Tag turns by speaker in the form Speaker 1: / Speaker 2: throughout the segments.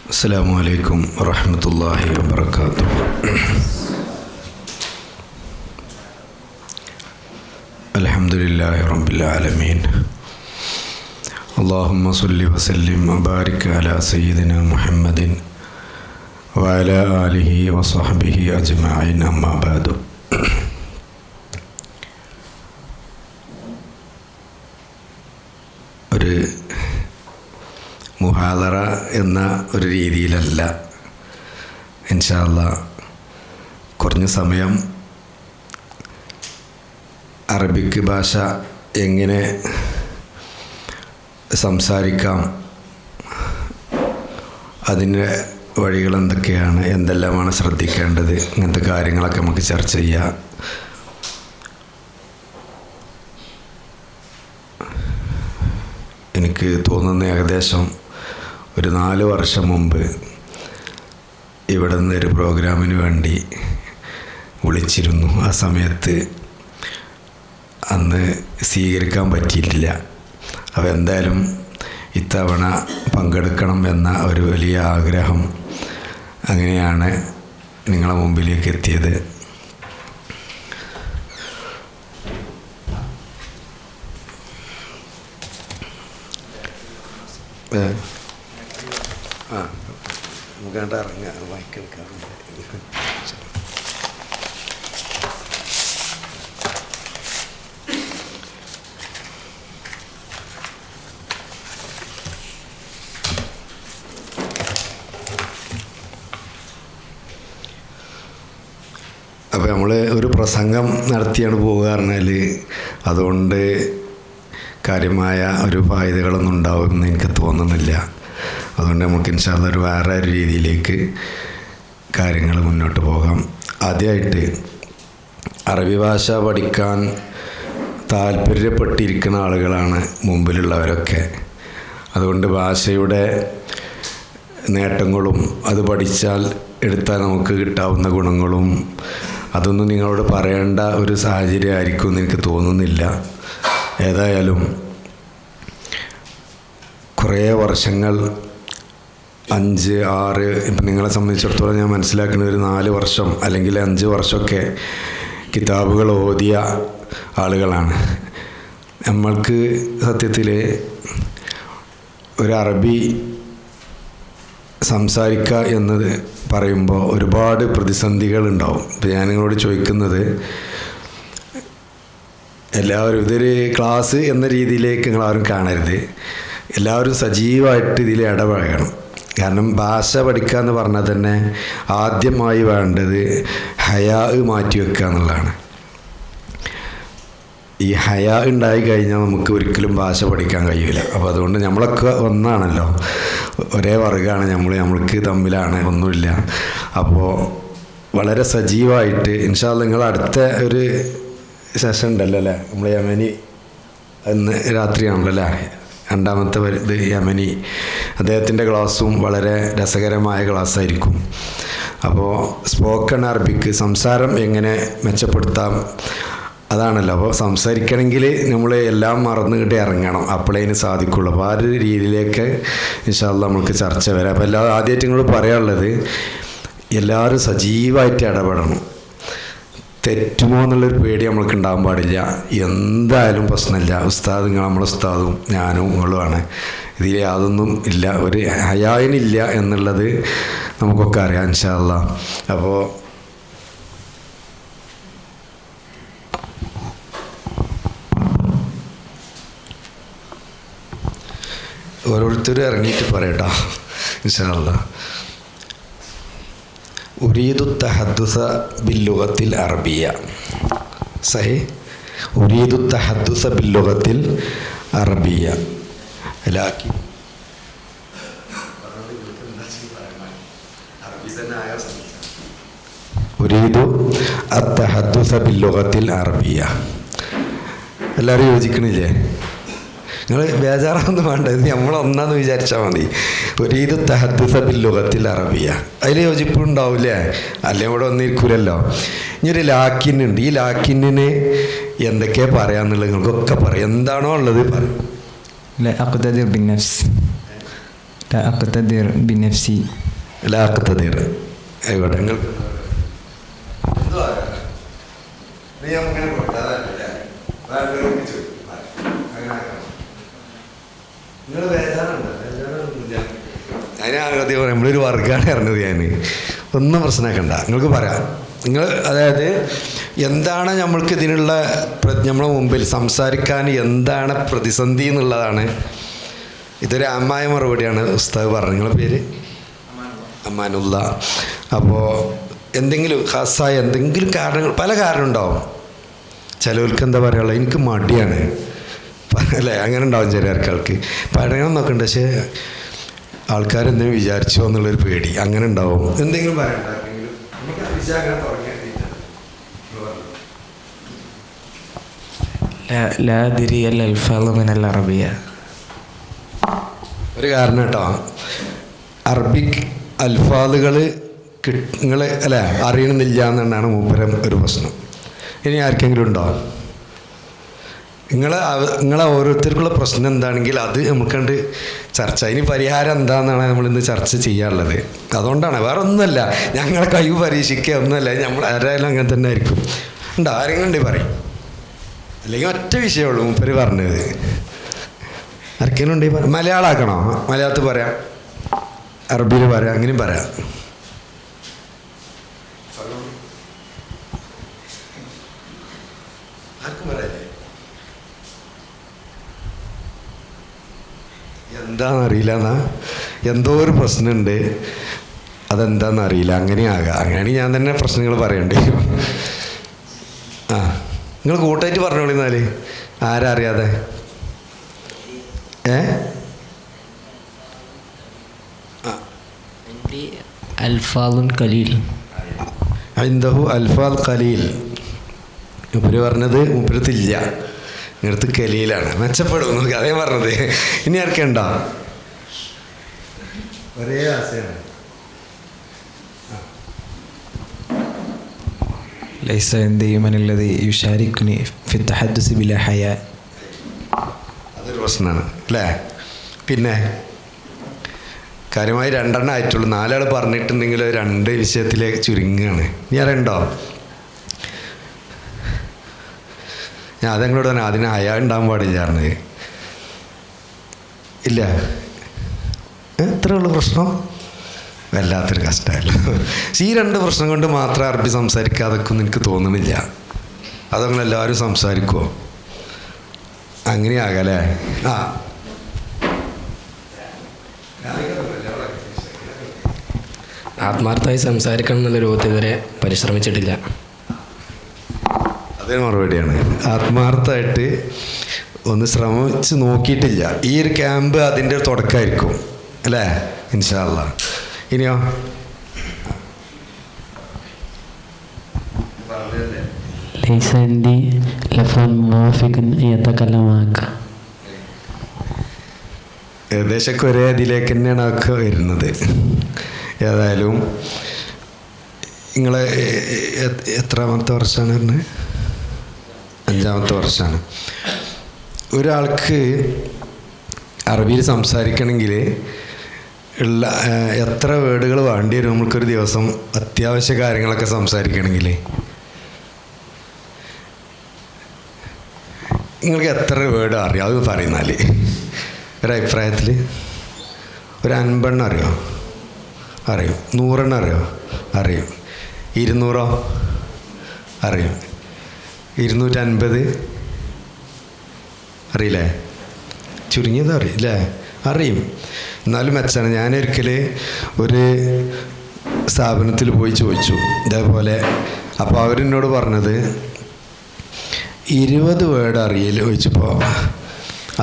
Speaker 1: അസ്സലാമു അലൈക്കും വറഹ്മത്തുള്ളാഹി വബറകാതുഹു. അൽഹംദുലില്ലാഹി റബ്ബിൽ ആലമീൻ. അല്ലാഹുമ്മ സ്വല്ലി വസല്ലിം വബാരിക് അലാ സയ്യിദിനാ മുഹമ്മദിൻ വഅലാ ആലിഹി വസഹ്ബിഹി അജ്മഈൻ. അമ്മാ ബഅദു. ഒരു മുഹാദറ എന്ന ഒരു രീതിയിലല്ല, ഇൻഷാ അല്ലാഹ് കുറഞ്ഞ സമയം അറബിക് ഭാഷ എങ്ങനെ സംസാരിക്കാം, അതിൻ്റെ വഴികൾ എന്തൊക്കെയാണ്, എന്തെല്ലാമാണ് ശ്രദ്ധിക്കേണ്ടത്, ഇങ്ങനത്തെ കാര്യങ്ങളൊക്കെ നമുക്ക് ചർച്ച ചെയ്യാം. എനിക്ക് തോന്നുന്ന ഏകദേശം ഒരു 4 വർഷം മുമ്പ് ഇവിടെ നിന്നൊരു പ്രോഗ്രാമിന് വേണ്ടി വിളിച്ചിരുന്നു. ആ സമയത്ത് അന്ന് സ്വീകരിക്കാൻ പറ്റിയിട്ടില്ല. അപ്പോൾ എന്തായാലും ഇത്തവണ പങ്കെടുക്കണം എന്ന ഒരു വലിയ ആഗ്രഹം, അങ്ങനെയാണ് നിങ്ങളെ മുമ്പിലേക്ക് എത്തിയത്. നമുക്കണ്ട ഇറങ്ങാം, വായിക്കെടുക്കാറുണ്ട്. അപ്പോൾ നമ്മൾ ഒരു പ്രസംഗം നടത്തിയാണ് പോകുക പറഞ്ഞാൽ അതുകൊണ്ട് കാര്യമായ ഒരു ഫായിദകളൊന്നും ഉണ്ടാവുമെന്ന് എനിക്ക് തോന്നുന്നില്ല. അതുകൊണ്ട് നമുക്ക് ഇൻഷാ അല്ലാഹ് ഒരു വേറെ രീതിയിലേക്ക് കാര്യങ്ങൾ മുന്നോട്ട് പോകാം. ആദ്യമായിട്ട് അറബി ഭാഷ പഠിക്കാൻ താല്പര്യപ്പെട്ടിരിക്കുന്ന ആളുകളാണ് മുമ്പിലുള്ളവരൊക്കെ. അതുകൊണ്ട് ഭാഷയുടെ നേട്ടങ്ങളും അത് പഠിച്ചാൽ എടുത്താൽ നമുക്ക് കിട്ടാവുന്ന ഗുണങ്ങളും അതൊന്നും നിങ്ങളോട് പറയേണ്ട ഒരു സാഹചര്യമായിരിക്കും എന്ന് എനിക്ക് തോന്നുന്നില്ല. ഏതായാലും കുറേ വർഷങ്ങൾ 5, 6 ഇപ്പം നിങ്ങളെ സംബന്ധിച്ചിടത്തോളം ഞാൻ മനസ്സിലാക്കുന്ന ഒരു 4 വർഷം അല്ലെങ്കിൽ 5 വർഷമൊക്കെ കിതാബുകൾ ഓതിയ ആളുകളാണ്. നമ്മൾക്ക് സത്യത്തിൽ ഒരു അറബി സംസാരിക്കുക എന്നത് പറയുമ്പോൾ ഒരുപാട് പ്രതിസന്ധികളുണ്ടാവും. ഇപ്പം ഞാൻ നിങ്ങളോട് ചോദിക്കുന്നത്, എല്ലാവരും ഇതൊരു ക്ലാസ് എന്ന രീതിയിലേക്ക് നിങ്ങളാരും കാണരുത്. എല്ലാവരും സജീവമായിട്ട് ഇതിൽ ഇടപഴകണം. കാരണം ഭാഷ പഠിക്കുക എന്ന് പറഞ്ഞാൽ തന്നെ ആദ്യമായി വേണ്ടത് ഹയാ മാറ്റി വെക്കുക എന്നുള്ളതാണ്. ഈ ഹയാ ഉണ്ടായി കഴിഞ്ഞാൽ നമുക്ക് ഒരിക്കലും ഭാഷ പഠിക്കാൻ കഴിയില്ല. അപ്പോൾ അതുകൊണ്ട് നമ്മളൊക്കെ ഒന്നാണല്ലോ, ഒരേ വർഗ്ഗമാണ് നമ്മൾക്ക് തമ്മിലാണ്, ഒന്നുമില്ല. അപ്പോൾ വളരെ സജീവമായിട്ട് ഇൻഷാ അല്ലാഹ് നിങ്ങൾ അടുത്ത ഒരു സെഷൻ ഉണ്ടല്ലോ അല്ലേ, നമ്മൾ യമനി ഇന്ന് രാത്രിയാണല്ലോ അല്ലേ, 2ാമത്തെ ഇത് യമനി, അദ്ദേഹത്തിൻ്റെ ക്ലാസ്സും വളരെ രസകരമായ ക്ലാസ്സായിരിക്കും. അപ്പോൾ സ്പോക്കൺ അറബിക്ക് സംസാരം എങ്ങനെ മെച്ചപ്പെടുത്താം അതാണല്ലോ. അപ്പോൾ സംസാരിക്കണമെങ്കിൽ നമ്മൾ എല്ലാം മറന്നുകിട്ട് ഇറങ്ങണം, അപ്പോഴേ അതിന് സാധിക്കുള്ളൂ. അപ്പോൾ ആ ഒരു രീതിയിലേക്ക് ഇൻഷാ അല്ലാഹ് നമുക്ക് ചർച്ച വരാം. അപ്പോൾ ആദ്യമായിട്ട് നിങ്ങളോട് പറയാനുള്ളത്, എല്ലാവരും സജീവമായിട്ട് ഇടപെടണം. തെറ്റുമോ എന്നുള്ളൊരു പേടി നമ്മൾക്ക് ഉണ്ടാകാൻ പാടില്ല. എന്തായാലും പ്രശ്നമില്ല. ഉസ്താദ് നമ്മളെ ഉസ്താദും ഞാനും നിങ്ങളുമാണ്, ഇതിൽ യാതൊന്നും ഇല്ല, ഒരു ഹയായിനില്ല എന്നുള്ളത് നമുക്കൊക്കെ അറിയാം ഇൻഷാ അല്ലാഹ്. അപ്പോൾ ഓരോരുത്തരും ഇറങ്ങിയിട്ട് പറയട്ടോ ഇൻഷാ അല്ലാഹ്. ഉരീദു തഹദ്ദുസ ബില്ലുഗത്തിൽ അറബിയ. സഹി ഉരീദു തഹദ്ദുസ ബില്ലുഗത്തിൽ അറബിയ. ലാക്കി ഉരീദു അത്തഹദ്ദുസ ബില്ലുഗത്തിൽ അറബിയ. എല്ലാവരും യോജിക്കണില്ലേ? നിങ്ങൾ ബേജാറൊന്നും വേണ്ട, ഇത് നമ്മളൊന്നാന്ന് വിചാരിച്ചാൽ മതി. ഉരീദു തഹദ്ദുസ ബില്ലുഗത്തിൽ അറബിയ, അതിൽ യോജിപ്പുണ്ടാവില്ലേ? അല്ലെങ്കിൽ ഇവിടെ ഒന്നിരിക്കൂലല്ലോ. ഇനി ഒരു ലാക്കിനുണ്ട്. ഈ ലാക്കിന് എന്തൊക്കെയാണ് പറയാന്നുള്ളത് നിങ്ങൾക്കൊക്കെ പറയാം. എന്താണോ ഉള്ളത് പറയും.
Speaker 2: لا أقتدر بنفسي.
Speaker 1: لا أقتدر. ആയിക്കോട്ടെ. നിങ്ങൾ അതിനാദ്യം നമ്മളൊരു വർഗ്ഗമാണ് ഇറങ്ങുന്നത്. ഞാൻ ഒന്നും പ്രശ്നമാക്കണ്ട, നിങ്ങൾക്ക് പറയാം. നിങ്ങൾ അതായത് എന്താണ് നമ്മൾക്ക് ഇതിനുള്ള നമ്മളെ മുമ്പിൽ സംസാരിക്കാൻ എന്താണ് പ്രതിസന്ധി എന്നുള്ളതാണ്. ഇതൊരു അമ്മായ മറുപടിയാണ് ഉസ്താദ് പറഞ്ഞത്. നിങ്ങളുടെ പേര് അമാനുള്ള. അപ്പോൾ എന്തെങ്കിലും ഖാസായ എന്തെങ്കിലും കാരണങ്ങൾ, പല കാരണം ഉണ്ടാവും. ചിലവർക്ക് എന്താ പറയുക, എനിക്ക് മടിയാണ് അല്ലേ, അങ്ങനെ ഉണ്ടാവും ചില ആൾക്കാർക്ക്. പഠനം നോക്കണ്ട, പക്ഷേ ആൾക്കാരെന്തെങ്കിലും വിചാരിച്ചോ എന്നുള്ളൊരു പേടി അങ്ങനെ ഉണ്ടാവും. എന്തെങ്കിലും പറയണ്ട.
Speaker 2: لا أدري الألفاظ من العربية.
Speaker 1: ഒരു കാരണം കേട്ടോ, അറബിക് അൽഫാദുകൾ നിങ്ങൾ അല്ലേ അറിയണമെന്നില്ല എന്നാണ് മൂപ്പരം ഒരു പ്രശ്നം. ഇനി ആർക്കെങ്കിലും ഉണ്ടോ? നിങ്ങളെ ഓരോരുത്തർക്കുള്ള പ്രശ്നം എന്താണെങ്കിൽ അത് നമുക്കുണ്ട് ചർച്ച. ഇനി പരിഹാരം എന്താണെന്നാണ് നമ്മളിന്ന് ചർച്ച ചെയ്യാറുള്ളത്. അതുകൊണ്ടാണ്, വേറെ ഒന്നുമല്ല. ഞങ്ങളെ കഴിവ് പരീക്ഷിക്കുക ഒന്നുമല്ല. നമ്മൾ ആരായാലും അങ്ങനെ തന്നെ ആയിരിക്കും. ഉണ്ടോ? ആരെങ്കിലും ഉണ്ടെങ്കിൽ പറയും. അല്ലെങ്കിൽ ഒറ്റ വിഷയമുള്ളൂ മൂപ്പര് പറഞ്ഞത്. ആർക്കെങ്കിലും ഉണ്ടെങ്കിൽ പറയാം. മലയാളമാക്കണോ? മലയാളത്തിൽ പറയാം, അറബിയിൽ പറയാം, അങ്ങനെയും പറയാം. ആർക്കും പറയാല്ലേ? എന്താണെന്നറിയില്ല എന്നാ, എന്തോ ഒരു പ്രശ്നമുണ്ട്, അതെന്താണെന്നറിയില്ല, അങ്ങനെയാകാം. അങ്ങനെയാണെങ്കിൽ ഞാൻ തന്നെ പ്രശ്നങ്ങൾ പറയണ്ടേ. ആ, നിങ്ങൾ കൂട്ടായിട്ട് പറഞ്ഞോളി എന്നാൽ. ആരാ അറിയാതെ?
Speaker 2: അൽഫാദുൻ ഖലീൽ.
Speaker 1: ഇൻദഹു അൽഫാദ് ഖലീൽ. മൂപ്പര് പറഞ്ഞത് മൂപ്പരത്തില്ല, ഇങ്ങനത്തെ കലീലാണ്. മെച്ചപ്പെടും നമുക്ക്, അതേ പറഞ്ഞത്. ഇനി ആർക്കുണ്ടോ? ഒരേ ആശയാണ്.
Speaker 2: ليس عندي من الذي يشاركني في التحدث بلا حياء.
Speaker 1: അതൊരു പ്രശ്നമാണ് അല്ലേ. പിന്നെ കാര്യമായി 2 ആയിട്ടുള്ളൂ. 4 ആൾ പറഞ്ഞിട്ടുണ്ടെങ്കിൽ 2 വിഷയത്തിലേക്ക് ചുരുങ്ങുകയാണ്. ഇനി ആരുണ്ടോ? ഞാൻ അതെങ്ങളോട് തന്നെ അതിന് ഹയാ ഉണ്ടാകാൻ പാടില്ലായിരുന്നത്. ഇല്ല, എത്രയുള്ള പ്രശ്നം? വല്ലാത്തൊരു കഷ്ടമല്ലോ. ഈ 2 പ്രശ്നം കൊണ്ട് മാത്രം അറബി സംസാരിക്കാതൊക്കെ എനിക്ക് തോന്നുന്നില്ല. അതങ്ങളെല്ലാവരും സംസാരിക്കുമോ? അങ്ങനെയാകല്ലേ. ആ,
Speaker 3: ആത്മാർത്ഥമായി സംസാരിക്കണം എന്നുള്ള രൂപത്തിൽ ഇതുവരെ പരിശ്രമിച്ചിട്ടില്ല.
Speaker 1: അതേ മറുപടിയാണ്. ആത്മാർത്ഥമായിട്ട് ഒന്ന് ശ്രമിച്ച് നോക്കിയിട്ടില്ല. ഈ ഒരു ക്യാമ്പ് അതിൻ്റെ തുടക്കമായിരിക്കും അല്ലേ, ഇൻഷാ അല്ലാ. ഇനിയോ?
Speaker 4: ليس عندي لفظ موافق أن يتكلم عنك.
Speaker 1: ഏകദേശമൊക്കെ ഒരേ ഇതിലേക്ക് തന്നെയാണ് ഒക്കെ വരുന്നത്. ഏതായാലും നിങ്ങളെ എത്രാമത്തെ വർഷമാണ് പറഞ്ഞത്? 5ാമത്തെ വർഷമാണ്. ഒരാൾക്ക് അറബിയിൽ സംസാരിക്കണമെങ്കിൽ ഉള്ള എത്ര വേർഡുകൾ വേണ്ടി വരും നമുക്കൊരു ദിവസം അത്യാവശ്യ കാര്യങ്ങളൊക്കെ സംസാരിക്കണമെങ്കിൽ? നിങ്ങൾക്ക് എത്ര വേർഡ് അറിയാം? അത് പറയുന്നാൽ ഒരഭിപ്രായത്തിൽ ഒരു 50 അറിയോ? അറിയും. 100 അറിയോ? അറിയും. 200 അറിയും. 250 അറിയില്ലേ? ചുരുങ്ങിയത് അറിയില്ലേ? അറിയും. എന്നാലും മെച്ചാണ്. ഞാനൊരിക്കൽ ഒരു സ്ഥാപനത്തിൽ പോയി ചോദിച്ചു ഇതേപോലെ. അപ്പോൾ അവരെന്നോട് പറഞ്ഞത് 20 വേർഡ് അറിയില്ല ചോദിച്ചപ്പോൾ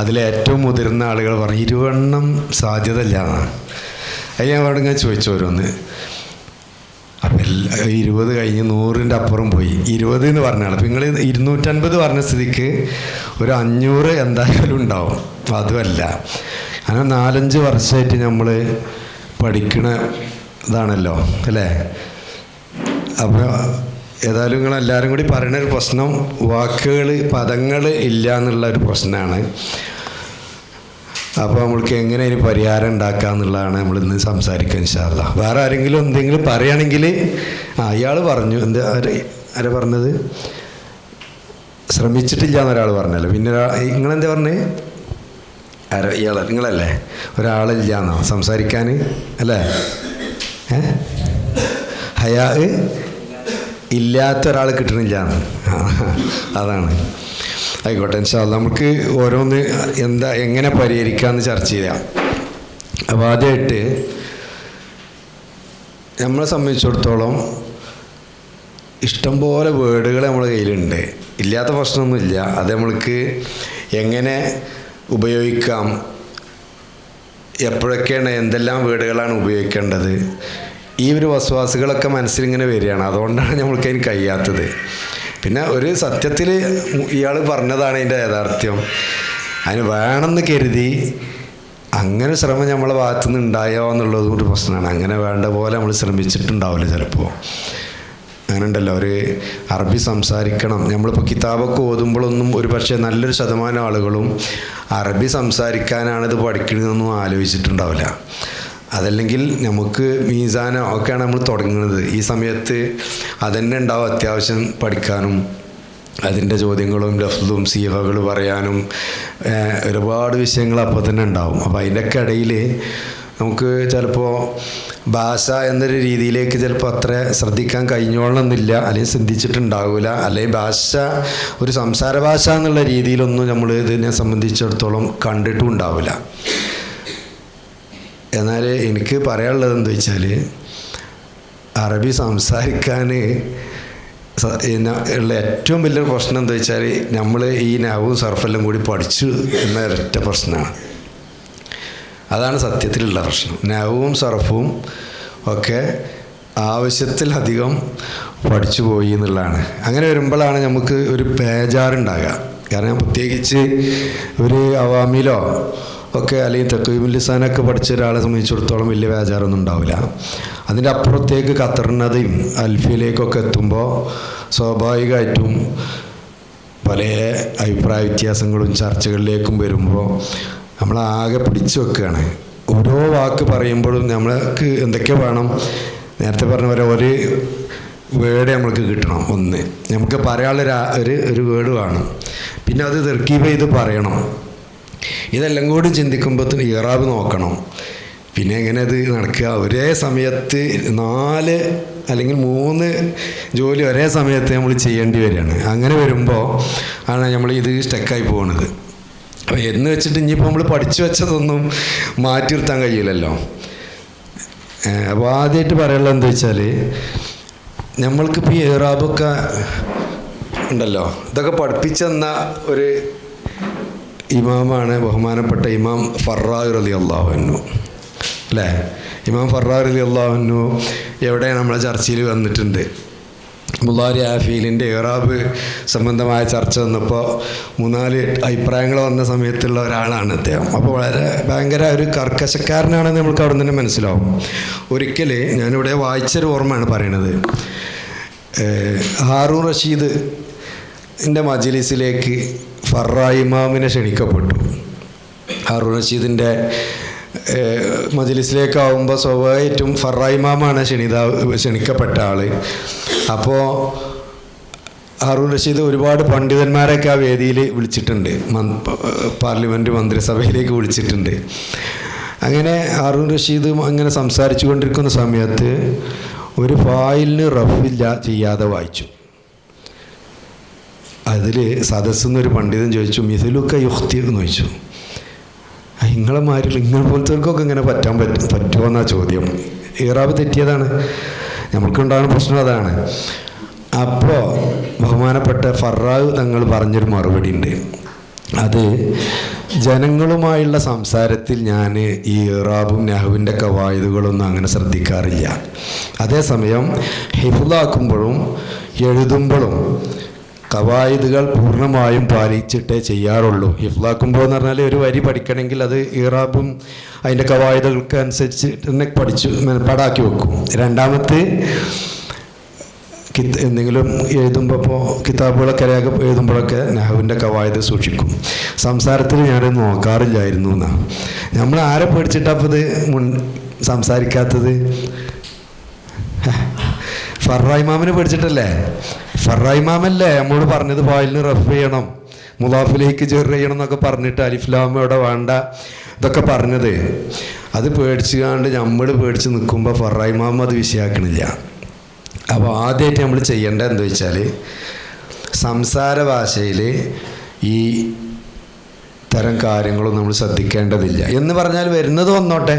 Speaker 1: അതിലേറ്റവും മുതിർന്ന ആളുകൾ പറഞ്ഞു 20 സാധ്യത ഇല്ല എന്നാണ്. അത് ഞാൻ അവിടെ ഇങ്ങനെ ചോദിച്ചു ഓരോന്ന്. അപ്പം 20 കഴിഞ്ഞ് 100ൻ്റെ അപ്പുറം പോയി. 20 എന്ന് പറഞ്ഞാൽ അപ്പം നിങ്ങൾ 250 പറഞ്ഞ സ്ഥിതിക്ക് ഒരു 500 എന്തായാലും ഉണ്ടാവും. അതുമല്ല, അങ്ങനെ 4-5 വർഷമായിട്ട് നമ്മൾ പഠിക്കണ ഇതാണല്ലോ അല്ലേ. അപ്പോൾ ഏതായാലും നിങ്ങളെല്ലാവരും കൂടി പറയുന്നൊരു പ്രശ്നം വാക്കുകൾ, പദങ്ങൾ ഇല്ല എന്നുള്ളൊരു പ്രശ്നമാണ്. അപ്പോൾ നമ്മൾക്ക് എങ്ങനെ അതിന് പരിഹാരം ഉണ്ടാക്കുക എന്നുള്ളതാണ് നമ്മളിന്ന് സംസാരിക്കുക ഇൻഷാ അല്ലാ. വേറെ ആരെങ്കിലും എന്തെങ്കിലും പറയുകയാണെങ്കിൽ ഇയാൾ പറഞ്ഞു ആരാ പറഞ്ഞത്? ശ്രമിച്ചിട്ടില്ല എന്നൊരാൾ പറഞ്ഞല്ലോ. പിന്നെ നിങ്ങളെന്താ പറഞ്ഞത്? നിങ്ങളല്ലേ ഒരാളില്ല എന്നോ സംസാരിക്കാൻ അല്ലേ? ഹയാ ഇല്ലാത്ത ഒരാൾ കിട്ടണില്ല എന്ന്. അതാണ്. ആയിക്കോട്ടെ ഇൻഷാ അല്ലാ. നമുക്ക് ഓരോന്ന് എങ്ങനെ പരിഹരിക്കാമെന്ന് ചർച്ച ചെയ്യാം. അപ്പോൾ ആദ്യമായിട്ട് നമ്മളെ സംബന്ധിച്ചിടത്തോളം ഇഷ്ടംപോലെ വേർഡുകൾ നമ്മുടെ കയ്യിലുണ്ട്. ഇല്ലാത്ത പ്രശ്നമൊന്നുമില്ല. അത് നമ്മൾക്ക് എങ്ങനെ ഉപയോഗിക്കാം, എപ്പോഴൊക്കെയാണ് എന്തെല്ലാം വേർഡുകളാണ് ഉപയോഗിക്കേണ്ടത്, ഈ ഒരു വസ്വാസുകളൊക്കെ മനസ്സിലിങ്ങനെ വരികയാണ്. അതുകൊണ്ടാണ് നമ്മൾക്ക് അതിന് കഴിയാത്തത്. പിന്നെ ഒരു സത്യത്തിൽ ഇയാൾ പറഞ്ഞതാണ് അതിൻ്റെ യാഥാർത്ഥ്യം. അതിന് വേണമെന്ന് കരുതി അങ്ങനെ ശ്രമം നമ്മളെ ഭാഗത്തു നിന്ന് ഉണ്ടായോ എന്നുള്ളത് ഒരു പ്രശ്നമാണ്. അങ്ങനെ വേണ്ട പോലെ നമ്മൾ ശ്രമിച്ചിട്ടുണ്ടാവില്ല ചിലപ്പോൾ. അങ്ങനെ ഉണ്ടല്ലോ, ഒരു അറബി സംസാരിക്കണം. നമ്മളിപ്പോൾ കിതാബൊക്കെ ഓതുമ്പോഴൊന്നും ഒരു പക്ഷേ നല്ലൊരു ശതമാനം ആളുകളും അറബി സംസാരിക്കാനാണിത് പഠിക്കണമെന്നൊന്നും ആലോചിച്ചിട്ടുണ്ടാവില്ല. അതല്ലെങ്കിൽ നമുക്ക് മീസാനോ ഒക്കെയാണ് നമ്മൾ തുടങ്ങുന്നത്. ഈ സമയത്ത് അതന്നെ ഉണ്ടാവും അത്യാവശ്യം പഠിക്കാനും അതിൻ്റെ ചോദ്യങ്ങളും ലഫ്ലും സീഹകൾ പറയാനും ഒരുപാട് വിഷയങ്ങൾ അപ്പോൾ തന്നെ ഉണ്ടാവും. അപ്പോൾ അതിൻ്റെയൊക്കെ ഇടയിൽ നമുക്ക് ചിലപ്പോൾ ഭാഷ എന്നൊരു രീതിയിലേക്ക് ചിലപ്പോൾ അത്ര ശ്രദ്ധിക്കാൻ കഴിഞ്ഞോളണമെന്നില്ല, അല്ലെങ്കിൽ ചിന്തിച്ചിട്ടുണ്ടാവില്ല. അല്ലെങ്കിൽ ഭാഷ ഒരു സംസാര ഭാഷ എന്നുള്ള രീതിയിലൊന്നും നമ്മൾ ഇതിനെ സംബന്ധിച്ചിടത്തോളം കണ്ടിട്ടും ഉണ്ടാവില്ല. എന്നാൽ എനിക്ക് പറയാനുള്ളത് എന്താ വെച്ചാൽ, അറബി സംസാരിക്കാൻ ഉള്ള ഏറ്റവും വലിയൊരു പ്രശ്നം എന്താ വെച്ചാൽ, നമ്മൾ ഈ നഹ്വും സർഫെല്ലാം കൂടി പഠിച്ചു എന്ന ഒരൊറ്റ പ്രശ്നമാണ്. അതാണ് സത്യത്തിലുള്ള പ്രശ്നം. നഹ്വും സർഫും ഒക്കെ ആവശ്യത്തിലധികം പഠിച്ചു പോയി എന്നുള്ളതാണ്. അങ്ങനെ വരുമ്പോഴാണ് നമുക്ക് ഒരു ബേജാറുണ്ടാകുക. കാരണം പ്രത്യേകിച്ച് ഒരു അവാമിലോ ഒക്കെ അല്ലെങ്കിൽ തഖ്വീമുൽ ലിസാനൊക്കെ പഠിച്ച ഒരാളെ സംബന്ധിച്ചിടത്തോളം വലിയ ബേജാറൊന്നും ഉണ്ടാവില്ല. അതിൻ്റെ അപ്പുറത്തേക്ക് ഖത്തറിനതും അൽഫിയിലേക്കൊക്കെ എത്തുമ്പോൾ സ്വാഭാവികമായിട്ടും പല അഭിപ്രായ വ്യത്യാസങ്ങളും ചർച്ചകളിലേക്കും വരുമ്പോൾ നമ്മളാകെ പിടിച്ചു വെക്കുകയാണ്. ഓരോ വാക്ക് പറയുമ്പോഴും നമ്മൾക്ക് എന്തൊക്കെ വേണം? നേരത്തെ പറഞ്ഞ പോലെ ഒരു വേർഡ് നമ്മൾക്ക് കിട്ടണം. ഒന്ന് നമുക്ക് പറയാനുള്ള ഒരു വേർഡ് വേണം. പിന്നെ അത് തർക്കീബ് ചെയ്ത് പറയണം. ഇതെല്ലാം കൂടി ചിന്തിക്കുമ്പോൾ ഇറാബ് നോക്കണം. പിന്നെ എങ്ങനെ അത് നടക്കുക? ഒരേ സമയത്ത് 4 അല്ലെങ്കിൽ 3 ജോലി ഒരേ സമയത്ത് നമ്മൾ ചെയ്യേണ്ടി വരികയാണ്. അങ്ങനെ വരുമ്പോൾ ആണ് നമ്മൾ ഇത് സ്റ്റക്കായി പോകുന്നത്. അപ്പോൾ എന്ന് വെച്ചിട്ട് ഇനിയിപ്പോൾ നമ്മൾ പഠിച്ചു വെച്ചതൊന്നും മാറ്റി നിർത്താൻ കഴിയില്ലല്ലോ. അപ്പോൾ ആദ്യമായിട്ട് പറയാനുള്ളത് എന്താ വെച്ചാൽ, നമ്മൾക്കിപ്പോൾ ഈ ഇറാബൊക്കെ ഉണ്ടല്ലോ, ഇതൊക്കെ പഠിപ്പിച്ചെന്ന ഒരു ഇമാമാണ് ബഹുമാനപ്പെട്ട ഇമാം ഫർറാ റളിയല്ലാഹു അൻഹു അല്ലേ? ഇമാം ഫർറാ റളിയല്ലാഹു അൻഹു എവിടെയാണ് നമ്മളെ ചർച്ചയിൽ വന്നിട്ടുണ്ട്. മുള്ളാരി ആഫീലിൻ്റെ ഇറാബ് സംബന്ധമായ ചർച്ച വന്നപ്പോൾ 3-4 അഭിപ്രായങ്ങൾ വന്ന സമയത്തുള്ള ഒരാളാണ് അദ്ദേഹം. അപ്പോൾ വളരെ ഭയങ്കര ഒരു കർക്കശക്കാരനാണെന്ന് നമ്മൾക്ക് അവിടെ തന്നെ മനസ്സിലാവും. ഒരിക്കൽ ഞാനിവിടെ വായിച്ചൊരു ഓർമ്മയാണ് പറയണത്. ഹാറൂൺ റഷീദിൻ്റെ മജ്ലിസിലേക്ക് ഫർറാ ഇമാമിനെ ക്ഷണിക്കപ്പെട്ടു. ഹാറൂൺ റഷീദിൻ്റെ മജ്ലിസിലേക്കാവുമ്പോൾ സ്വാഭാവികമായിട്ടും ഫർറാ ഇമാമാണ് ക്ഷണിക്കപ്പെട്ട ആൾ. അപ്പോൾ ഹാറൂൺ റഷീദ് ഒരുപാട് പണ്ഡിതന്മാരൊക്കെ ആ വേദിയിൽ വിളിച്ചിട്ടുണ്ട്, പാർലമെൻറ്റ് മന്ത്രിസഭയിലേക്ക് വിളിച്ചിട്ടുണ്ട്. അങ്ങനെ ഹാറൂൺ റഷീദ് അങ്ങനെ സംസാരിച്ചു കൊണ്ടിരിക്കുന്ന സമയത്ത് ഒരു ഫായിലിന് റഫില്ല ചെയ്യാതെ വായിച്ചു. അതിൽ സദസ്സെന്നൊരു പണ്ഡിതൻ ചോദിച്ചു, മിഥിലുക്ക യുക്തി എന്ന് ചോദിച്ചു. നിങ്ങളെ മാരിൽ ഇങ്ങനെ പോലത്തെവർക്കൊക്കെ ഇങ്ങനെ പറ്റുമോ എന്നാ ചോദ്യം. ഇറാബ് തെറ്റിയതാണ്, നമ്മൾക്കുണ്ടാകുന്ന പ്രശ്നം അതാണ്. അപ്പോൾ ബഹുമാനപ്പെട്ട ഫർറാ തങ്ങൾ പറഞ്ഞൊരു മറുപടി ഉണ്ട്. അത് ജനങ്ങളുമായുള്ള സംസാരത്തിൽ ഞാൻ ഈ ഇറാബും നഹ്വിൻ്റെ ഖവായിദുകളൊന്നും അങ്ങനെ ശ്രദ്ധിക്കാറില്ല. അതേസമയം ഹിഫ്ളാക്കുമ്പോഴും എഴുതുമ്പോഴും ഖവായിദുകൾ പൂർണ്ണമായും പാലിച്ചിട്ടേ ചെയ്യാറുള്ളൂ. ഹിഫ്ളാക്കുമ്പോൾ എന്ന് പറഞ്ഞാൽ ഒരു വരി പഠിക്കണമെങ്കിൽ അത് ഇറാബും അതിൻ്റെ ഖവായിദുകൾക്ക് അനുസരിച്ച് തന്നെ പഠിച്ചു മനപ്പാടാക്കി വെക്കും. രണ്ടാമത്തെ എന്തെങ്കിലും എഴുതുമ്പോൾ ഇപ്പോൾ കിതാബുകളൊക്കെ എഴുതുമ്പോഴൊക്കെ നഹവിൻ്റെ കവായത് സൂക്ഷിക്കും. സംസാരത്തിൽ ഞാനത് നോക്കാറില്ലായിരുന്നു എന്നാണ്. നമ്മൾ ആരെ പേടിച്ചിട്ടാണ് അപ്പോൾ ഇത് സംസാരിക്കാത്തത്? ഫറായിമാമിനെ പേടിച്ചിട്ടല്ലേ? ഫറായിമാമല്ലേ നമ്മോട് പറഞ്ഞത് ഫായിലിന് റഫ് ചെയ്യണം, മുദാഫിലേക്ക് ജർ ചെയ്യണം എന്നൊക്കെ പറഞ്ഞിട്ട് അലിഫ്ലാമ ഇവിടെ വേണ്ട ഇതൊക്കെ പറഞ്ഞത്. അത് പേടിച്ചുകൊണ്ട് നമ്മൾ പേടിച്ച് നിൽക്കുമ്പോൾ ഫറായിമാമ അത് വിഷയാക്കണില്ല. അപ്പോൾ ആദ്യമായിട്ട് നമ്മൾ ചെയ്യേണ്ടത് എന്താ വെച്ചാൽ സംസാര ഭാഷയിൽ ഈ തരം കാര്യങ്ങളും നമ്മൾ ശ്രദ്ധിക്കേണ്ടതില്ല. എന്ന് പറഞ്ഞാൽ വരുന്നത് വന്നോട്ടെ.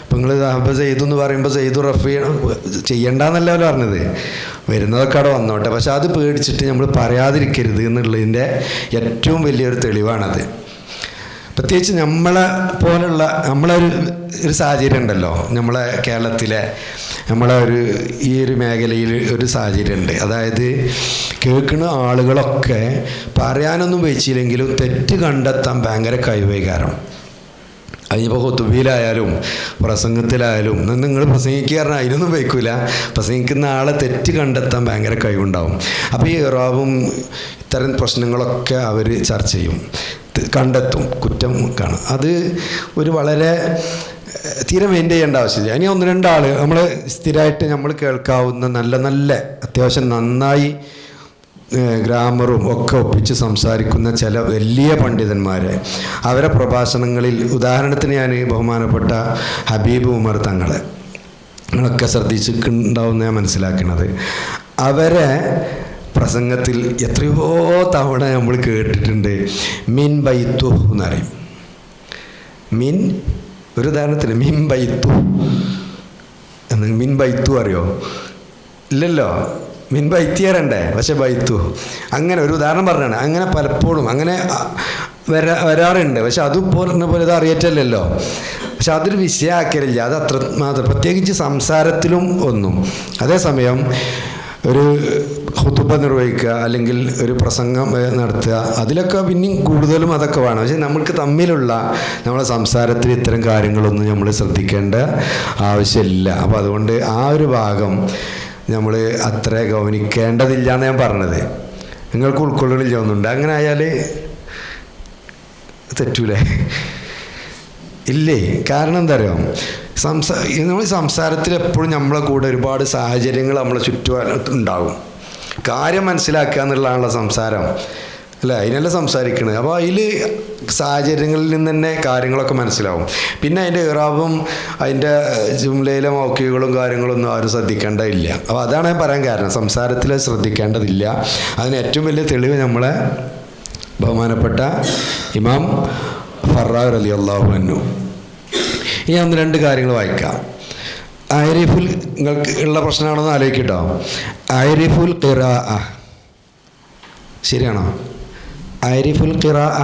Speaker 1: അപ്പം നിങ്ങൾ അപ്പോൾ ചെയ്തു എന്ന് പറയുമ്പോൾ ചെയ്തു റഫ് ചെയ്യണ്ടെന്നല്ല പറഞ്ഞത്, വരുന്നതൊക്കെ അവിടെ വന്നോട്ടെ. പക്ഷെ അത് പേടിച്ചിട്ട് നമ്മൾ പറയാതിരിക്കരുത് എന്നുള്ളതിൻ്റെ ഏറ്റവും വലിയൊരു തെളിവാണത്. പ്രത്യേകിച്ച് നമ്മളെ പോലുള്ള നമ്മളൊരു സാഹചര്യം ഉണ്ടല്ലോ, നമ്മളെ കേരളത്തിലെ നമ്മളെ ഈ ഒരു മേഖലയിൽ ഒരു സാഹചര്യമുണ്ട്. അതായത് കേൾക്കുന്ന ആളുകളൊക്കെ പറയാനൊന്നും വെച്ചില്ലെങ്കിലും തെറ്റ് കണ്ടെത്താൻ ഭയങ്കര കഴിവേകാരം. അതിപ്പോൾ ഹുതുബയിലായാലും പ്രസംഗത്തിലായാലും നിങ്ങൾ പ്രസംഗിക്കാറിന് അതിനൊന്നും വയ്ക്കില്ല, പ്രസംഗിക്കുന്ന ആളെ തെറ്റ് കണ്ടെത്താൻ ഭയങ്കര കഴിവുണ്ടാവും. അപ്പോൾ ഈ ഇറാബും ഇത്തരം പ്രശ്നങ്ങളൊക്കെ അവർ ചർച്ച ചെയ്യും, കണ്ടെത്തും, കുറ്റം കാണും. അത് ഒരു വളരെ തീരെ മെയിൻറ്റെയിൻ ചെയ്യേണ്ട ആവശ്യമില്ല. ഇനി ഒന്ന് രണ്ടാൾ നമ്മൾ സ്ഥിരമായിട്ട് നമ്മൾ കേൾക്കാവുന്ന നല്ല നല്ല അത്യാവശ്യം നന്നായി ഗ്രാമറും ഒക്കെ ഒപ്പിച്ച് സംസാരിക്കുന്ന ചില വലിയ പണ്ഡിതന്മാരെ അവരെ പ്രഭാഷണങ്ങളിൽ, ഉദാഹരണത്തിന് ഞാൻ ബഹുമാനപ്പെട്ട ഹബീബ് ഉമർ തങ്ങളെ നിങ്ങളൊക്കെ ശ്രദ്ധിച്ചിട്ടുണ്ടാവും ഞാൻ മനസ്സിലാക്കുന്നത്. അവരെ പ്രസംഗത്തിൽ എത്രയോ തവണ നമ്മൾ കേട്ടിട്ടുണ്ട് മിൻ ബൈത്തു എന്നറിയും. മിൻ ഒരു ഉദാഹരണത്തിന് മിൻ ബൈത്തു എന്ന്, മിൻ ബൈത്തു അറിയോ? ഇല്ലല്ലോ, മിൻ ബൈത്തിയാറണ്ടേ, പക്ഷെ ബൈത്തു അങ്ങനെ ഒരു ഉദാഹരണം പറഞ്ഞാണ്. അങ്ങനെ പലപ്പോഴും അങ്ങനെ വരാറുണ്ട്. പക്ഷെ അത് പറഞ്ഞ പോലെ ഇത് അറിയറ്റല്ലോ. പക്ഷെ അതൊരു വിഷയമാക്കലില്ല, അത് അത്ര മാത്രം, പ്രത്യേകിച്ച് സംസാരത്തിലും ഒന്നും. അതേസമയം ഒരു ഖുതുബ നിർവഹിക്കുക അല്ലെങ്കിൽ ഒരു പ്രസംഗം നടത്തുക, അതിലൊക്കെ പിന്നെയും കൂടുതലും അതൊക്കെ വേണം. പക്ഷെ നമ്മൾക്ക് തമ്മിലുള്ള നമ്മളെ സംസാരത്തിൽ ഇത്തരം കാര്യങ്ങളൊന്നും നമ്മൾ ശ്രദ്ധിക്കേണ്ട ആവശ്യമില്ല. അപ്പോൾ അതുകൊണ്ട് ആ ഒരു ഭാഗം നമ്മൾ അത്ര ഗൗനിക്കേണ്ടതില്ല എന്ന് ഞാൻ പറഞ്ഞത്. നിങ്ങൾക്ക് ഉൾക്കൊള്ളുന്നില്ല ഒന്നുണ്ട്. അങ്ങനെ ആയാൽ തെറ്റൂലേ? ഇല്ലേ? കാരണം എന്താ അറിയാം, നമ്മൾ സംസാരത്തിൽ എപ്പോഴും നമ്മളെ കൂടെ ഒരുപാട് സാഹചര്യങ്ങൾ നമ്മളെ ചുറ്റുപാട് ഉണ്ടാകും. കാര്യം മനസ്സിലാക്കുക എന്നുള്ളതാണല്ലോ സംസാരം, അല്ലേ? അതിനല്ല സംസാരിക്കണത്. അപ്പോൾ അതിൽ സാഹചര്യങ്ങളിൽ നിന്ന് തന്നെ കാര്യങ്ങളൊക്കെ മനസ്സിലാവും. പിന്നെ അതിൻ്റെ ഇറാബും അതിൻ്റെ ജുംലയിലെ മൗക്കികളും കാര്യങ്ങളൊന്നും ആരും ശ്രദ്ധിക്കേണ്ടതില്ല. അപ്പോൾ അതാണ് ഞാൻ പറയാൻ കാരണം, സംസാരത്തിൽ ശ്രദ്ധിക്കേണ്ടതില്ല. അതിന് ഏറ്റവും വലിയ തെളിവ് നമ്മളെ ബഹുമാനപ്പെട്ട ഇമാം ഫറാ റളിയല്ലാഹു അൻഹു. ഇനി ഒന്ന് രണ്ട് കാര്യങ്ങൾ വായിക്കാം. ആരിഫുൽ, നിങ്ങൾക്ക് ഉള്ള പ്രശ്നമാണെന്ന് ആലോചിക്കട്ടോ. ആരിഫുൽ ഖിറാഅ ശരിയാണോ? ആരിഫുൽ ഖിറാഅ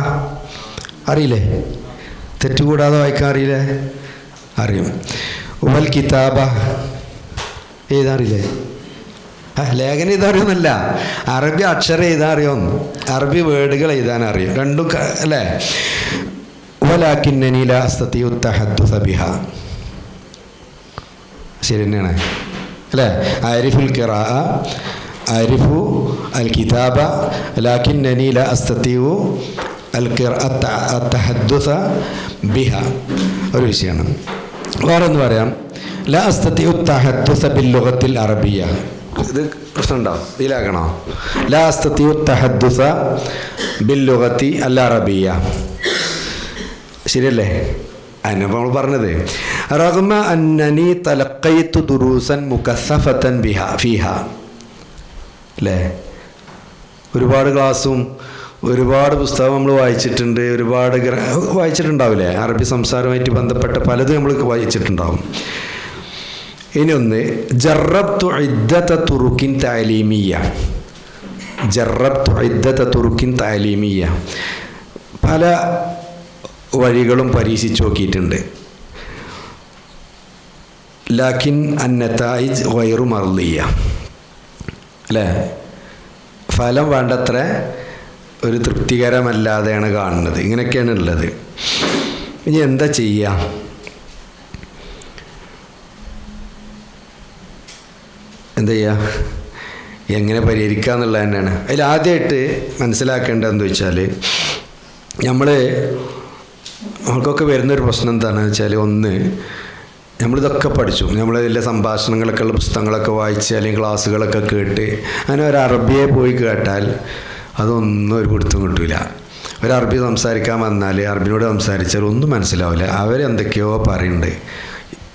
Speaker 1: അറിയില്ലേ? തെറ്റുകൂടാതെ വായിക്കാൻ അറിയില്ലേ? അറിയും. വൽ കിതാബ എഴുതാൻ അറിയില്ലേ? ലേഖനം എഴുതാൻ അറിയുമെന്നല്ല, അറബി അക്ഷരം എഴുതാൻ അറിയുമെന്ന്, അറബി വേർഡുകൾ എഴുതാൻ അറിയും, രണ്ടും അല്ലേ? വലാകിന്നനി ലാ അസ്തതിഉ തഹദ്ദുസ ബിഹാ ശരി തന്നെയാണ് അല്ലേ? ആരിഫുൽ ഖിറാഅ, ആരിഫു അൽ കിതാബ, ലാകിന്നനി ലാ അസ്തതിഉ അൽ തഹദ്ദുസ ബിഹ ഒരു വിഷയമാണ്. വേറെ ഒന്ന് പറയാം, ലാ അസ്തതിഉ തഹദ്ദുസ ബിൽ ലുഗത്തിൽ അറബിയ്യ. ഇത് പ്രശ്നമുണ്ടോ? ഇതിലാക്കണോ? ലാ അസ്തതിഉ തഹദ്ദുസ ബിൽ ലുഗത്തി അൽ അറബിയ്യ ശരിയല്ലേ? അതിനപ്പോൾ നമ്മൾ പറഞ്ഞത് റഗ്മ അന്നനി തലഖൈതു ദുറൂസൻ മുകസ്സഫതൻ ബിഹാ ഫീഹാ അല്ലേ? ഒരുപാട് ക്ലാസ്സും ഒരുപാട് പുസ്തകം നമ്മൾ വായിച്ചിട്ടുണ്ട്, ഒരുപാട് വായിച്ചിട്ടുണ്ടാവില്ലേ? അറബി സംസാരവുമായിട്ട് ബന്ധപ്പെട്ട പലതും നമ്മൾ വായിച്ചിട്ടുണ്ടാവും. ഇനി ഒന്ന് ജറബ്തു ഇദ്ദത തുറുക്കിൻ തഅലീമിയ്യ. ജറബ്തു ഇദ്ദത തുറുക്കിൻ തഅലീമിയ്യ, പല വഴികളും പരീക്ഷിച്ച് നോക്കിയിട്ടുണ്ട്. ലാക്കിൻ അന്നതായിജ് ഗൈറു മർദിയ്യ അല്ലേ? ഫലം വേണ്ടത്ര ഒരു തൃപ്തികരമല്ലാതെയാണ് കാണുന്നത്. ഇങ്ങനെയൊക്കെയാണ് ഉള്ളത്. ഇനി എന്താ ചെയ്യുക? എന്താ ചെയ്യുക? എങ്ങനെ പരിഹരിക്കുക എന്നുള്ളത് തന്നെയാണ്. അതിൽ ആദ്യമായിട്ട് മനസ്സിലാക്കേണ്ടതെന്ന് വെച്ചാൽ നമ്മൾക്കൊക്കെ വരുന്നൊരു പ്രശ്നം എന്താണെന്ന് വെച്ചാൽ, ഒന്ന്, നമ്മളിതൊക്കെ പഠിച്ചു, നമ്മളതിലെ സംഭാഷണങ്ങളൊക്കെ ഉള്ള പുസ്തകങ്ങളൊക്കെ വായിച്ച് അല്ലെങ്കിൽ ക്ലാസ്സുകളൊക്കെ കേട്ട് അങ്ങനെ ഒരു അറബിയെ പോയി കേട്ടാൽ അതൊന്നും ഒരു പിടുത്തം കിട്ടില്ല. ഒരു അറബി സംസാരിക്കാൻ വന്നാൽ അറബിനോട് സംസാരിച്ചാൽ ഒന്നും മനസ്സിലാവില്ല. അവരെന്തൊക്കെയോ പറയുന്നുണ്ട്,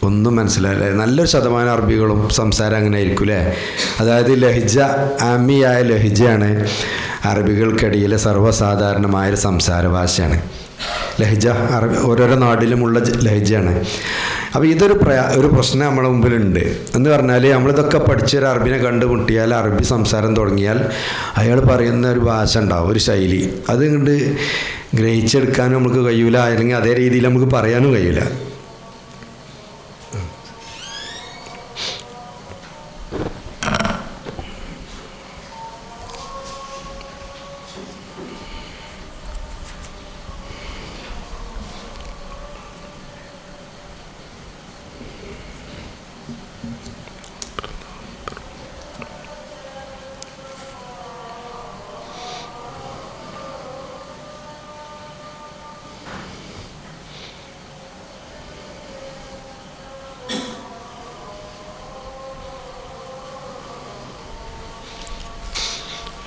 Speaker 1: ഒന്നും മനസ്സിലാവില്ല. നല്ലൊരു ശതമാനം അറബികളും സംസാരം അങ്ങനെ ആയിരിക്കും അല്ലേ. അതായത് ലഹിജ, ആമിയായ ലഹിജയാണ് അറബികൾക്കിടയിലെ സർവ്വസാധാരണമായൊരു സംസാര ഭാഷയാണ്. ലഹിജ ഓരോരോ നാട്ടിലുമുള്ള ലഹിജയാണ്. അപ്പോൾ ഒരു പ്രശ്നം നമ്മുടെ മുമ്പിലുണ്ട് എന്ന് പറഞ്ഞാൽ, നമ്മളിതൊക്കെ പഠിച്ചൊരു അറബിനെ കണ്ടുമുട്ടിയാൽ, അറബി സംസാരം തുടങ്ങിയാൽ അയാൾ പറയുന്ന ഒരു ഭാഷ ഉണ്ടാവും, ഒരു ശൈലി, അത് ഇങ്ങോട്ട് ഗ്രഹിച്ചെടുക്കാനും നമുക്ക് കഴിയൂല, അല്ലെങ്കിൽ അതേ രീതിയിൽ നമുക്ക് പറയാനും കഴിയില്ല.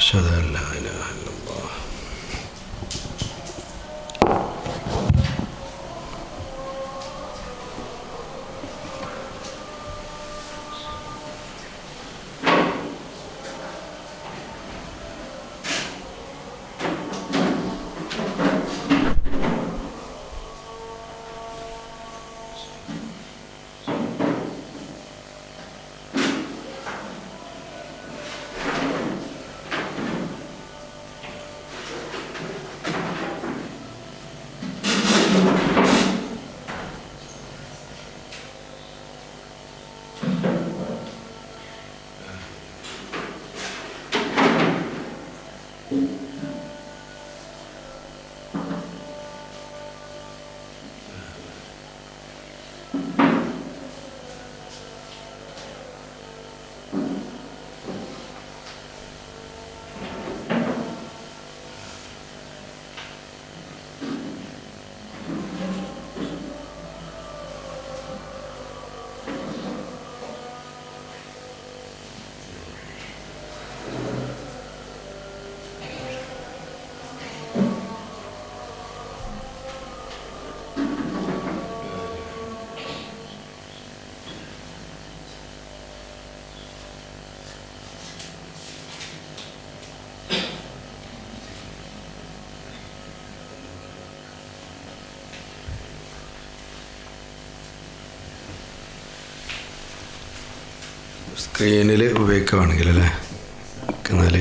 Speaker 1: أشهد أن لا إله إلا الله. സ്ക്രീനിൽ ഉപയോഗിക്കുകയാണെങ്കിൽ അല്ലേ, എന്നാൽ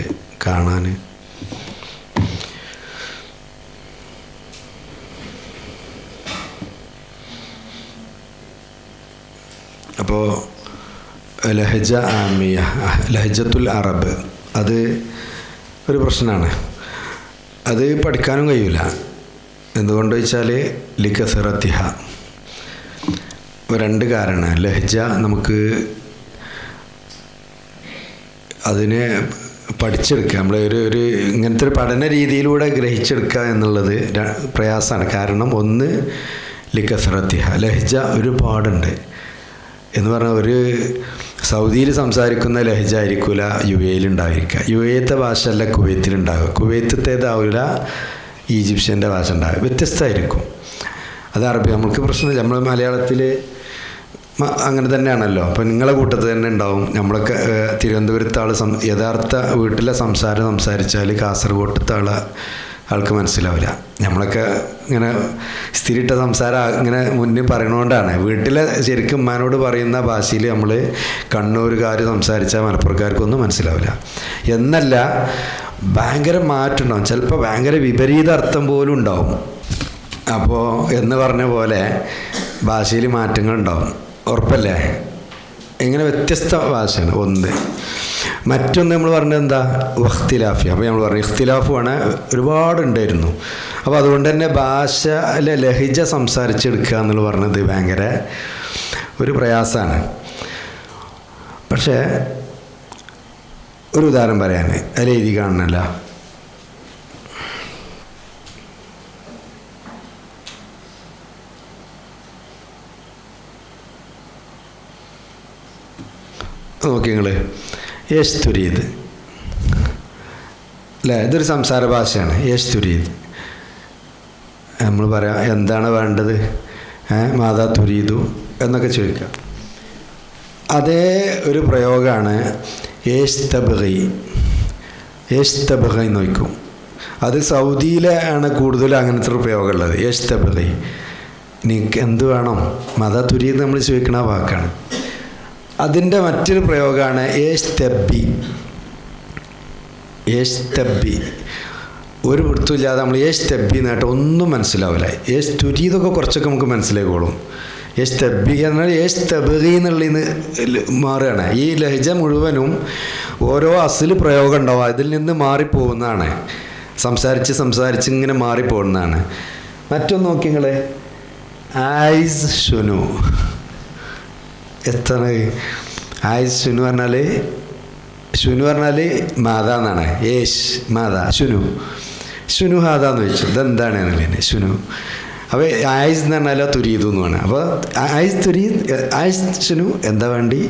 Speaker 1: കാണാൻ അപ്പോൾ ലഹജ ആമിയ, ലഹജത്തുൽ അറബ്, അത് ഒരു പ്രശ്നമാണ്. അത് പഠിക്കാനും കഴിയില്ല. എന്തുകൊണ്ട് വെച്ചാൽ ലിഖസറത്തിഹ, രണ്ട് കാരണം. ലഹജ നമുക്ക് അതിനെ പഠിച്ചെടുക്കുക, നമ്മൾ ഒരു ഇങ്ങനത്തെ ഒരു പഠന രീതിയിലൂടെ ഗ്രഹിച്ചെടുക്കുക എന്നുള്ളത് പ്രയാസമാണ്. കാരണം ഒന്ന്, ലിഖസറത്തിഹ, ലഹജ ഒരുപാടുണ്ട് എന്ന് പറഞ്ഞാൽ ഒരു സൗദിയിൽ സംസാരിക്കുന്ന ലഹജ ആയിരിക്കില്ല യു എയിലുണ്ടായിരിക്കുക. യു എത്തെ ഭാഷ അല്ല കുവൈത്തിലുണ്ടാവുക, കുവൈത്തത്തേതാവില്ല ഈജിപ്ഷ്യൻ്റെ ഭാഷ ഉണ്ടാവുക, വ്യത്യസ്തമായിരിക്കും. അത് അറബി നമുക്ക് പ്രശ്നമില്ല. നമ്മൾ മലയാളത്തിൽ അങ്ങനെ തന്നെയാണല്ലോ. അപ്പോൾ നിങ്ങളെ കൂട്ടത്തിൽ തന്നെ ഉണ്ടാവും. നമ്മളൊക്കെ തിരുവനന്തപുരത്തെ ആൾ യഥാർത്ഥ വീട്ടിലെ സംസാരം സംസാരിച്ചാൽ കാസർഗോഡത്തെ ആൾക്ക് മനസ്സിലാവില്ല. നമ്മളൊക്കെ ഇങ്ങനെ സ്ഥിരിട്ട സംസാരം ഇങ്ങനെ മുന്നിൽ പറയണതുകൊണ്ടാണ്. വീട്ടിലെ ശരിക്കും ഉമ്മാനോട് പറയുന്ന ഭാഷയിൽ നമ്മൾ കണ്ണൂരുകാർ സംസാരിച്ചാൽ മലപ്പുറക്കാർക്കൊന്നും മനസ്സിലാവില്ല. എന്നല്ല, ഭയങ്കര മാറ്റമുണ്ടാവും, ചിലപ്പോൾ ഭയങ്കര വിപരീത അർത്ഥം പോലും ഉണ്ടാവും. അപ്പോൾ എന്ന് പറഞ്ഞ പോലെ ഭാഷയിൽ മാറ്റങ്ങളുണ്ടാവും, ഉറപ്പല്ലേ? ഇങ്ങനെ വ്യത്യസ്ത ഭാഷയാണ് ഒന്ന്. മറ്റൊന്ന് നമ്മൾ പറഞ്ഞത് എന്താ, ഇഖ്തിലാഫി. അപ്പോൾ നമ്മൾ പറഞ്ഞു ഇഖ്തിലാഫുമാണ് ഒരുപാടുണ്ടായിരുന്നു. അപ്പോൾ അതുകൊണ്ട് തന്നെ ഭാഷ അല്ലെ ലഹിജ സംസാരിച്ചെടുക്കുക എന്നുള്ള പറഞ്ഞത് ഭയങ്കര ഒരു പ്രയാസമാണ്. പക്ഷേ ഒരു ഉദാഹരണം പറയാൻ അതിൽ എഴുതി കാണണല്ലോ. നോക്കി നിങ്ങൾ യേശ് തുരീദ് അല്ലേ, ഇതൊരു സംസാര ഭാഷയാണ്. യേശ് തുരീദ് നമ്മൾ പറയാം എന്താണ് വേണ്ടത്, മാതാ തുരീദു എന്നൊക്കെ ചോദിക്കാം. അതേ ഒരു പ്രയോഗമാണ് യേശ് തബ്ഗി. യേശ് തബ്ഗി എന്ന് നോക്കും. അത് സൗദിയിലാണ് കൂടുതൽ അങ്ങനത്തെ ഒരു പ്രയോഗം ഉള്ളത്. യേശ് തബ്ഗി, നിങ്ങൾക്ക് എന്ത് വേണം, മാതാ തുരീദ് നമ്മൾ ചോദിക്കണ വാക്കാണ്. അതിൻ്റെ മറ്റൊരു പ്രയോഗമാണ് യേശ് തബ്ബി. യേശ് തബ്ബി ഒരു വൃത്തമില്ലാതെ നമ്മൾ യേശ് തബ്ബി എന്നിട്ട് ഒന്നും മനസ്സിലാവില്ല. യേശ് തുരീദൊക്കെ കുറച്ചൊക്കെ നമുക്ക് മനസ്സിലായിക്കോളും. യേശ് തബ്ബി എന്നാൽ യേശ് തബ്ഗി എന്നുള്ളതിന് മാറുകയാണ്. ഈ ലഹജ മുഴുവനും ഓരോ അസിൽ പ്രയോഗം ഉണ്ടാവും, അതിൽ നിന്ന് മാറിപ്പോകുന്നതാണ്. സംസാരിച്ച് ഇങ്ങനെ മാറിപ്പോകുന്നതാണ്. മറ്റൊന്ന് നോക്കി നിങ്ങൾ, ആയിസ് ഷുനു. എത്ര ആയിസ് ഷുനു പറഞ്ഞാൽ, ഷുനു പറഞ്ഞാൽ മാതാ എന്നാണ്. യേശ് മാതാ, ഷുനു ഹാദാന്ന് ചോദിച്ചു. ഇതെന്താണ് എന്നുള്ളതിന് ഷുനു. അപ്പോൾ ആയിസ് എന്ന് പറഞ്ഞാൽ തുരീദു എന്നാണ്. അപ്പോൾ ആയിസ് തുരീദ്, ആയിസ് ഷുനു എന്താ വേണ്ടി,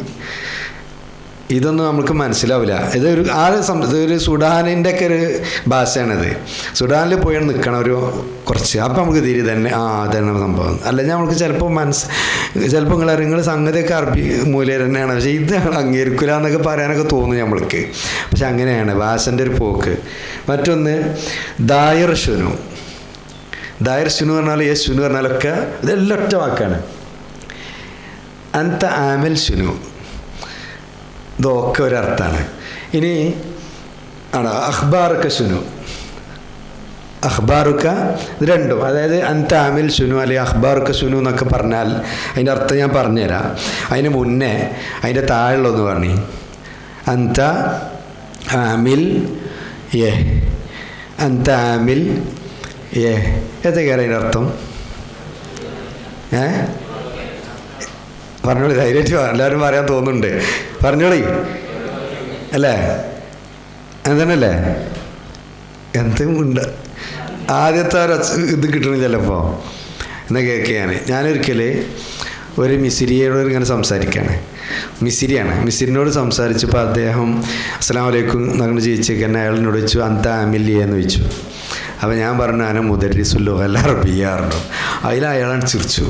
Speaker 1: ഇതൊന്നും നമുക്ക് മനസ്സിലാവില്ല. ഇതൊരു ഇതൊരു സുഡാനിൻ്റെ ഒക്കെ ഒരു ഭാഷയാണിത്. സുഡാനിൽ പോയി നിൽക്കണം ഒരു കുറച്ച്, അപ്പോൾ നമുക്ക് തിരി തന്നെ അതന്നെ സംഭവം. അല്ലെങ്കിൽ നമുക്ക് ചിലപ്പോൾ ചിലപ്പോൾ നിങ്ങൾ സംഗതിയൊക്കെ അറബി മൂല്യം തന്നെയാണ്, പക്ഷേ ഇത് അംഗീകരിക്കില്ല എന്നൊക്കെ പറയാനൊക്കെ തോന്നും നമ്മൾക്ക്. പക്ഷെ അങ്ങനെയാണ് ഭാഷൻ്റെ ഒരു പോക്ക്. മറ്റൊന്ന് ദായർ ഷുനു. ദായർ ഷുനു പറഞ്ഞാൽ യേശ് ഷുനു പറഞ്ഞാലൊക്കെ ഇതെല്ലാം ഒറ്റ വാക്കാണ്. അന്ത ആമൽ ഷുനു, ഇതൊക്കെ ഒരർത്ഥമാണ്. ഇനി ആണ് അഖ്ബാറുക്ക ഷുനു. അഖ്ബാറുക്ക ഇത് രണ്ടും, അതായത് അന്ത ആമിൽ ഷുനു അല്ലെങ്കിൽ അഖ്ബാറുക്ക ഷുനു എന്നൊക്കെ പറഞ്ഞാൽ അതിൻ്റെ അർത്ഥം ഞാൻ പറഞ്ഞുതരാം. അതിന് മുന്നേ അതിൻ്റെ താഴെയുള്ളതെന്ന് പറഞ്ഞു അന്ത ആമിൽ യേ, അന്ത ആമിൽ യേ. ഏതൊക്കെയാണ് അതിൻ്റെ അർത്ഥം? പറഞ്ഞോളി, ധൈര്യമായിട്ട് എല്ലാവരും പറയാൻ തോന്നുന്നുണ്ട്. പറഞ്ഞോളി അല്ലേ, എന്താണല്ലേ എന്തുണ്ട് ആദ്യത്തെ ഇത് കിട്ടണം ചിലപ്പോൾ. എന്നാൽ കേൾക്കുകയാണ്. ഞാനൊരിക്കൽ ഒരു മിസിരിയോട് ഇങ്ങനെ സംസാരിക്കുകയാണ്. മിസിരിയാണ്. മിസിരിനോട് സംസാരിച്ചപ്പോൾ അദ്ദേഹം അസ്സലാമു അലൈക്കും എന്നങ്ങനെ ചോദിച്ചേക്കാൻ അയാളിനോട് ചോദിച്ചു അന്ത ആമില്ലിയ എന്ന് ചോദിച്ചു. അപ്പോൾ ഞാൻ പറഞ്ഞു ഞാൻ മുദരിസുൽ ലുഗൽ അറബിയ്യ പറഞ്ഞു. അതിൽ അയാളാണ് ചിരിച്ചു.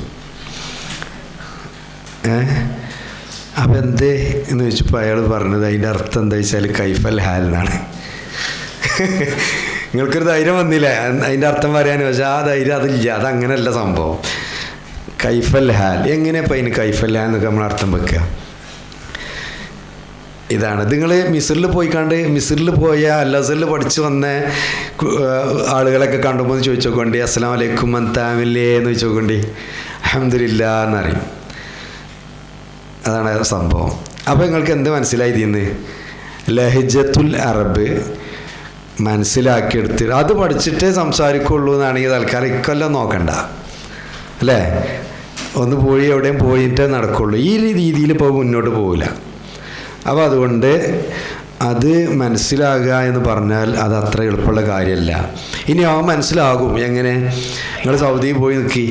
Speaker 1: അപ്പം എന്തേ എന്ന് ചോദിച്ചപ്പോൾ അയാൾ പറഞ്ഞത് അതിൻ്റെ അർത്ഥം എന്താ വെച്ചാൽ കൈഫൽ ഹാൽ എന്നാണ്. നിങ്ങൾക്കൊരു ധൈര്യം വന്നില്ല അതിൻ്റെ അർത്ഥം പറയാൻ, പക്ഷേ ആ ധൈര്യം അതില്ല, അതങ്ങനെയല്ല സംഭവം. കൈഫൽ ഹാൽ എങ്ങനെയപ്പോൾ അതിന് കൈഫൽ ഹാൽ എന്നൊക്കെ നമ്മൾ അർത്ഥം വെക്കുക. ഇതാണ് നിങ്ങൾ മിസ്രിൽ മിസ്രിൽ പോയ അല്ലസറിൽ പഠിച്ചു വന്ന ആളുകളൊക്കെ കണ്ടുമ്പോൾ ചോദിച്ചോക്കോണ്ടി അസ്സലാമു അലൈക്കും അന്താമില്ലേ എന്ന് ചോദിച്ചോക്കോണ്ടി അൽഹംദുലില്ലാ എന്നറിയും. അതാണ് സംഭവം. അപ്പോൾ നിങ്ങൾക്ക് എന്ത് മനസ്സിലായി ഇതിന്ന്? ലഹജത്തുൽ അറബ് മനസ്സിലാക്കിയെടുത്ത് അത് പഠിച്ചിട്ടേ സംസാരിക്കുള്ളൂ എന്നാണെങ്കിൽ തൽക്കാലം ഇക്കൊല്ലം നോക്കണ്ട അല്ലേ. ഒന്ന് പോയി എവിടെയും പോയിട്ടേ നടക്കുള്ളൂ. ഈ രീതിയിൽ ഇപ്പോൾ മുന്നോട്ട് പോകില്ല. അപ്പോൾ അതുകൊണ്ട് അത് മനസ്സിലാകുക എന്ന് പറഞ്ഞാൽ അത് അത്ര എളുപ്പമുള്ള കാര്യമല്ല. ഇനി മനസ്സിലാകും എങ്ങനെ? നിങ്ങൾ സൗദിയിൽ പോയി നിൽക്കി,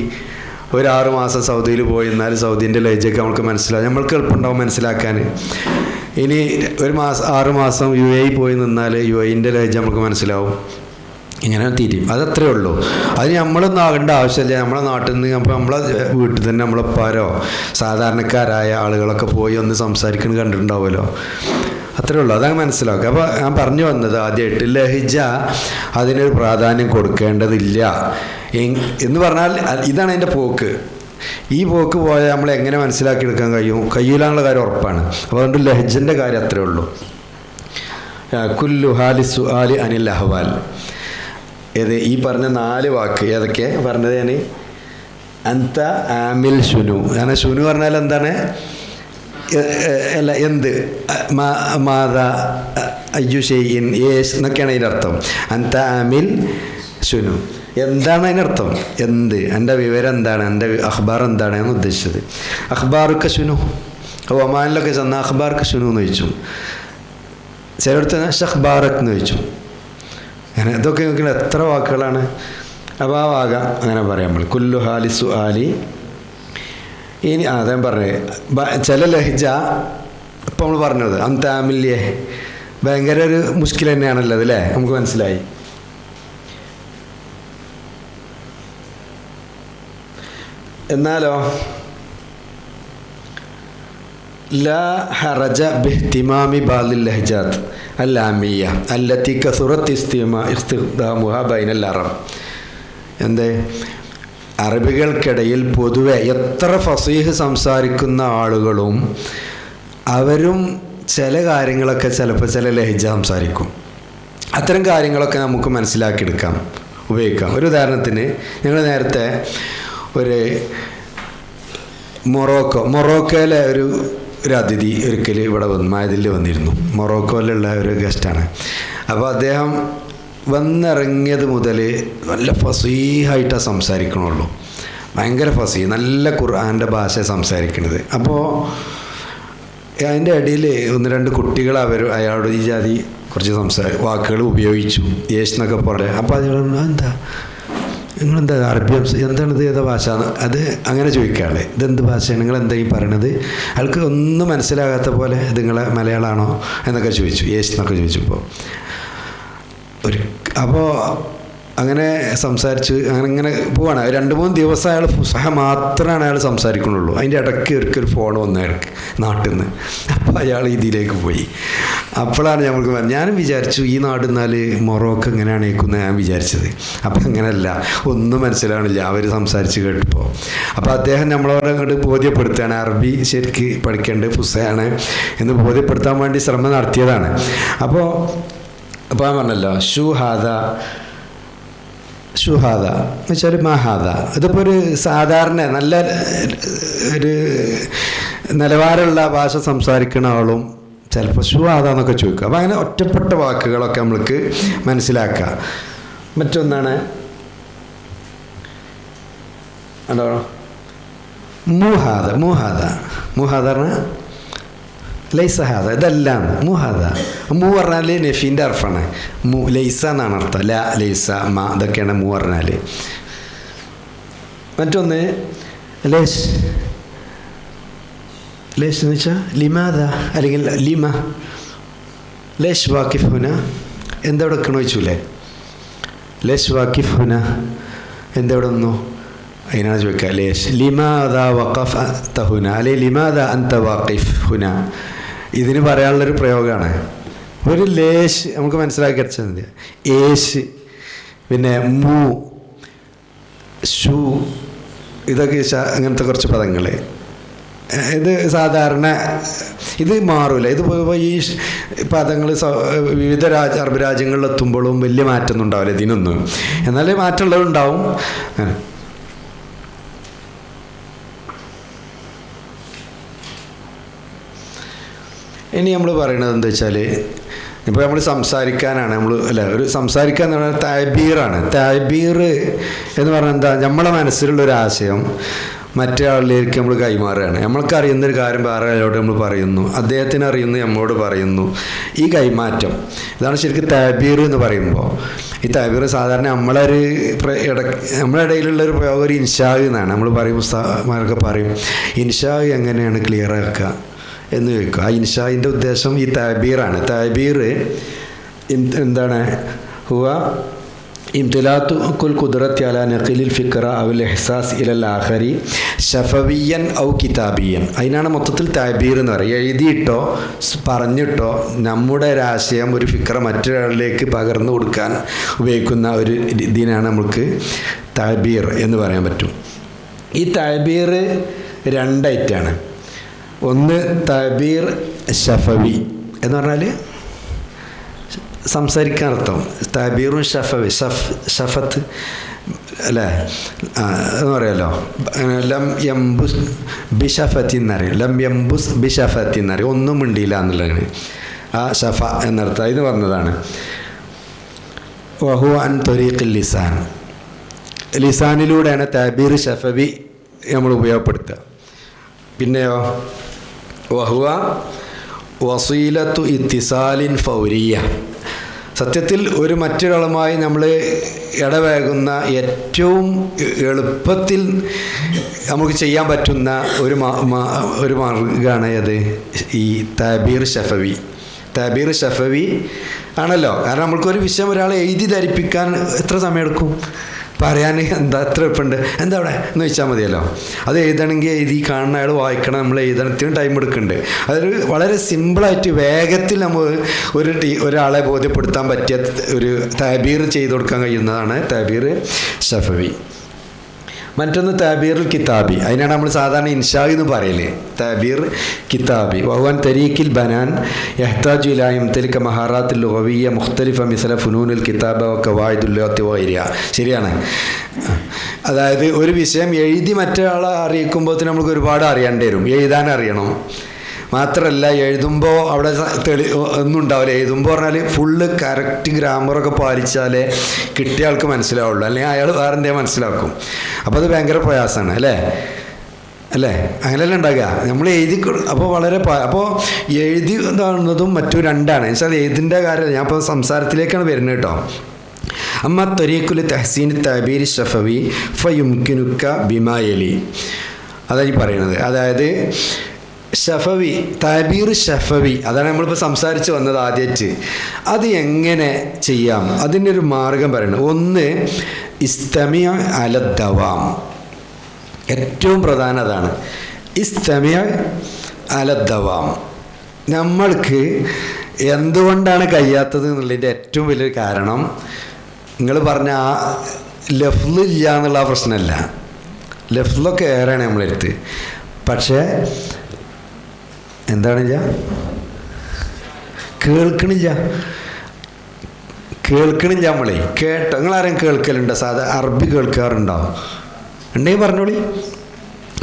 Speaker 1: ഒരു 6 മാസം സൗദിയിൽ പോയി എന്നാൽ സൗദീൻ്റെ ലഹജയൊക്കെ നമുക്ക് മനസ്സിലാവും, നമ്മൾക്ക് എളുപ്പമുണ്ടാവും മനസ്സിലാക്കാൻ. ഇനി 6 മാസം UAE പോയി നിന്നാൽ UAEൻ്റെ ലഹജ നമുക്ക് മനസ്സിലാവും. ഇങ്ങനെ തിരിയും. അതത്രേ ഉള്ളൂ. അതിന് നമ്മളൊന്നും ആകേണ്ട ആവശ്യമില്ല. നമ്മളെ നാട്ടിൽ നിന്ന് അപ്പോൾ നമ്മളെ വീട്ടിൽ തന്നെ നമ്മളെപ്പാരോ സാധാരണക്കാരായ ആളുകളൊക്കെ പോയി ഒന്ന് സംസാരിക്കുന്നത് കണ്ടിട്ടുണ്ടാവുമല്ലോ. അത്രേ ഉള്ളൂ. അതങ്ങ് മനസ്സിലാക്കുക. അപ്പോൾ ഞാൻ പറഞ്ഞു വന്നത് ആദ്യമായിട്ട് ലഹജ അതിനൊരു പ്രാധാന്യം കൊടുക്കേണ്ടതില്ല എന്ന് പറഞ്ഞാൽ ഇതാണ് അതിൻ്റെ പോക്ക്. ഈ പോക്ക് പോയാൽ നമ്മൾ എങ്ങനെ മനസ്സിലാക്കിയെടുക്കാൻ കഴിയില്ലാന്നുള്ള കാര്യം ഉറപ്പാണ്. അപ്പോൾ അതുകൊണ്ട് ലഹജൻ്റെ കാര്യം അത്രേ ഉള്ളൂ. കുല്ലു ഹാലി സുആലി അനിൽ അഹ്വാൽ. ഏത് ഈ പറഞ്ഞ 4 വാക്ക് ഏതൊക്കെ പറഞ്ഞത്? ഞാൻ അന്ത ആമിൽ ഷുനു. ഞാൻ ഷുനു പറഞ്ഞാൽ എന്താണ്? അല്ല എന്ത്, മാതാ അയ്യു ഷെയ്യിൻ യേശ് എന്നൊക്കെയാണ് അതിൻ്റെ അർത്ഥം. അന്ത ആമിൽ ഷുനു എന്താണ് അതിനർത്ഥം? എന്ത്, എൻ്റെ വിവരം എന്താണ്, എൻ്റെ അഖ്ബാർ എന്താണ് എന്ന് ഉദ്ദേശിച്ചത്. അഖ്ബാറുക്ക ഷുനു. ഒമാനിലൊക്കെ ചെന്ന അഖ്ബാറുക്ക ഷുനു എന്ന് ചോദിച്ചു. ചിലയിടത്ത് ഷെഖ് ബാറക് എന്ന് ചോദിച്ചു. അങ്ങനെ ഇതൊക്കെ നോക്കിയാൽ എത്ര വാക്കുകളാണ്. അപ്പോൾ ആ വാക അങ്ങനെ പറയാം നമ്മൾ. കുല്ലു ഹാലിസു ആലി. ഇനി അദ്ദേഹം പറഞ്ഞേ ചില ലഹിജ ഇപ്പം നമ്മൾ പറഞ്ഞത് അന്താമില്ലേ ഭയങ്കര ഒരു മുഷ്കിൽ തന്നെയാണല്ലോ അതല്ലേ, നമുക്ക് മനസ്സിലായി. എന്നാലോ ലാ ഹറജ ബിഹ്തിമാമി ബാദിൽ ലഹജാത്ത് അല്ലാമിയ അല്ലത്തി കസുറത്ത് ഇസ്തിഖ്ദാമുഹ ബൈനൽ അറബ്. എന്തേ അറബികൾക്കിടയിൽ പൊതുവെ എത്ര ഫസീഹ് സംസാരിക്കുന്ന ആളുകളും അവരും ചില കാര്യങ്ങളൊക്കെ ചിലപ്പോൾ ചില ലഹജ സംസാരിക്കും. അത്തരം കാര്യങ്ങളൊക്കെ നമുക്ക് മനസ്സിലാക്കിയെടുക്കാം, ഉപയോഗിക്കാം. ഒരു ഉദാഹരണത്തിന് ഞങ്ങൾ നേരത്തെ ഒരു മൊറോക്കോയിലെ ഒരു അതിഥി ഒരിക്കൽ ഇവിടെ വന്നു, മായതിൽ വന്നിരുന്നു. മൊറോക്കോയിലുള്ള ഒരു ഗസ്റ്റാണ്. അപ്പോൾ അദ്ദേഹം വന്നിറങ്ങിയത് മുതൽ നല്ല ഫസീഹായിട്ടാണ് സംസാരിക്കണുള്ളൂ. ഭയങ്കര ഫസീഹ്, നല്ല ഖുർആൻ്റെ ഭാഷ സംസാരിക്കുന്നത്. അപ്പോൾ അതിൻ്റെ ഇടയിൽ 1-2 കുട്ടികൾ അയാളോട് ഈ ജാതി കുറച്ച് വാക്കുകൾ ഉപയോഗിച്ചു, യേശ് എന്നൊക്കെ പോലെ. അപ്പോൾ അയാൾ എന്താ നിങ്ങളെന്താ അറബി എന്താണിത്, ഏതാ ഭാഷ അത് അങ്ങനെ ചോദിക്കാറുണ്ട്. ഇതെന്ത് ഭാഷയാണ്, നിങ്ങളെന്താ ഈ പറയണത്? അയാൾക്ക് ഒന്നും മനസ്സിലാകാത്ത പോലെ ഇത് നിങ്ങളെ മലയാളമാണോ എന്നൊക്കെ ചോദിച്ചു, യേശ് എന്നൊക്കെ ചോദിച്ചപ്പോൾ അപ്പോൾ അങ്ങനെ സംസാരിച്ച് അങ്ങനെ പോവാണ്. 2-3 ദിവസം അയാൾ ഫുസഹ മാത്രമാണ് അയാൾ സംസാരിക്കണുള്ളൂ. അതിൻ്റെ ഇടയ്ക്ക് ഒരിക്കൽ ഫോൺ വന്നു അയാൾക്ക് നാട്ടിൽ നിന്ന്. അപ്പോൾ അയാൾ ഇതിലേക്ക് പോയി. അപ്പോഴാണ് ഞങ്ങൾക്ക് ഞാനും വിചാരിച്ചു ഈ നാട് എന്നാൽ മൊറോക്കോ എങ്ങനെയാണ് കേൾക്കുന്നത് ഞാൻ വിചാരിച്ചത്. അപ്പം അങ്ങനെയല്ല, ഒന്നും മനസ്സിലാവണില്ല അവർ സംസാരിച്ച് കേട്ടപ്പോൾ. അപ്പോൾ അദ്ദേഹം നമ്മളോട് അങ്ങോട്ട് ബോധ്യപ്പെടുത്തുകയാണ് അറബി ശരിക്ക് പഠിക്കേണ്ടത് ഫുസയാണ് എന്ന് ബോധ്യപ്പെടുത്താൻ വേണ്ടി ശ്രമം നടത്തിയതാണ്. അപ്പോൾ ഞാൻ പറഞ്ഞല്ലോ ഷുഹാദ എന്ന് വെച്ചാൽ മഹാദ. ഇതിപ്പോൾ ഒരു സാധാരണ നല്ല ഒരു നിലവാരമുള്ള ഭാഷ സംസാരിക്കുന്ന ആളും ചിലപ്പോൾ ഷുഹാദ എന്നൊക്കെ ചോദിക്കുക. അപ്പോൾ അങ്ങനെ ഒറ്റപ്പെട്ട വാക്കുകളൊക്കെ നമ്മൾക്ക് മനസ്സിലാക്കുക. മറ്റൊന്നാണ് അതോ മുഹാദ പറഞ്ഞാൽ ലൈസഹാദ, ഇതെല്ലാം മുഹാദ. പറഞ്ഞാൽ നഫീൻ്റെ അർഫാണ്. ലൈസ എന്നാണ് അർത്ഥം. ലൈസ ഇതൊക്കെയാണ് പറഞ്ഞാൽ. മറ്റൊന്ന് ലേശ് എന്ന് വെച്ചാൽ ലിമാദ അല്ലെങ്കിൽ ലിമ. ലേശ് വാക്കിഫ് ഹുന, എന്തെവിടെ വെക്കണോ ചോദിച്ചൂലേ. ലേശ് വാക്കിഫ് ഹുന, എന്തെവിടെ വന്നു അതിനാണ് ചോദിക്കുക. ലേശ് ലിമാദ വഖഫ് തഹുന അല്ലെ ലിമാദ അന്ത വാക്കിഫ് ഹുന. ഇതിന് പറയാനുള്ളൊരു പ്രയോഗമാണ്. ഒരു ലേശ് നമുക്ക് മനസ്സിലാക്കി അടിച്ചാൽ മതി. ഏശ്, പിന്നെ മൂ, ഷൂ, ഇതൊക്കെ അങ്ങനത്തെ കുറച്ച് പദങ്ങൾ. ഇത് സാധാരണ ഇത് മാറില്ല. ഇത് ഈ പദങ്ങൾ വിവിധ അറബ് രാജ്യങ്ങളിലെത്തുമ്പോഴും വലിയ മാറ്റമൊന്നും ഉണ്ടാവില്ല ഇതിനൊന്നും. എന്നാലേ മാറ്റമുള്ളതുണ്ടാവും. അങ്ങനെ ഇനി നമ്മൾ പറയണത് എന്താ വെച്ചാൽ ഇപ്പോൾ നമ്മൾ സംസാരിക്കാനാണ് ഒരു സംസാരിക്കുക എന്ന് പറഞ്ഞാൽ താബീറാണ്. താബീർ എന്ന് പറഞ്ഞാൽ എന്താ, നമ്മളെ മനസ്സിലുള്ളൊരു ആശയം മറ്റേ ആളിലേക്ക് നമ്മൾ കൈമാറുകയാണ്. നമ്മൾക്ക് അറിയുന്നൊരു കാര്യം വേറെ ആളോട് നമ്മൾ പറയുന്നു, അദ്ദേഹത്തിന് അറിയുന്നത് നമ്മളോട് പറയുന്നു. ഈ കൈമാറ്റം ഇതാണ് ശരിക്കും താബീർ എന്ന് പറയുമ്പോൾ. ഈ താബീർ സാധാരണ നമ്മളെ ഇടയിലുള്ളൊരു പ്രയോഗം ഒരു ഇൻഷാ എന്നാണ്. നമ്മൾ പറയും, ഉസ്താദ്മാരൊക്കെ പറയും ഇൻഷാ എങ്ങനെയാണ് ക്ലിയർ ആക്കുക എന്ന് ചോദിക്കുക. ആ ഇൻഷായിൻ്റെ ഉദ്ദേശം ഈ താബീറാണ്. താബീർ എന്താണ്? ഹുവ ഇംതിലാത്തു കുൽ ഖുദ്റത്തി അലാ നഖിലിൽ ഫിക്ര അവൽ ഇഹ്സാസ് ഇലൽ ആഖരി ശഫവിയൻ ഔ കിതാബിയൻ. അതിനാണ് മൊത്തത്തിൽ താബീർ എന്ന് പറയുക. എഴുതിയിട്ടോ പറഞ്ഞിട്ടോ നമ്മുടെ ഒരാശയം ഒരു ഫിക്ര മറ്റൊരാളിലേക്ക് പകർന്നു കൊടുക്കാൻ ഉപയോഗിക്കുന്ന ഒരു ഇതിനാണ് നമുക്ക് താബീർ എന്ന് പറയാൻ പറ്റും. ഈ താബീർ 2 ഐറ്റാണ്. ഒന്ന് താബീർ ഷഫവി എന്ന് പറഞ്ഞാൽ സംസാരിക്കാൻ അർത്ഥം. താബീറും ഷഫവി, ഷഫത്ത് അല്ലേ എന്ന് പറയാമല്ലോ. ലം യംബുസ് ബിഷഫത്തി എന്നറിയും. ലം യംബുസ് ബിഷഫത്തി എന്നറിയും. ഒന്നും മിണ്ടിയില്ല എന്നുള്ളതാണ് ആ ഷഫ എന്നർത്ഥം. ഇത് പറഞ്ഞതാണ്. വഹു അൻ ത്വരീഖിൽ ലിസാൻ. ലിസാനിലൂടെയാണ് താബീർ ഷഫവി നമ്മൾ ഉപയോഗപ്പെടുത്തുക. പിന്നെയോ വഹുവ വസീലത്തു ഇത്തിസാലിൻ ഫൗരിയ. സത്യത്തിൽ ഒരു മറ്റൊരാളുമായി നമ്മൾ ഇടവേകുന്ന ഏറ്റവും എളുപ്പത്തിൽ നമുക്ക് ചെയ്യാൻ പറ്റുന്ന ഒരു മാർഗ്ഗമാണ് അത് ഈ താബീർ ഷഫവി. താബീർ ഷഫവി ആണല്ലോ. കാരണം നമ്മൾക്കൊരു വിഷയം ഒരാളെ എഴുതി ധരിപ്പിക്കാൻ എത്ര സമയമെടുക്കും? പറയാൻ എന്താ എത്ര എളുപ്പമുണ്ട്, എന്താ അവിടെ എന്ന് വെച്ചാൽ മതിയല്ലോ. അത് എഴുതണമെങ്കിൽ എഴുതി കാണുന്ന അയാൾ വായിക്കണം, നമ്മൾ എഴുതണം, ഇത്രയും ടൈം എടുക്കുന്നുണ്ട്. അതൊരു വളരെ സിമ്പിളായിട്ട് വേഗത്തിൽ നമ്മൾ ഒരാളെ ബോധ്യപ്പെടുത്താൻ പറ്റിയ ഒരു താബീർ ചെയ്ത് കൊടുക്കാൻ കഴിയുന്നതാണ് താബീർ ഷഫവി. മറ്റൊന്ന് താബീറുൽ കിതാബി. അതിനാണ് നമ്മൾ സാധാരണ ഇൻഷാ എന്ന് പറയല്. താബീർ കിതാബി വഹുവൻ തരീഖിൽ ബനാൻ യഹ്താജു ഇലാ ഇംതിലാക മഹാറാത്തുൽ ലുഗവിയ്യ മുഖ്തലിഫ മിസ്ല ഫുനൂനുൽ കിതാബ വ ഖവായിദുൽ ലുഗത്തി വഗൈരിഹ. ശരിയാണ്. അതായത് ഒരു വിഷയം എഴുതി മറ്റൊരാളെ അറിയിക്കുമ്പോൾ നമുക്ക് ഒരുപാട് അറിയേണ്ടി വരും. എഴുതാൻ അറിയണം. മാത്രമല്ല എഴുതുമ്പോൾ അവിടെ ഒന്നും ഉണ്ടാവില്ല. എഴുതുമ്പോൾ പറഞ്ഞാൽ ഫുള്ള് കറക്റ്റ് ഗ്രാമറൊക്കെ പാലിച്ചാലേ കിട്ടിയ ആൾക്ക് മനസ്സിലാവുള്ളൂ, അല്ലെങ്കിൽ അയാൾ വേറെ എന്തെങ്കിലും മനസ്സിലാക്കും. അപ്പോൾ അത് ഭയങ്കര പ്രയാസമാണ് അല്ലേ? അങ്ങനെയല്ല ഉണ്ടാകുക. നമ്മൾ അപ്പോൾ വളരെ അപ്പോൾ എഴുതി ഇതാകുന്നതും മറ്റു രണ്ടാണ്. എന്നുവെച്ചാൽ എഴുതിൻ്റെ കാര്യം ഞാൻ ഇപ്പോൾ സംസാരത്തിലേക്കാണ് വരുന്നത് കേട്ടോ. അമ്മ ത്വരീഖുൽ തഹ്സീൻ താബീർ ഷഫവി ഫയുംകിനുക ബിമാ യലി. അതാണ് ഈ പറയുന്നത്. അതായത് ഷഫവി, താബീർ ഷഫവി, അതാണ് നമ്മളിപ്പോൾ സംസാരിച്ച് വന്നത് ആദ്യമായിട്ട്. അത് എങ്ങനെ ചെയ്യാം? അതിൻ്റെ ഒരു മാർഗം പറയണം. ഒന്ന്, ഇസ്തമിഅ അല ദവാം. ഏറ്റവും പ്രധാനം അതാണ്. ഇസ്തമിഅ അല ദവാം. നമ്മൾക്ക് എന്തുകൊണ്ടാണ് കഴിയാത്തത് എന്നുള്ളതിൻ്റെ ഏറ്റവും വലിയൊരു കാരണം നിങ്ങൾ പറഞ്ഞ ആ ലഫ്ള് ഇല്ല എന്നുള്ള പ്രശ്നമല്ല. ലഫ്ളൊക്കെ ഏറെയാണ് നമ്മളെടുത്ത്. പക്ഷേ എന്താണില്ല, കേൾക്കണില്ല. നമ്മളെ നിങ്ങളാരെയും കേൾക്കലുണ്ടോ? അറബി കേൾക്കാറുണ്ടോ? ഉണ്ടെങ്കിൽ പറഞ്ഞോളി.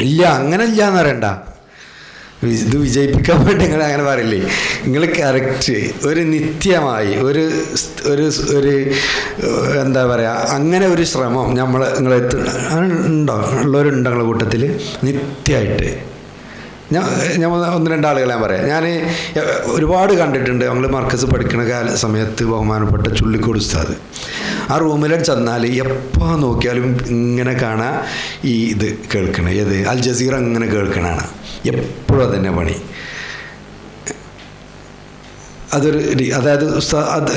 Speaker 1: ഇല്ല, അങ്ങനെ ഇല്ല എന്ന് പറയണ്ട. ഇത് വിജയിപ്പിക്കാൻ വേണ്ടി നിങ്ങൾ അങ്ങനെ പറയില്ലേ. നിങ്ങൾ കറക്റ്റ് ഒരു നിത്യമായി ഒരു എന്താ പറയുക, അങ്ങനെ ഒരു ശ്രമം നിങ്ങളെ ഉണ്ടോ? ഉള്ളവരുണ്ടോ നിങ്ങളുടെ കൂട്ടത്തിൽ? നിത്യമായിട്ട് ഞാൻ ഒന്ന് രണ്ടാളുകൾ ഞാൻ പറയാം. ഞാൻ ഒരുപാട് കണ്ടിട്ടുണ്ട്. ഞങ്ങൾ മർക്കസ് പഠിക്കുന്ന സമയത്ത് ബഹുമാനപ്പെട്ട ചുള്ളിക്കോട് ഉസ്താദ് ആ റൂമിൽ ചെന്നാൽ എപ്പോൾ നോക്കിയാലും ഇങ്ങനെ കാണാം ഇത് കേൾക്കണം. ഏത് അൽ ജസീറ ഇങ്ങനെ കേൾക്കണതാണ് എപ്പോഴും. അതന്നെ പണി. അതൊരു അതായത്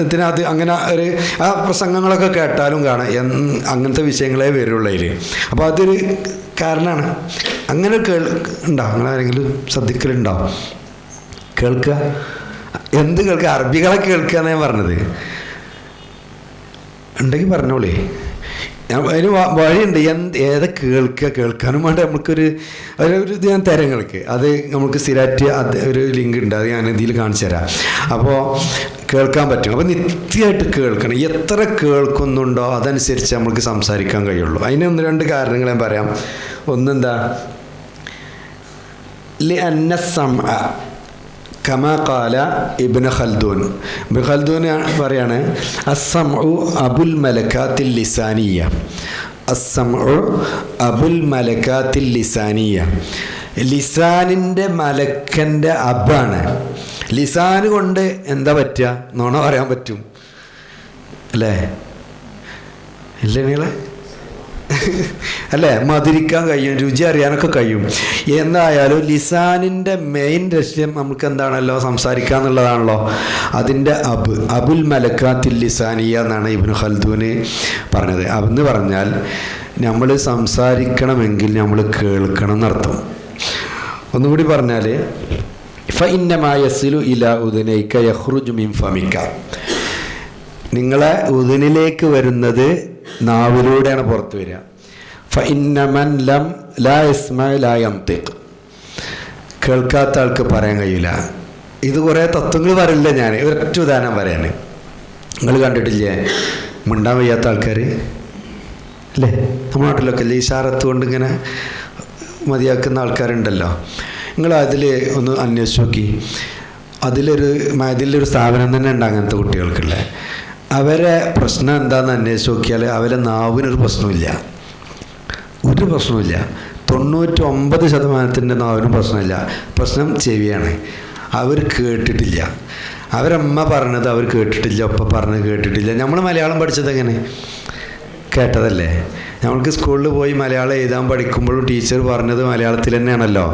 Speaker 1: അതിനകത്ത് അങ്ങനെ ഒരു ആ പ്രസംഗങ്ങളൊക്കെ കേട്ടാലും കാണാം അങ്ങനത്തെ വിഷയങ്ങളെ വരുള്ളൂ അതിൽ. അപ്പോൾ അതൊരു കാരണമാണ്. അങ്ങനെ ഉണ്ടോ? നിങ്ങളാരെങ്കിലും ശ്രദ്ധിക്കലുണ്ടോ? കേൾക്കുക. എന്ത് കേൾക്കുക? അറബികളെ കേൾക്കുക എന്നാണ് ഞാൻ പറഞ്ഞത്. ഉണ്ടെങ്കിൽ പറഞ്ഞോളേ. അതിന് വഴിയുണ്ട്. ഏതാ കേൾക്കാനും വേണ്ട നമുക്കൊരു ഇത് ഞാൻ തരാം നിങ്ങൾക്ക്. അത് നമുക്ക് സ്ഥിരമായിട്ട് ഒരു ലിങ്ക് ഉണ്ട്, അത് ഞാൻ ഇതിൽ കാണിച്ചു തരാം. അപ്പോൾ കേൾക്കാൻ പറ്റും. അപ്പോൾ നിത്യമായിട്ട് കേൾക്കണം. എത്ര കേൾക്കുന്നുണ്ടോ അതനുസരിച്ച് നമുക്ക് സംസാരിക്കാൻ കഴിയുള്ളൂ. അതിന് ഒന്ന് രണ്ട് കാരണങ്ങൾ ഞാൻ പറയാം. ഒന്നെന്താ, لأن السمع كما قال ابن خلدون. ابن خلدون പറയാണ് അസ്സംഉ അബുൽ മലക്കാത്തിൽ ലിസാനിയ. അസ്സംഉ അബുൽ മലക്കാത്തിൽ ലിസാനിയ. ലിസാനിൻ്റെ മലക്കൻ്റെ അബാണ്. ലിസാന് കൊണ്ട് എന്താ പറ്റുക? നുണ പറയാൻ പറ്റും അല്ലേ? ഇല്ലേ നിങ്ങളെ? അല്ലേ? മധുരിക്കാൻ കഴിയും, രുചി അറിയാനൊക്കെ കഴിയും. എന്തായാലും ലിസാനിൻ്റെ മെയിൻ ലക്ഷ്യം നമുക്ക് എന്താണല്ലോ? സംസാരിക്കുക എന്നുള്ളതാണല്ലോ. അതിൻ്റെ അബുൽ മലക്കാത്തിൽ ലിസാനിയ എന്നാണ് ഇബ്നു ഖൽദൂന് പറഞ്ഞത്. എന്ന് പറഞ്ഞാൽ നമ്മൾ സംസാരിക്കണമെങ്കിൽ നമ്മൾ കേൾക്കണം എന്നർത്ഥം. ഒന്നുകൂടി പറഞ്ഞാൽ ഫഇന്നമാ യസിലു ഇലാ ഉദനൈക യഖ്റുജു മിൻ ഫമിക. നിങ്ങളെ ഉദനിലേക്ക് വരുന്നത് നാവിലൂടെയാണ് പുറത്തു വരിക. ഫഇന്നമൻ ലം ലാ യസ്മഅ ലാ യംതിഖ്. കേൾക്കാത്ത ആൾക്ക് പറയാൻ കഴിയില്ല. ഇത് കുറേ തത്വങ്ങൾ പറയില്ല. ഞാൻ ഒരൊറ്റ ഉദാഹരണം പറയാണ്. നിങ്ങൾ കണ്ടിട്ടില്ലേ മിണ്ടാൻ വയ്യാത്ത ആൾക്കാർ അല്ലേ? നമ്മുടെ നാട്ടിലൊക്കെ അല്ലേ ഇഷാറത്ത് കൊണ്ട് ഇങ്ങനെ മതിയാക്കുന്ന ആൾക്കാരുണ്ടല്ലോ. നിങ്ങൾ അതിൽ ഒന്ന് അന്വേഷിച്ച് നോക്കി. അതിലൊരു സ്ഥാപനം തന്നെ ഉണ്ട് അങ്ങനത്തെ കുട്ടികൾക്കുള്ള. അവരെ പ്രശ്നം എന്താണെന്ന് അന്വേഷിച്ച് നോക്കിയാൽ അവരെ നാവിനൊരു പ്രശ്നമില്ല. ഒരു പ്രശ്നമില്ല. 99% നാവിനും പ്രശ്നമില്ല. പ്രശ്നം ചെവിയാണ്. അവർ കേട്ടിട്ടില്ല. അവരമ്മ പറഞ്ഞത് അവർ കേട്ടിട്ടില്ല, ഒപ്പ പറഞ്ഞത് കേട്ടിട്ടില്ല. നമ്മൾ മലയാളം പഠിച്ചത് എങ്ങനെ? കേട്ടതല്ലേ? നമ്മൾക്ക് സ്കൂളിൽ പോയി മലയാളം എഴുതാൻ പഠിക്കുമ്പോഴും ടീച്ചർ പറഞ്ഞത് മലയാളത്തിൽ തന്നെയാണല്ലോ.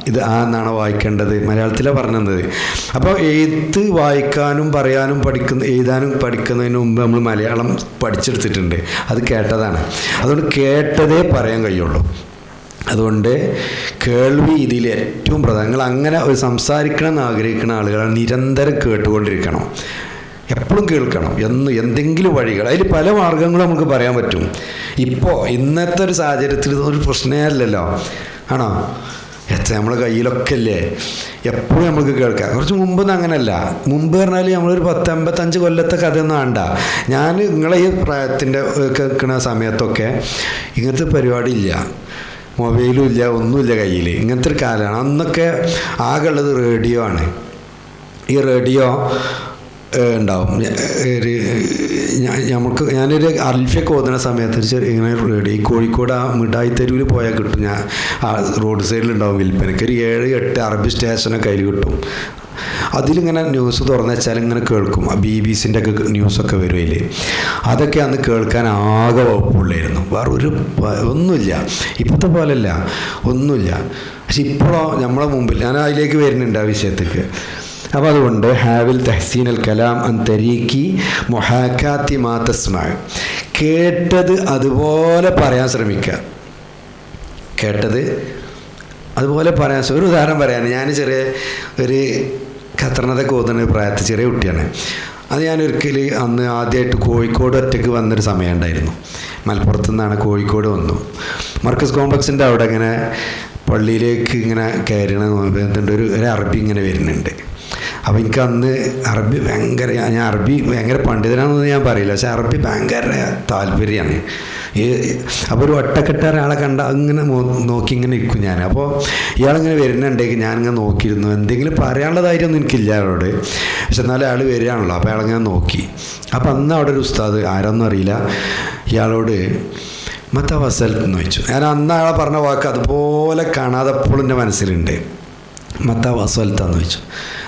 Speaker 1: ഇത് എന്നാണ് വായിക്കേണ്ടത്, മലയാളത്തിലാണ് പറഞ്ഞത്. അപ്പോൾ എഴുത്ത് വായിക്കാനും പറയാനും എഴുതാനും പഠിക്കുന്നതിന് മുമ്പ് നമ്മൾ മലയാളം പഠിച്ചെടുത്തിട്ടുണ്ട്. അത് കേട്ടതാണ്. അതുകൊണ്ട് കേട്ടതേ പറയാൻ കഴിയുള്ളൂ. അതുകൊണ്ട് കേൾവി ഇതിൽ ഏറ്റവും പ്രധാനം. നിങ്ങൾ അങ്ങനെ ഒരു സംസാരിക്കണം എന്ന് ആഗ്രഹിക്കുന്ന ആളുകളെ നിരന്തരം കേട്ടുകൊണ്ടിരിക്കണം, എപ്പോഴും കേൾക്കണം. എന്തെങ്കിലും വഴികൾ, അതിൽ പല മാർഗങ്ങളും നമുക്ക് പറയാൻ പറ്റും. ഇപ്പോൾ ഇന്നത്തെ ഒരു സാഹചര്യത്തിൽ ഒരു പ്രശ്നമേ അല്ലല്ലോ, ആണോ? നമ്മളെ കയ്യിലൊക്കെ അല്ലേ, എപ്പോഴും നമുക്ക് കേൾക്കാം. കുറച്ച് മുമ്പൊന്നും അങ്ങനെയല്ല. മുമ്പ് പറഞ്ഞാൽ നമ്മളൊരു 10-55 കൊല്ലത്തെ കഥയൊന്നും വേണ്ട. ഞാൻ നിങ്ങളെ ഈ പ്രായത്തിൻ്റെ കേൾക്കുന്ന സമയത്തൊക്കെ ഇങ്ങനത്തെ പരിപാടി ഇല്ല, മൊബൈലും ഇല്ല, ഒന്നുമില്ല കയ്യിൽ. ഇങ്ങനത്തെ ഒരു കാലമാണ്. അന്നൊക്കെ ആകെ ഉള്ളത് റേഡിയോ ആണ്. ഈ റേഡിയോ ഉണ്ടാവും. ഞാനൊരു അൽഫയൊക്കെ ഓതുന്ന സമയത്ത് ഇങ്ങനെ റേഡിയോ, ഈ കോഴിക്കോട് ആ മിഠായി തെരുവിൽ പോയാൽ കിട്ടും. ഞാൻ ആ റോഡ് സൈഡിലുണ്ടാവും വിൽപ്പനയ്ക്ക്. ഒരു 7-8 അറബി സ്റ്റേഷനൊക്കെ അതിൽ കിട്ടും. അതിലിങ്ങനെ ന്യൂസ് തുറന്നു വെച്ചാൽ ഇങ്ങനെ കേൾക്കും. BBC-ൻ്റെ ഒക്കെ ന്യൂസൊക്കെ വരും അതിൽ. അതൊക്കെ അന്ന് കേൾക്കാൻ ആകെ വകുപ്പുള്ളായിരുന്നു. വേറെ ഒന്നുമില്ല, ഇപ്പോഴത്തെ പോലെയല്ല, ഒന്നുമില്ല. പക്ഷെ ഇപ്പോഴോ നമ്മളെ മുമ്പിൽ, ഞാൻ അതിലേക്ക് വരുന്നുണ്ട് ആ വിഷയത്തേക്ക്. അപ്പോൾ അതുകൊണ്ട് ഹാവിൽ തഹ്സീൻ അൽ കലാം അൻ തരീഖി മുഹാക്കാത്തി മാ തസ്മഅ, കേട്ടത് അതുപോലെ പറയാൻ ശ്രമിക്കുക. കേട്ടത് അതുപോലെ പറയാൻ. ഒരു ഉദാഹരണം പറയാൻ, ഞാൻ ചെറിയ ഒരു ഖത്തറിനതൊക്കെ ഓതുന്ന പ്രായത്തിൽ ചെറിയ കുട്ടിയാണ്. അത് ഞാനൊരിക്കൽ അന്ന് ആദ്യമായിട്ട് കോഴിക്കോട് ഒറ്റയ്ക്ക് വന്നൊരു സമയം ഉണ്ടായിരുന്നു. മലപ്പുറത്തു നിന്നാണ് കോഴിക്കോട് വന്നു. മർക്കസ് കോംപ്ലക്സിൻ്റെ അവിടെ ഇങ്ങനെ പള്ളിയിലേക്ക് ഇങ്ങനെ കയറണ ഒരു അറബി ഇങ്ങനെ വരുന്നുണ്ട്. അപ്പോൾ എനിക്ക് അന്ന് അറബി ഭയങ്കര, ഞാൻ അറബി ഭയങ്കര പണ്ഡിതനാണെന്ന് ഞാൻ പറയില്ല, പക്ഷെ അറബി ഭയങ്കര താല്പര്യമാണ്. അപ്പോൾ ഒരു ഒറ്റക്കെട്ട ഒരാളെ കണ്ട അങ്ങനെ നോക്കി ഇങ്ങനെ ഇരിക്കും ഞാൻ. അപ്പോൾ ഇയാളിങ്ങനെ വരുന്നുണ്ടെങ്കിൽ ഞാനിങ്ങനെ നോക്കിയിരുന്നു. എന്തെങ്കിലും പറയാനുള്ള ധൈര്യമൊന്നും എനിക്കില്ല അയാളോട്, പക്ഷെ എന്നാലും അയാൾ വരികയാണല്ലോ. അപ്പോൾ അയാളിങ്ങനെ നോക്കി. അപ്പോൾ അന്ന് അവിടെ ഒരു ഉസ്താദ്, ആരൊന്നും അറിയില്ല, ഇയാളോട് മത്ത വസൽത്ത് എന്ന് ചോദിച്ചു. ഞാൻ അന്ന് അയാളെ പറഞ്ഞ വാക്ക് അതുപോലെ കാണാതെ എപ്പോഴും എൻ്റെ മനസ്സിലുണ്ട്. മത്ത വസൽത്താന്ന് ചോദിച്ചു.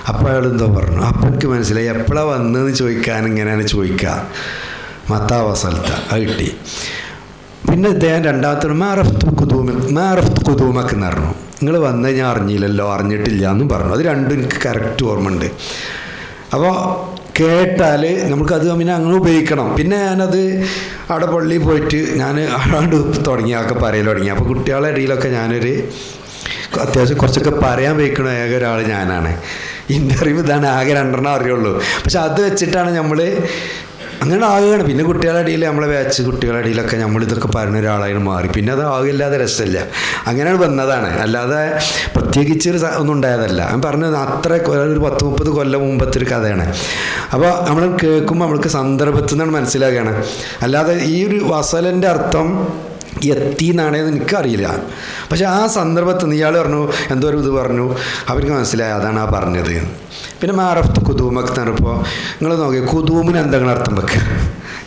Speaker 1: അപ്പോൾ അയാൾ എന്തോ പറഞ്ഞു. അപ്പോൾ എനിക്ക് മനസ്സിലായി എപ്പോഴാണ് വന്നതെന്ന് ചോദിക്കാൻ ഇങ്ങനെയാണ് ചോദിക്കുക. മത്ത വസൽത്ത, അത് കിട്ടി. പിന്നെ ഇദ്ദേഹം രണ്ടാമത്തെ മാറഫ്തു കുതൂമക്ക് എന്ന് പറഞ്ഞു. നിങ്ങൾ വന്നത് ഞാൻ അറിഞ്ഞില്ലല്ലോ, അറിഞ്ഞിട്ടില്ല എന്നും പറഞ്ഞു. അത് രണ്ടും എനിക്ക് കറക്റ്റ് ഓർമ്മ ഉണ്ട്. അപ്പോൾ കേട്ടാൽ നമുക്കത് പിന്നെ അങ്ങനെ ഉപയോഗിക്കണം. പിന്നെ ഞാനത് അവിടെ പള്ളിയിൽ പോയിട്ട് ഞാൻ അവിടെ തുടങ്ങിയൊക്കെ പറയൽ തുടങ്ങി. അപ്പോൾ കുട്ടികളുടെ ഇടയിലൊക്കെ ഞാനൊരു അത്യാവശ്യം കുറച്ചൊക്കെ പറയാൻ വയ്ക്കണ ഏക ഒരാൾ ഞാനാണ്. എൻ്റെ അറിവ് ഇതാണ്, ആകെ 2 അറിയുള്ളൂ. പക്ഷെ അത് വെച്ചിട്ടാണ് നമ്മൾ അങ്ങനെ ആകുകയാണ്. പിന്നെ കുട്ടികളുടെ ഇടയിൽ നമ്മളെ ബാച്ച് കുട്ടികളുടെ ഇടയിലൊക്കെ നമ്മളിതൊക്കെ പറയുന്ന ഒരാളായി മാറി. പിന്നെ അത് ആകില്ലാതെ രസമില്ല. അങ്ങനെയാണ് വന്നതാണ്, അല്ലാതെ പ്രത്യേകിച്ച് ഒന്നും ഉണ്ടായതല്ല. ഞാൻ പറഞ്ഞത് അത്ര ഒരു 10-30 കൊല്ലം മുമ്പത്തെ ഒരു കഥയാണ്. അപ്പോൾ നമ്മൾ കേൾക്കുമ്പോൾ നമ്മൾക്ക് സന്ദർഭത്തിൽ നിന്നാണ് മനസ്സിലാക്കുകയാണ്. അല്ലാതെ ഈ ഒരു വസലൻ്റെ അർത്ഥം എത്തി എന്നാണേന്ന് എനിക്കറിയില്ല. പക്ഷെ ആ സന്ദർഭത്തിൽ നിന്ന് ഇയാൾ പറഞ്ഞു, എന്തോ ഒരു ഇത് പറഞ്ഞു, അവർക്ക് മനസ്സിലായി അതാണ് ആ പറഞ്ഞത്. പിന്നെ മാറഫ്ത് കുതൂമൊക്കെ പറഞ്ഞപ്പോൾ നിങ്ങൾ നോക്കി കുതൂമിന് എന്തെങ്കിലും അർത്ഥം വെക്കുക.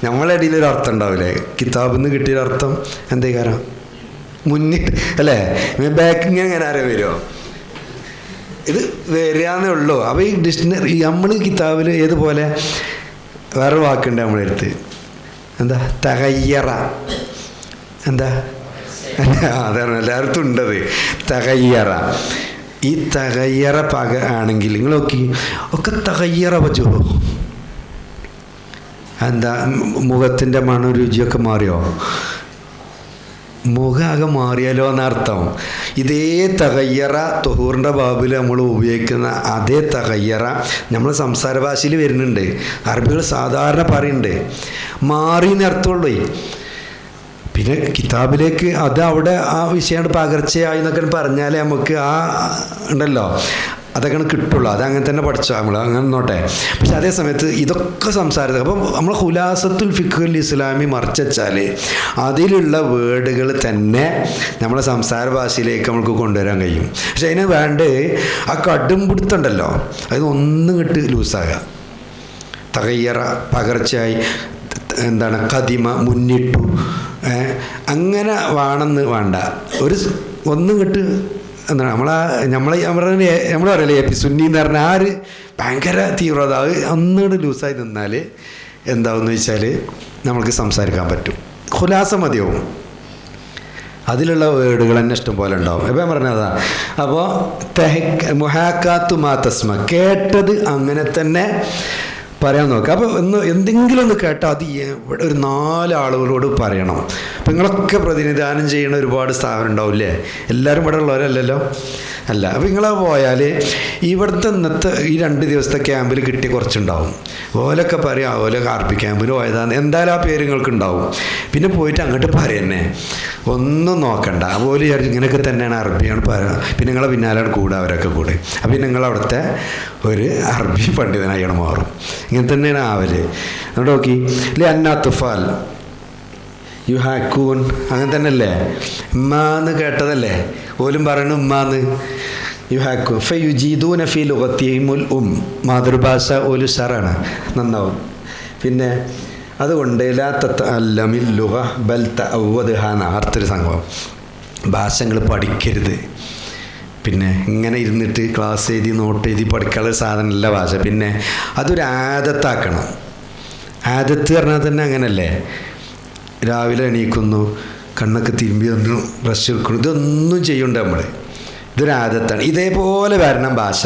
Speaker 1: നമ്മളെ ഇടയിൽ ഒരു അർത്ഥം ഉണ്ടാവില്ലേ, കിതാബിൽ നിന്ന് കിട്ടിയൊരർത്ഥം എന്തേ കാരണം മുന്നിൽ അല്ലേ, ബാക്കിങ് എങ്ങനെ ആരോ വരുമോ, ഇത് വരികയെന്നേ ഉള്ളൂ. അപ്പോൾ ഈ ഡിക്ഷണറി നമ്മൾ കിതാബിൽ ഏതുപോലെ വേറൊരു വാക്കുണ്ട് നമ്മളെ അടുത്ത്, എന്താ തകയ്യറ, എന്താ അതാണ് എല്ലായിടത്തും ഉണ്ടത് തകയ്യറ. ഈ തകയ്യറ ആണെങ്കിൽ നിങ്ങൾ നോക്കി ഒക്കെ തകയ്യറ വജുഹു, എന്താ മുഖത്തിൻ്റെ മണം രുചിയൊക്കെ മാറിയോ, മുഖമാകെ മാറിയാലോ എന്നർത്ഥം. ഇതേ തകയ്യറ തൊഹൂറിൻ്റെ ബാബിൽ നമ്മൾ ഉപയോഗിക്കുന്ന അതേ തകയ്യറ നമ്മൾ സംസാര ഭാഷയിൽ വരുന്നുണ്ട്. അറബികൾ സാധാരണ പറയുന്നുണ്ട്, മാറി എന്നർത്ഥമുള്ളൂ. പിന്നെ കിതാബിലേക്ക് അത് അവിടെ ആ വിഷയമാണ് പകർച്ചയായി എന്നൊക്കെ പറഞ്ഞാൽ നമുക്ക് ആ ഉണ്ടല്ലോ അതൊക്കെ കിട്ടുള്ളൂ. അത് അങ്ങനെ തന്നെ പഠിച്ചോ നമ്മൾ, അങ്ങനെ നോട്ടെ. പക്ഷെ അതേ സമയത്ത് ഇതൊക്കെ സംസാരിച്ചത് അപ്പം നമ്മൾ ഖുലാസത്തുൽ ഫിഖ്ഹുൽ ഇസ്ലാമി മറിച്ച് വെച്ചാൽ അതിലുള്ള വേർഡുകൾ തന്നെ നമ്മളെ സംസാര ഭാഷയിലേക്ക് നമുക്ക് കൊണ്ടുവരാൻ കഴിയും. പക്ഷെ അതിന് വേണ്ട ആ കടും പിടുത്തുണ്ടല്ലോ, അത് ഒന്നും കിട്ട് ലൂസാകുക. തകയ്യറ പകർച്ചയായി, എന്താണ് കദിമ മുന്നിട്ടു, അങ്ങനെ വേണമെന്ന് വേണ്ട, ഒന്നും കിട്ട് എന്താണ് നമ്മൾ പറയല്ലേ എ പി സുന്നി എന്ന് പറഞ്ഞാൽ ആ ഒരു ഭയങ്കര തീവ്രത അത് ഒന്നുകൂടെ ലൂസായി നിന്നാൽ എന്താവെന്ന് വെച്ചാൽ നമ്മൾക്ക് സംസാരിക്കാൻ പറ്റും. ഖുലാസ മതിയാവും. അതിലുള്ള വേർഡുകൾ തന്നെ ഇഷ്ടം പോലെ ഉണ്ടാവും. ഇപ്പം ഞാൻ പറഞ്ഞതാ. അപ്പോൾ മുഹാക്കാത്തു മാ തസ്മ, കേട്ടത് അങ്ങനെ തന്നെ പറയാൻ നോക്കുക. അപ്പോൾ എന്തെങ്കിലും ഒന്ന് കേട്ടാൽ അത് ഇവിടെ ഒരു 4 ആളുകളോട് പറയണം. അപ്പം നിങ്ങളൊക്കെ പ്രതിനിധാനം ചെയ്യുന്ന ഒരുപാട് സ്ഥാപനം ഉണ്ടാവില്ലേ? എല്ലാവരും ഇവിടെ ഉള്ളവരല്ലല്ലോ, അല്ല. അപ്പോൾ നിങ്ങൾ പോയാൽ ഇവിടുത്തെ ഇന്നത്തെ ഈ 2 ദിവസത്തെ ക്യാമ്പിൽ കിട്ടിയ കുറച്ചുണ്ടാവും. ഓലൊക്കെ പറയാം ഓല ആർപി ക്യാമ്പിന് പോയതാണ്, എന്തായാലും ആ പേര് നിങ്ങൾക്ക് ഉണ്ടാവും. പിന്നെ പോയിട്ട് അങ്ങോട്ട് പറയുന്നേ, ഒന്നും നോക്കണ്ട. അതുപോലെ വിചാരിച്ചു ഇങ്ങനെയൊക്കെ തന്നെയാണ് അറബിയാണ് പറയാം. പിന്നെ നിങ്ങളെ പിന്നാലാണ് കൂടെ അവരൊക്കെ കൂടെ. അപ്പം നിങ്ങൾ അവിടുത്തെ ഒരു അറബി പണ്ഡിതനായാണ് മാറും. ഇങ്ങനെ തന്നെയാണ് ആവല്. അവിടെ നോക്കി അല്ലേ, അന്നാത്തുഫാൽ യു ഹാക്കൂൻ, അങ്ങനെ തന്നെ അല്ലേ? ഉമ്മാന്ന് കേട്ടതല്ലേ, ഓലും പറയണു ഉമ്മാന്ന്. യു ഹാക്കു ഫയുജീദൂന ഫീ ലുഗത്തിഹിമുൽ മാതൃഭാഷ ഓല് ഉഷാറാണ്, നന്നാവും. പിന്നെ അതുകൊണ്ട് ലാ തതഅല്ലമിൽ ലുഗ ബൽ തഅവ്വദ്ഹ എന്ന അടുത്തൊരു സംഭവം. ഭാഷകൾ പഠിക്കരുത്. പിന്നെ ഇങ്ങനെ ഇരുന്നിട്ട് ക്ലാസ് എഴുതി നോട്ട് എഴുതി പഠിക്കാനുള്ള സാധനമല്ല ഭാഷ. പിന്നെ അതൊരു ആദത്താക്കണം. ആദത്ത് പറഞ്ഞാൽ തന്നെ അങ്ങനല്ലേ, രാവിലെ എണീക്കുന്നു, കണ്ണൊക്കെ തിരുമ്പി ഒന്ന് ബ്രഷ് എടുക്കുന്നു, ഇതൊന്നും ചെയ്യണ്ട നമ്മൾ. ഇതൊരു ആദത്താണ്. ഇതേപോലെ വരണം ഭാഷ,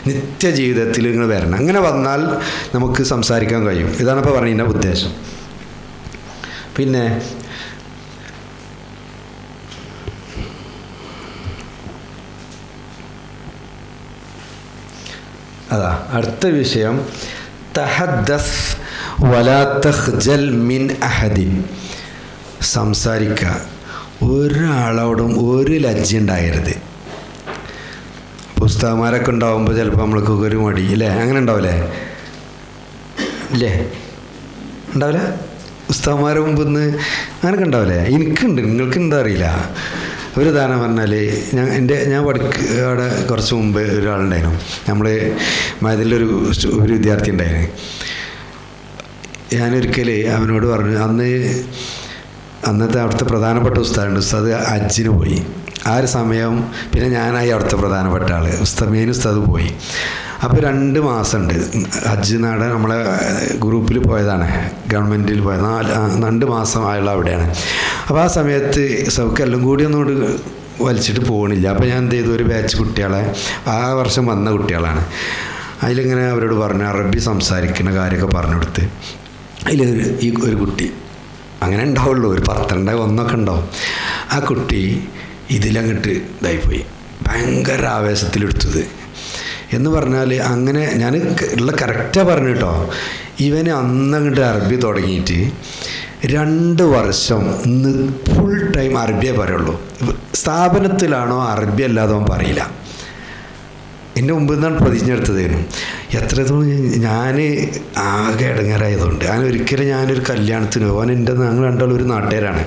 Speaker 1: നിത്യജീവിതത്തിൽ നിങ്ങൾ വരണം. അങ്ങനെ വന്നാൽ നമുക്ക് സംസാരിക്കാൻ കഴിയും. ഇതാണ് ഇപ്പോൾ പറഞ്ഞതിൻ്റെ ഉദ്ദേശം. പിന്നെ അതാ അടുത്ത വിഷയം, തഹദ്ദസ് വലാ തഖ്ജൽ മിൻ അഹദിൻ. സംസാരിക്കുക, ഒരാളോടും ഒരു ലജ്ജ ഉണ്ടാകരുത്. പുസ്തകന്മാരൊക്കെ ഉണ്ടാവുമ്പോൾ ചിലപ്പോൾ നമ്മൾക്കൊക്കെ ഒരു മടി അല്ലേ, അങ്ങനെ ഉണ്ടാവില്ലേ? ഇല്ലേ, ഉണ്ടാവില്ല? പുസ്തകന്മാരെ മുമ്പ് അങ്ങനെയൊക്കെ ഉണ്ടാവില്ലേ? എനിക്കുണ്ട്, നിങ്ങൾക്ക് എന്താ അറിയില്ല. ഒരു ഉദാഹരണം പറഞ്ഞാൽ ഞാൻ അവിടെ കുറച്ച് മുമ്പ് ഒരാളുണ്ടായിരുന്നു. നമ്മൾ മതിലൊരു വിദ്യാർത്ഥി ഉണ്ടായിരുന്നു. ഞാനൊരിക്കൽ അവനോട് പറഞ്ഞു, അന്നത്തെ അവിടുത്തെ പ്രധാനപ്പെട്ട ഉസ്താദ് ഹജ്ജിന് പോയി. ആ ഒരു സമയം പിന്നെ ഞാനായി അവിടുത്തെ പ്രധാനപ്പെട്ട ആൾ മെയിൻ ഉസ്താദ് പോയി. അപ്പോൾ 2 മാസമുണ്ട് ഹജ്ജ് നാട്. നമ്മളെ ഗ്രൂപ്പിൽ പോയതാണ്, ഗവൺമെൻറ്റിൽ പോയത്. 2 മാസം ആയുള്ള അവിടെയാണ്. അപ്പോൾ ആ സമയത്ത് സൗക്കെല്ലാം കൂടി ഒന്നുകൊണ്ട് വലിച്ചിട്ട് പോകണില്ല. അപ്പോൾ ഞാൻ എന്ത് ചെയ്തു, ഒരു ബാച്ച് കുട്ടികളെ, ആ വർഷം വന്ന കുട്ടികളാണ്, അതിലിങ്ങനെ അവരോട് പറഞ്ഞു, അറബി സംസാരിക്കുന്ന കാര്യമൊക്കെ പറഞ്ഞു കൊടുത്ത്. അതിൽ ഈ ഒരു കുട്ടി അങ്ങനെ ഉണ്ടാവുള്ളൂ, ഒരു 12 1 ഉണ്ടാവും. ആ കുട്ടി ഇതിലങ്ങോട്ട് ഇതായിപ്പോയി, ഭയങ്കര ആവേശത്തിലെടുത്തത് എന്ന് പറഞ്ഞാൽ. അങ്ങനെ ഞാൻ ഉള്ള കറക്റ്റാണ് പറഞ്ഞു കേട്ടോ. ഇവന് അന്നങ്ങോട്ട് അറബി തുടങ്ങിയിട്ട് 2 വർഷം ഫുൾ ടൈം അറബിയേ പറയുള്ളൂ. സ്ഥാപനത്തിലാണോ അറബി അല്ലാതെ അവൻ പറയില്ല. എൻ്റെ മുമ്പ് നിന്നാണ് പ്രതിജ്ഞെടുത്തതായിരുന്നു. എത്രത്തോളം ഞാൻ ആകെ ഇടങ്ങേറായതുകൊണ്ട് ഒരിക്കലും ഞാനൊരു കല്യാണത്തിന് പോകാൻ, ഞങ്ങൾ രണ്ടാളും ഒരു നാട്ടുകാരാണ്.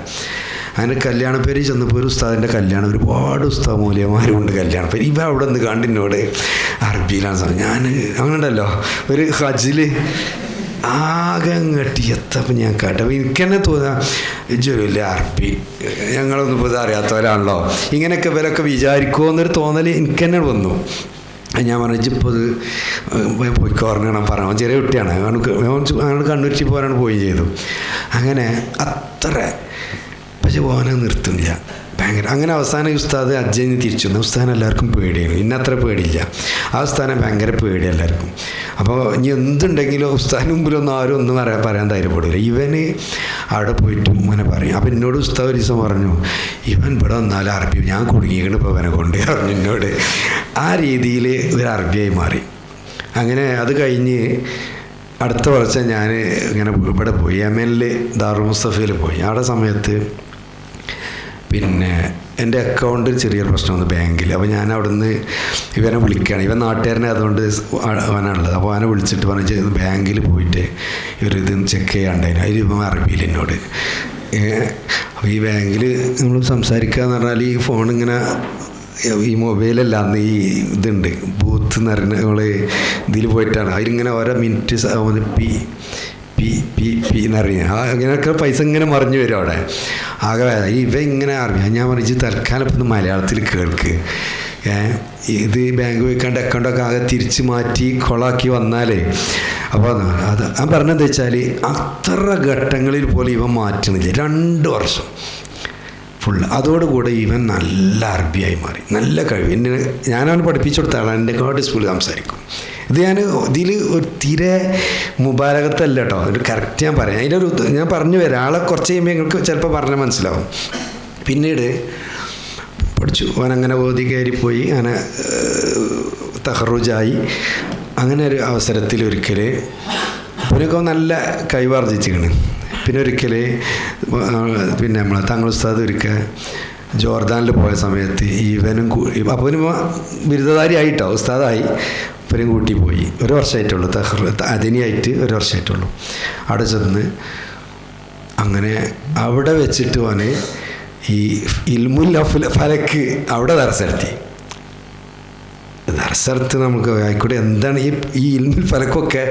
Speaker 1: അങ്ങനെ കല്യാണപ്പേര് ചെന്നപ്പോൾ ഒരു ഉസ്താദിൻ്റെ കല്യാണം, ഒരുപാട് ഉസ്താദ് മൂല്യന്മാരുണ്ട് കല്യാണപ്പേര്. ഇവ അവിടെ നിന്ന് കണ്ടിനോട് അറബിയിലാണ്. ഞാൻ അങ്ങനെ ഉണ്ടല്ലോ ഒരു ഹജ്ജിൽ ആകെ അങ്ങട്ടി എത്തപ്പം ഞാൻ കേട്ടപ്പോൾ എനിക്ക് തന്നെ തോന്നാ, ഇജ്ജൊരുമില്ല അറബി, ഞങ്ങളൊന്നും ഇപ്പോൾ ഇത് അറിയാത്തവരാണല്ലോ, ഇങ്ങനെയൊക്കെ ഇവരൊക്കെ വിചാരിക്കുമോ എന്നൊരു തോന്നൽ എനിക്ക് തന്നെ വന്നു. ഞാൻ പറഞ്ഞു, ഇജിപ്പോൾ ഇത് പോയിക്കോ പറഞ്ഞാൽ പറയാം. ചെറിയ കുട്ടിയാണ്, അങ്ങനെ കണ്ണൂരിച്ച് പോകാനാണ് പോയി ചെയ്തു. അങ്ങനെ അത്ര പക്ഷെ പോകാൻ നിർത്തുന്നില്ല, ഭയങ്കര. അങ്ങനെ അവസാനം ഉസ്താദ് അജ്ജന് തിരിച്ചു വന്നു. ഉസ്താദിന് എല്ലാവർക്കും പേടിയായിരുന്നു, ഇന്നത്ര പേടിയില്ല. ആ ഉസ്താദിനെ ഭയങ്കര പേടി എല്ലാവർക്കും. അപ്പോൾ ഇനി എന്തുണ്ടെങ്കിലും ഉസ്താദിന് മുമ്പിലൊന്നും ആരും ഒന്നും പറയാൻ ധൈര്യപ്പെടില്ല. ഇവന് അവിടെ പോയിട്ട് ഇങ്ങനെ പറയും. അപ്പം എന്നോട് ഉസ്താദ് ഒരു ദിവസം പറഞ്ഞു, ഇവൻ ഇവിടെ വന്നാലും അറബി, ഞാൻ കുടുങ്ങിയിരിക്കണം ഇപ്പോൾ ഇവനെ കൊണ്ട് പറഞ്ഞു എന്നോട്. ആ രീതിയിൽ ഒരു അറബിയായി മാറി. അങ്ങനെ അത് കഴിഞ്ഞ് അടുത്ത വർഷം ഞാൻ ഇങ്ങനെ ഇവിടെ പോയി, യമനിൽ ദാറുൽ മുസ്തഫയിൽ പോയി. അവിടെ സമയത്ത് പിന്നെ എൻ്റെ അക്കൗണ്ടിൽ ചെറിയൊരു പ്രശ്നം വന്നു ബാങ്കിൽ. അപ്പോൾ ഞാൻ അവിടെ നിന്ന് ഇവനെ വിളിക്കുകയാണ്. ഇവൻ നാട്ടുകാരനെ അതുകൊണ്ട് അവനാണുള്ളത്. അപ്പോൾ അവനെ വിളിച്ചിട്ട് പറഞ്ഞു, ബാങ്കിൽ പോയിട്ട് ഇവരിത് ചെക്ക് ചെയ്യാണ്ടായിരുന്നു. അതിൽ ഇപ്പം അറബിയിൽ എന്നോട്. അപ്പോൾ ഈ ബാങ്കിൽ നമ്മൾ സംസാരിക്കുക എന്ന് പറഞ്ഞാൽ ഈ ഫോണിങ്ങനെ ഈ മൊബൈലല്ല, അന്ന് ഈ ഇതുണ്ട് ബൂത്ത് എന്ന് പറഞ്ഞ നമ്മൾ ഇതിൽ പോയിട്ടാണ്. അതിലിങ്ങനെ ഓരോ മിനിറ്റ് പി പി പി പി എന്നറിഞ്ഞ അങ്ങനെയൊക്കെ പൈസ ഇങ്ങനെ മറിഞ്ഞു വരും അവിടെ. ആകെ ഇവ ഇങ്ങനെ അറിയാം. ഞാൻ പറഞ്ഞു, തൽക്കാലം ഇപ്പം മലയാളത്തിൽ കേൾക്ക്, ഇത് ബാങ്ക് പോയിക്കാണ്ട് അക്കൗണ്ടൊക്കെ ആകെ തിരിച്ച് മാറ്റി കൊളാക്കി വന്നാലേ അപ്പോൾ അത് ഞാൻ പറഞ്ഞതെന്ന് വെച്ചാൽ അത്ര ഘട്ടങ്ങളിൽ പോലും ഇവൻ മാറ്റണില്ല. 2 വർഷം ഫുൾ. അതോടുകൂടെ ഇവൻ നല്ല അറബിയായി മാറി, നല്ല കഴിവ്. ഞാനവൻ പഠിപ്പിച്ചു കൊടുത്ത ആളാണ്, എൻ്റെ കാട്ടി സ്കൂളിൽ സംസാരിക്കും. ഇത് ഇതിൽ ഒരു തീരെ മുബാലകത്തല്ല കേട്ടോ, ഒരു കറക്റ്റ് ഞാൻ പറയാം. അതിലൊരു ഞാൻ പറഞ്ഞു വരാം, ആളെ കുറച്ച് കഴിയുമ്പോൾ നിങ്ങൾക്ക് ചിലപ്പോൾ പറഞ്ഞാൽ മനസ്സിലാവും. പിന്നീട് പഠിച്ചു, അവനങ്ങനെ ഓതി കയറിപ്പോയി, അങ്ങനെ തഹറുജായി. അങ്ങനെ ഒരു അവസരത്തിൽ ഒരിക്കൽ ഇവനൊക്കെ നല്ല കഴിവാർജിച്ചിരിക്കണ്. പിന്നെ ഒരിക്കൽ പിന്നെ നമ്മളെ തങ്ങൾ ഉസ്താദ് ഒരിക്കൽ ജോർദാനിൽ പോയ സമയത്ത് ഇവനും അപ്പോൾ ബിരുദധാരി ആയിട്ടോ, ഉസ്താദായി. ഇവരും കൂട്ടി പോയി. 1 വർഷമായിട്ടുള്ളൂ, അതിനായിട്ട് 1 വർഷമായിട്ടുള്ളൂ. അവിടെ ചെന്ന് അങ്ങനെ അവിടെ വെച്ചിട്ട് ഓന് ഈ ഇൽമുൽ ഫലക്ക് അവിടെ ദർസെടുത്തി. ദർസെടുത്ത് നമുക്ക് ആയിക്കോട്ടെ എന്താണ് ഈ ഇൽമുൽ ഫലക്കൊക്കെ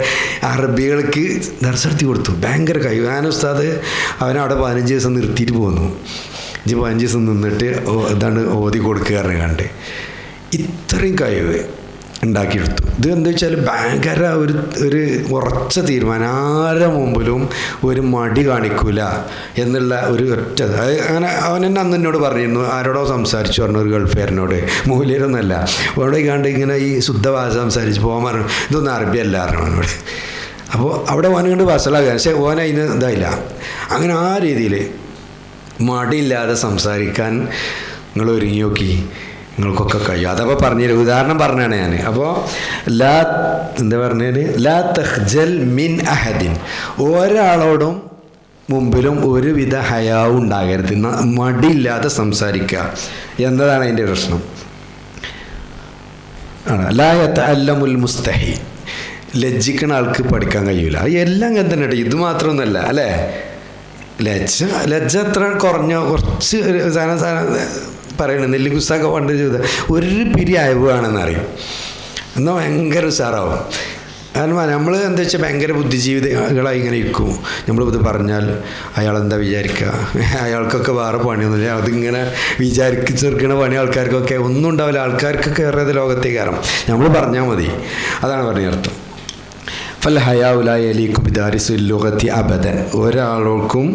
Speaker 1: അറബികൾക്ക് ദർസെടുത്തി കൊടുത്തു. ഭയങ്കര കഴിവ്. ഉസ്താദ് അവനവിടെ 15 ദിവസം നിർത്തിയിട്ട് പോന്നു. 15 ദിവസം നിന്നിട്ട് ഇതാണ് ഓതി കൊടുക്കുക കണ്ട് ഇത്രയും കഴിവ് ഉണ്ടാക്കിയെടുത്തു. ഇത് എന്താ വെച്ചാൽ ഭയങ്കര ഒരു ഉറച്ച തീരുമാനം, ആരുടെ മുമ്പിലും ഒരു മടി കാണിക്കൂല എന്നുള്ള ഒരു ഒറ്റ. അങ്ങനെ അവൻ തന്നെ അന്ന് എന്നോട് പറഞ്ഞിരുന്നു, ആരോടോ സംസാരിച്ചു പറഞ്ഞു, ഒരു ഗൾഫുകാരനോട്, മൂല്യരൊന്നുമല്ല, അവിടെ കണ്ട് ഇങ്ങനെ ഈ ശുദ്ധഭാഷ സംസാരിച്ച് പോകാൻ പറഞ്ഞു. ഇതൊന്നും അറബി അല്ല അവനോട്. അപ്പോൾ അവിടെ ഓനെ കണ്ട് വസലാകാൻ, പക്ഷേ ഓൻ അതിന് ഇതായില്ല. അങ്ങനെ ആ രീതിയിൽ മടിയില്ലാതെ സംസാരിക്കാൻ നിങ്ങൾ ഒരുങ്ങി നോക്കി, നിങ്ങൾക്കൊക്കെ കഴിയും. അതപ്പോൾ പറഞ്ഞുതരും, ഉദാഹരണം പറഞ്ഞാണ് ഞാൻ. അപ്പോൾ എന്താ പറഞ്ഞാൽ ലാ തഖ്ജൽ മിൻ അഹദിൻ, ഒരാളോടും മുമ്പിലും ഒരുവിധ ഹയാവും ഉണ്ടാകരുത്, മടിയില്ലാതെ സംസാരിക്കുക എന്നതാണ് അതിൻ്റെ പ്രശ്നം. ലാ യതഅല്ലമുൽ മുസ്തഹി, ലജ്ജിക്കണ ആൾക്ക് പഠിക്കാൻ കഴിയൂല. എല്ലാം അങ്ങനെ തന്നെ. ഇത് മാത്രമൊന്നുമല്ല അല്ലേ, ലജ്ജ എത്ര കുറച്ച് സാധനം പറയണത്. നെല്ലി പുസ്തകം പണ്ട് ചെയ്ത ഒരു പിരി അയവാണെന്നറിയും, എന്നാൽ ഭയങ്കര ഉഷാറാവും. കാരണം നമ്മൾ എന്താ വെച്ചാൽ ഭയങ്കര ബുദ്ധിജീവികളായി ഇങ്ങനെ ഇരിക്കും. നമ്മളിത് പറഞ്ഞാൽ അയാളെന്താ വിചാരിക്കുക, അയാൾക്കൊക്കെ വേറെ പണിയൊന്നുമില്ല, അതിങ്ങനെ വിചാരിച്ചെടുക്കുന്ന പണി ആൾക്കാർക്കൊക്കെ ഒന്നും ഉണ്ടാവില്ല. ആൾക്കാർക്കൊക്കെ ഏറെ ലോകത്തേക്ക് കയറാം, നമ്മൾ പറഞ്ഞാൽ മതി. അതാണ് പറഞ്ഞർത്ഥം. ഫൽ ഹയാഉലായലിക്കും ബിദാരിസുല്ലുഗത്തി അബദൻ, ഒരാൾക്കും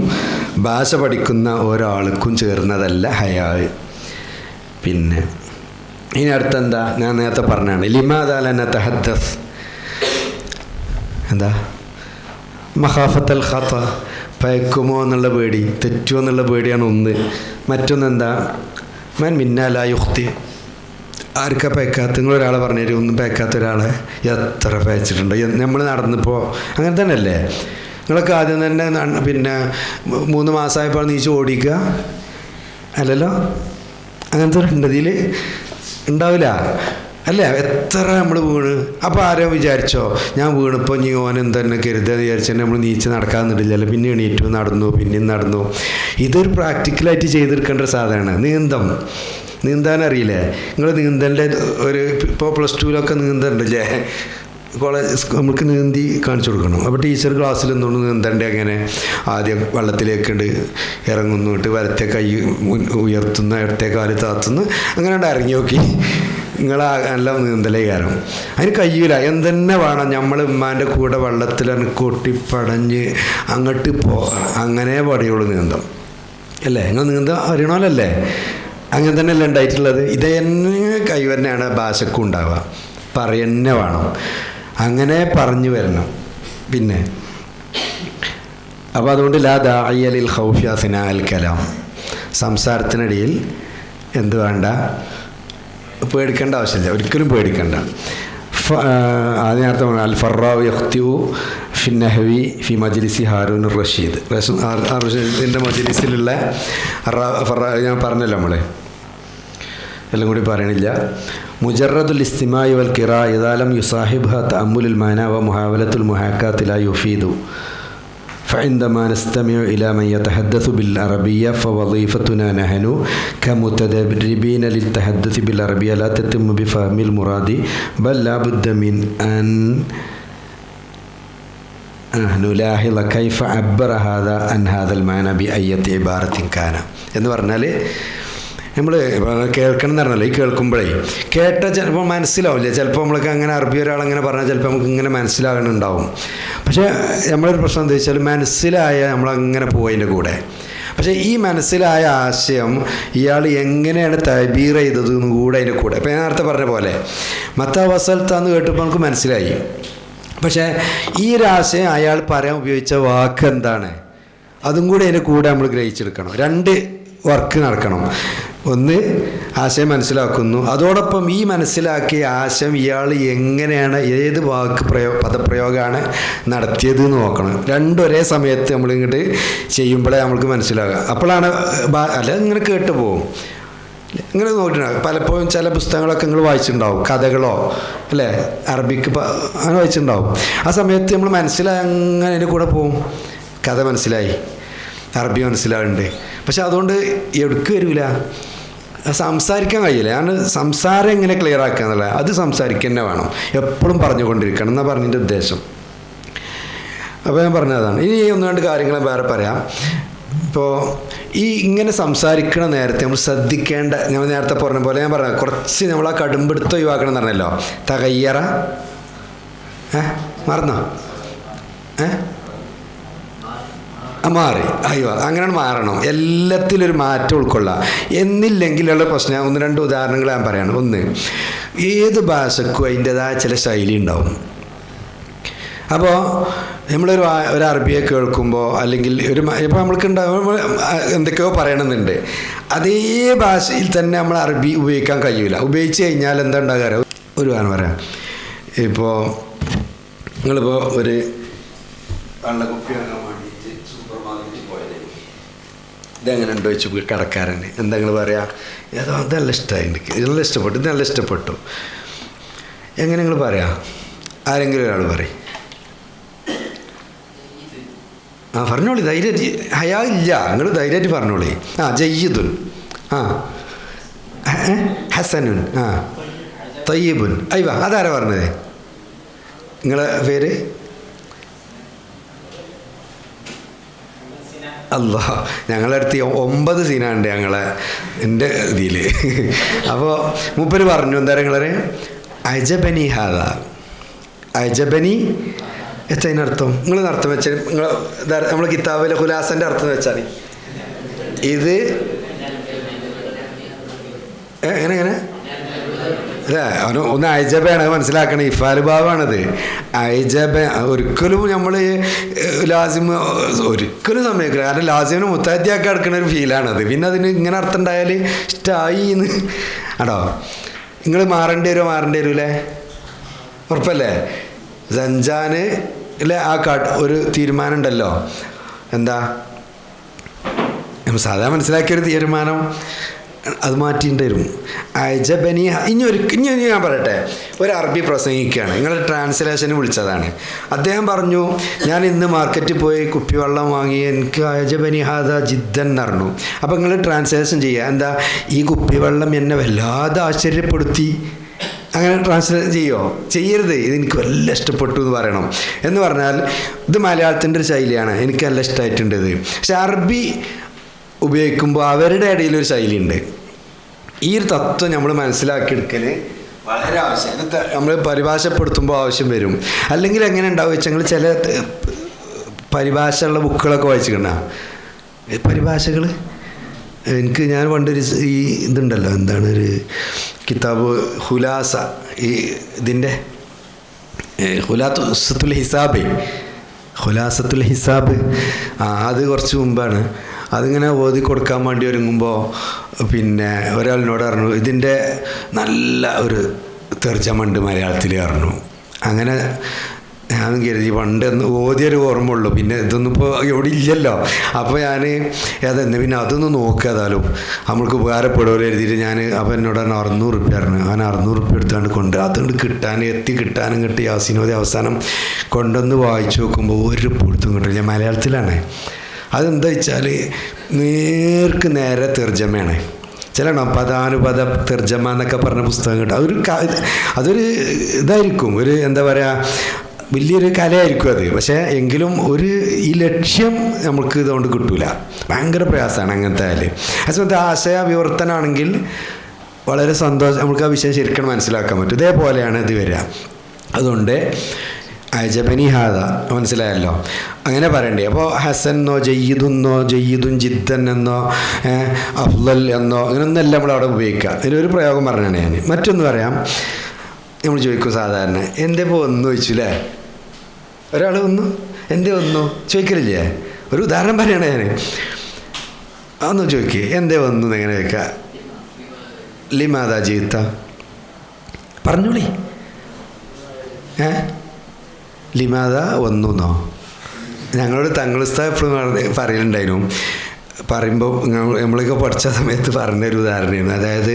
Speaker 1: ഭാഷ പഠിക്കുന്ന ഒരാൾക്കും ചേർന്നതല്ല ഹയാ. പിന്നെ ഇനി അടുത്തെന്താ, ഞാൻ നേരത്തെ പറഞ്ഞാണ് ലിമാദാ ലന തഹദ്ദസ്, എന്താ മഖാഫത്തൽ ഖത, പയക്കുമോ എന്നുള്ള പേടി, തെറ്റുമോ എന്നുള്ള പേടിയാണ് ഒന്ന്. മറ്റൊന്നെന്താ മൻ മിന്നാ ലാ യുഖ്തി, ആർക്കാ പയക്കാത്ത? നിങ്ങളൊരാളെ പറഞ്ഞു തരും, ഒന്നും പയക്കാത്ത ഒരാളെ എത്ര പയച്ചിട്ടുണ്ട്. നമ്മൾ നടന്നപ്പോൾ അങ്ങനെ തന്നെ അല്ലേ, നിങ്ങളൊക്കെ ആദ്യം തന്നെ പിന്നെ 3 മാസമായപ്പോൾ നീച്ച് ഓടിക്കുക അല്ലല്ലോ, അങ്ങനത്തെ ഉണ്ട് ഇതിൽ ഉണ്ടാവില്ല അല്ലേ? എത്ര നമ്മൾ വീണ്. അപ്പോൾ ആരോ വിചാരിച്ചോ ഞാൻ വീണിപ്പോൾ നീ ഓൻ തന്നെ കരുതുക വിചാരിച്ചാൽ നമ്മൾ നീച്ച് നടക്കാമെന്നിട്ടില്ലല്ലോ, പിന്നെ എണീറ്റു നടന്നു, പിന്നെയും നടന്നു. ഇതൊരു പ്രാക്ടിക്കലായിട്ട് ചെയ്തെടുക്കേണ്ട ഒരു സാധനമാണ്. നീന്താനറിയില്ലേ നിങ്ങൾ? നീന്തലിൻ്റെ ഇപ്പോൾ +2 നീന്തണ്ടല്ലേ, കോളേജ് നമുക്ക് നീന്തി കാണിച്ചു കൊടുക്കണം. അപ്പോൾ ടീച്ചർ ക്ലാസ്സിൽ എന്തുകൊണ്ട് നീന്തണ്ടേ, അങ്ങനെ ആദ്യം വെള്ളത്തിലേക്കുണ്ട് ഇറങ്ങുന്നിട്ട് വലത്തെ കൈ ഉയർത്തുന്ന, ഇടത്തെ കാല് താത്തുന്നു, അങ്ങനെ ഇറങ്ങി നോക്കി. നല്ല നീന്തലേ കാരണം അതിന് കഴിയില്ല. എന്തെന്നെ വേണം, നമ്മൾ ഉമ്മാൻ്റെ കൂടെ വെള്ളത്തിൽ കൊട്ടിപ്പടഞ്ഞ് അങ്ങോട്ട് അങ്ങനെ പടിയുള്ളൂ നീന്തം അല്ലേ? നിങ്ങൾ നീന്തം അറിയണമല്ലേ? അങ്ങനെ തന്നെയല്ലേ ഉണ്ടായിട്ടുള്ളത്. ഇത് തന്നെ കഴിവ് തന്നെയാണ് ഭാഷക്കും ഉണ്ടാവുക, പറയുന്നേ വേണം, അങ്ങനെ പറഞ്ഞു വരണം. പിന്നെ അപ്പോൾ അതുകൊണ്ട് ലാ ദാഇയ ലിൽ ഖൗഫി അസ്നാ അൽ കലാം, സംസാരത്തിനിടയിൽ എന്ത് വേണ്ട, പേടിക്കേണ്ട ആവശ്യമില്ല, ഒരിക്കലും പേടിക്കണ്ട. ആദ്യ നേരത്തെ അൽ ഫറാവ് യഖ്തിഉ ഫി നഹ്വി ഫി മജ്ലിസി ഹാറൂൻ റഷീദ്, റഷീദിൻ്റെ മജ്ലിസിലുള്ള ഞാൻ പറഞ്ഞല്ലോ, നമ്മളെ എല്ലാം കൂടി പറയണില്ല. മുജറദുൽ ഇസ്തിമാഇ വൽ ഖിറാഅ ഇദാ ലം യുസാഹിബ്ഹാ തഅമ്മുലുൽ മാനാ വ മുഹാവലത്തുൽ മുഹാക്കാത്തി ലാ യുഫീദു فعندما نستمع إلى من يتحدث بالعربية فوظيفتنا نحن كمتدربين للتحدث بالعربية لا تتم بفهم المراد بل لا بد من أن نلاحظ كيف عبر هذا عن هذا المعنى بأية عبارة كان. എന്ന് പറഞ്ഞാൽ നമ്മൾ കേൾക്കണം എന്ന് പറഞ്ഞല്ലോ, ഈ കേൾക്കുമ്പോഴേ കേട്ട ചിലപ്പോൾ മനസ്സിലാവില്ല. ചിലപ്പോൾ നമ്മൾക്ക് അങ്ങനെ അറബി ഒരാളങ്ങനെ പറഞ്ഞാൽ ചിലപ്പോൾ നമുക്ക് ഇങ്ങനെ മനസ്സിലാകണുണ്ടാവും. പക്ഷേ നമ്മളൊരു പ്രശ്നം എന്താ വെച്ചാൽ മനസ്സിലായ നമ്മളങ്ങനെ പോയതിൻ്റെ കൂടെ. പക്ഷേ ഈ മനസ്സിലായ ആശയം ഇയാൾ എങ്ങനെയാണ് തബീർ ചെയ്തതെന്ന് കൂടെ അതിൻ്റെ കൂടെ. ഇപ്പം ഞാൻ നേരത്തെ പറഞ്ഞ പോലെ മത്താ വസൽത്താന്ന് കേട്ടപ്പോൾ നമുക്ക് മനസ്സിലായി. പക്ഷേ ഈ ഒരു ആശയം അയാൾ പറയാൻ ഉപയോഗിച്ച വാക്ക് എന്താണ്, അതും കൂടി അതിൻ്റെ കൂടെ നമ്മൾ ഗ്രഹിച്ചെടുക്കണം. 2 വർക്ക് നടക്കണം. ഒന്ന്, ആശയം മനസ്സിലാക്കുന്നു, അതോടൊപ്പം ഈ മനസ്സിലാക്കിയ ആശയം ഇയാൾ എങ്ങനെയാണ്, ഏത് വാക്ക് പദപ്രയോഗമാണ് നടത്തിയത് എന്ന് നോക്കണം. 2 ഒരേ സമയത്ത് നമ്മളിങ്ങോട്ട് ചെയ്യുമ്പോഴേ നമ്മൾക്ക് മനസ്സിലാകുക. അപ്പോഴാണ് അല്ല ഇങ്ങനെ കേട്ട് പോകും. ഇങ്ങനെ നോക്കിയിട്ടുണ്ടാകും. പലപ്പോഴും ചില പുസ്തകങ്ങളൊക്കെ നിങ്ങൾ വായിച്ചിട്ടുണ്ടാവും, കഥകളോ അല്ലേ, അറബിക്ക് അങ്ങനെ വായിച്ചിട്ടുണ്ടാവും. ആ സമയത്ത് നമ്മൾ മനസ്സിലായി അങ്ങനെ അതിൻ്റെ കൂടെ പോകും. കഥ മനസ്സിലായി, അറബി മനസ്സിലാവുന്നുണ്ട്. പക്ഷെ അതുകൊണ്ട് എടുക്ക് വരില്ല, സംസാരിക്കാൻ കഴിയില്ല. ഞാൻ സംസാരം എങ്ങനെ ക്ലിയർ ആക്കുക എന്നുള്ളത് അത് സംസാരിക്കുക തന്നെ വേണം, എപ്പോഴും പറഞ്ഞുകൊണ്ടിരിക്കണം എന്നാണ് പറഞ്ഞതിൻ്റെ ഉദ്ദേശം. അപ്പോൾ ഞാൻ പറഞ്ഞതാണ്. ഇനി 1-2 കാര്യങ്ങൾ വേറെ പറയാം. ഇപ്പോൾ ഈ ഇങ്ങനെ സംസാരിക്കണ നേരത്തെ നമ്മൾ ശ്രദ്ധിക്കേണ്ട, ഞാൻ നേരത്തെ പറഞ്ഞ പോലെ ഞാൻ പറഞ്ഞ കുറച്ച് നമ്മൾ ആ കടുംപിടുത്തം ഒഴിവാക്കണം എന്ന് പറഞ്ഞല്ലോ. തകയ്യറ മറന്നോ? മാറി അയ്യോ അങ്ങനെയാണ് മാറണം. എല്ലാത്തിലൊരു മാറ്റം ഉൾക്കൊള്ളാം. എന്നില്ലെങ്കിലുള്ള പ്രശ്നം 1-2 ഉദാഹരണങ്ങൾ ഞാൻ പറയണം. ഒന്ന്, ഏത് ഭാഷക്കും അതിൻ്റെതായ ചില ശൈലി ഉണ്ടാവും. അപ്പോൾ നമ്മളൊരു അറബിയെ കേൾക്കുമ്പോൾ അല്ലെങ്കിൽ ഇപ്പോൾ നമ്മൾക്ക് എന്തൊക്കെയോ പറയണമെന്നുണ്ട്, അതേ ഭാഷയിൽ തന്നെ നമ്മൾ അറബി ഉപയോഗിക്കാൻ കഴിയില്ല. ഉപയോഗിച്ച് കഴിഞ്ഞാൽ എന്താ ഉണ്ടാകാറ്? ഒരു കാരണം പറയാം. ഇപ്പോൾ നിങ്ങളിപ്പോൾ ഒരു വെള്ളക്കുപ്പി വാങ്ങാൻ വേണ്ടിയിട്ട് സൂപ്പർ മാർക്കറ്റിൽ പോയത്, ഇതെങ്ങനെ ഉണ്ടോ ചോദിച്ചു കടക്കാരന്. എന്താ നിങ്ങൾ പറയാ? ഏതോ അത് നല്ല ഇഷ്ടമായി, എനിക്ക് നല്ല ഇഷ്ടപ്പെട്ടു, ഇത് നല്ല ഇഷ്ടപ്പെട്ടു. എങ്ങനെ നിങ്ങൾ പറയാം? ആരെങ്കിലും ഒരാൾ പറയും. പറഞ്ഞോളി, ധൈര്യം. ഹയാ ഇല്ല, നിങ്ങൾ ധൈര്യമായിട്ട് പറഞ്ഞോളി. ജയ്യിദുൻ, ഹസനുൻ, തയ്യിബുൻ. അയ്യ അതാരാ പറഞ്ഞത്? നിങ്ങളെ പേര്? അല്ലാ, ഞങ്ങളടുത്ത് 9 സീനുണ്ട് എൻ്റെ ഇതിൽ. അപ്പോൾ മൂപ്പര് പറഞ്ഞു എന്താ നിങ്ങളെ അജബനി ഹാദ. അജബനി എത്തതിനർത്ഥം നിങ്ങൾ അർത്ഥം വെച്ചാൽ നമ്മൾ കിതാബിലെ ഖുലാസൻ്റെ അർത്ഥം വെച്ചാൽ ഇത് എങ്ങനെ അല്ലേ? ഒന്ന് അയജബയാണ് മനസ്സിലാക്കണം. ഇഫാലുഭാവാണത്. അയജബ ഒരിക്കലും നമ്മൾ ലാസിം ഒരിക്കലും സമ്മതിക്കില്ല. കാരണം ലാസിമിന് മുത്താദ്യാക്കി എടുക്കുന്ന ഒരു ഫീലാണത്. പിന്നെ അതിന് ഇങ്ങനെ അർത്ഥം ഉണ്ടായാൽ ഇഷ്ടമായി എന്ന് ആണോ? നിങ്ങൾ മാറേണ്ടി വരൂലേ? ഉറപ്പല്ലേ? സഞ്ചാന് അല്ലേ ആ ഒരു തീരുമാനം ഉണ്ടല്ലോ, എന്താ സാധാ മനസ്സിലാക്കിയൊരു തീരുമാനം, അത് മാറ്റിയിട്ട് വരും. അജബനി. ഇനി ഞാൻ പറയട്ടെ, ഒരു അറബി പ്രസംഗിക്കുകയാണ്, നിങ്ങൾ ട്രാൻസ്ലേഷന് വിളിച്ചതാണ്. അദ്ദേഹം പറഞ്ഞു, ഞാൻ ഇന്ന് മാർക്കറ്റിൽ പോയി കുപ്പിവെള്ളം വാങ്ങി, എനിക്ക് അജബനി ഹാദ ജിദ്ദൻ എന്ന് പറഞ്ഞു. അപ്പോൾ നിങ്ങൾ ട്രാൻസ്ലേഷൻ ചെയ്യുക, എന്താ ഈ കുപ്പിവെള്ളം എന്നെ വല്ലാതെ ആശ്ചര്യപ്പെടുത്തി. അങ്ങനെ ട്രാൻസ്ലേറ്റ് ചെയ്യുമോ? ചെയ്യരുത്. ഇതെനിക്ക് വല്ല ഇഷ്ടപ്പെട്ടു എന്ന് പറയണം. എന്ന് പറഞ്ഞാൽ ഇത് മലയാളത്തിൻ്റെ ഒരു ശൈലിയാണ്, എനിക്ക് നല്ല ഇഷ്ടമായിട്ടുണ്ട് ഇത്. പക്ഷെ അറബി ഉപയോഗിക്കുമ്പോൾ അവരുടെ ഇടയിലൊരു ശൈലിയുണ്ട്. ഈ ഒരു തത്വം നമ്മൾ മനസ്സിലാക്കിയെടുക്കൽ വളരെ ആവശ്യം. നമ്മൾ പരിഭാഷപ്പെടുത്തുമ്പോൾ ആവശ്യം വരും. അല്ലെങ്കിൽ എങ്ങനെ ഉണ്ടാവുക വെച്ചാൽ നിങ്ങൾ ചില പരിഭാഷയുള്ള ബുക്കുകളൊക്കെ വായിച്ചിട്ടുണ്ടാ പരിഭാഷകൾ. ഞാൻ പണ്ടൊരു ഈ ഇതുണ്ടല്ലോ, എന്താണ് ഒരു കിതാബ് ഹുലാസ, ഈ ഇതിൻ്റെ ഹുലാസത്തുൽ ഹിസാബ്, അത് കുറച്ച് മുമ്പാണ്. അതിങ്ങനെ ഓതി കൊടുക്കാൻ വേണ്ടി ഒരുങ്ങുമ്പോൾ പിന്നെ ഒരാളിനോട് പറഞ്ഞു, ഇതിൻ്റെ നല്ല ഒരു തർജ്ജമ ഉണ്ട് മലയാളത്തിൽ പറഞ്ഞു. അങ്ങനെ ഞാൻ കരുതി പണ്ട് ഓതിയൊരു ഓർമ്മ ഉള്ളൂ, പിന്നെ ഇതൊന്നും ഇപ്പോൾ എവിടെ ഇല്ലല്ലോ. അപ്പോൾ ഞാൻ ഏതെന്ന് പിന്നെ അതൊന്നും നോക്കിയതാലും നമ്മൾക്ക് ഉപകാരപ്പെടുമല്ലോ എഴുതിയിട്ട് ഞാൻ. അപ്പോൾ എന്നോട് 600 റുപ്യ പറഞ്ഞു. ഞാൻ 600 റുപ്യ എടുത്താണ്ട് അതുകൊണ്ട് കിട്ടാനും കിട്ടി. യാസീനോദി അവസാനം കൊണ്ടുവന്ന് വായിച്ചു നോക്കുമ്പോൾ ഒരു പൊടുത്തും കിട്ടില്ല. മലയാളത്തിലാണ്. അതെന്താ വെച്ചാൽ നേർക്ക് നേരെ തർജ്ജമയാണ്. ചില പദാനുപദ തർജ്ജമ എന്നൊക്കെ പറഞ്ഞ പുസ്തകം കിട്ടും. അതൊരു ഇതായിരിക്കും, ഒരു എന്താ പറയുക, വലിയൊരു കലയായിരിക്കും അത്. പക്ഷേ എങ്കിലും ഈ ലക്ഷ്യം നമുക്ക് ഇതുകൊണ്ട് കിട്ടൂല. ഭയങ്കര പ്രയാസമാണ് അങ്ങനത്തെ ആയാലും. അതേസമയത്ത് ആശയ വിവർത്തനാണെങ്കിൽ വളരെ സന്തോഷം, നമുക്ക് ആ വിഷയം ശരിക്കും മനസ്സിലാക്കാൻ പറ്റും. ഇതേപോലെയാണ് ഇത് വരിക. അതുകൊണ്ട് അജബനി ഹാദ മനസ്സിലായല്ലോ, അങ്ങനെ പറയണ്ടേ. അപ്പോൾ ഹസൻ എന്നോ ജയ്യിദുന്നോ ജയ്യിദുൻ ജിദ്ദൻ എന്നോ അഫ്ളൽ എന്നോ അങ്ങനെയൊന്നല്ല നമ്മളവിടെ ഉപയോഗിക്കുക. ഇതിലൊരു പ്രയോഗം പറഞ്ഞാണ് ഞാൻ. മറ്റൊന്ന് പറയാം. നമ്മൾ ചോദിക്കും സാധാരണ എന്തേ വന്നു ചോദിച്ചു അല്ലേ, ഒരാൾ വന്നു എന്തേ വന്നു ചോദിക്കലില്ലേ? ഒരു ഉദാഹരണം പറയണേ ഞാൻ. അതൊന്ന് ചോദിക്കുക എന്തേ വന്നു എങ്ങനെ ചോദിക്കുക. ലിമാദാ ജീത്ത പറഞ്ഞോളി. ലിമാദ വന്നു എന്നോ? ഞങ്ങളോട് തങ്ങളുസ്താ എപ്പോഴും പറയലുണ്ടായിരുന്നു. പറയുമ്പോൾ നമ്മളൊക്കെ പഠിച്ച സമയത്ത് പറഞ്ഞൊരു ഉദാഹരണമായിരുന്നു. അതായത്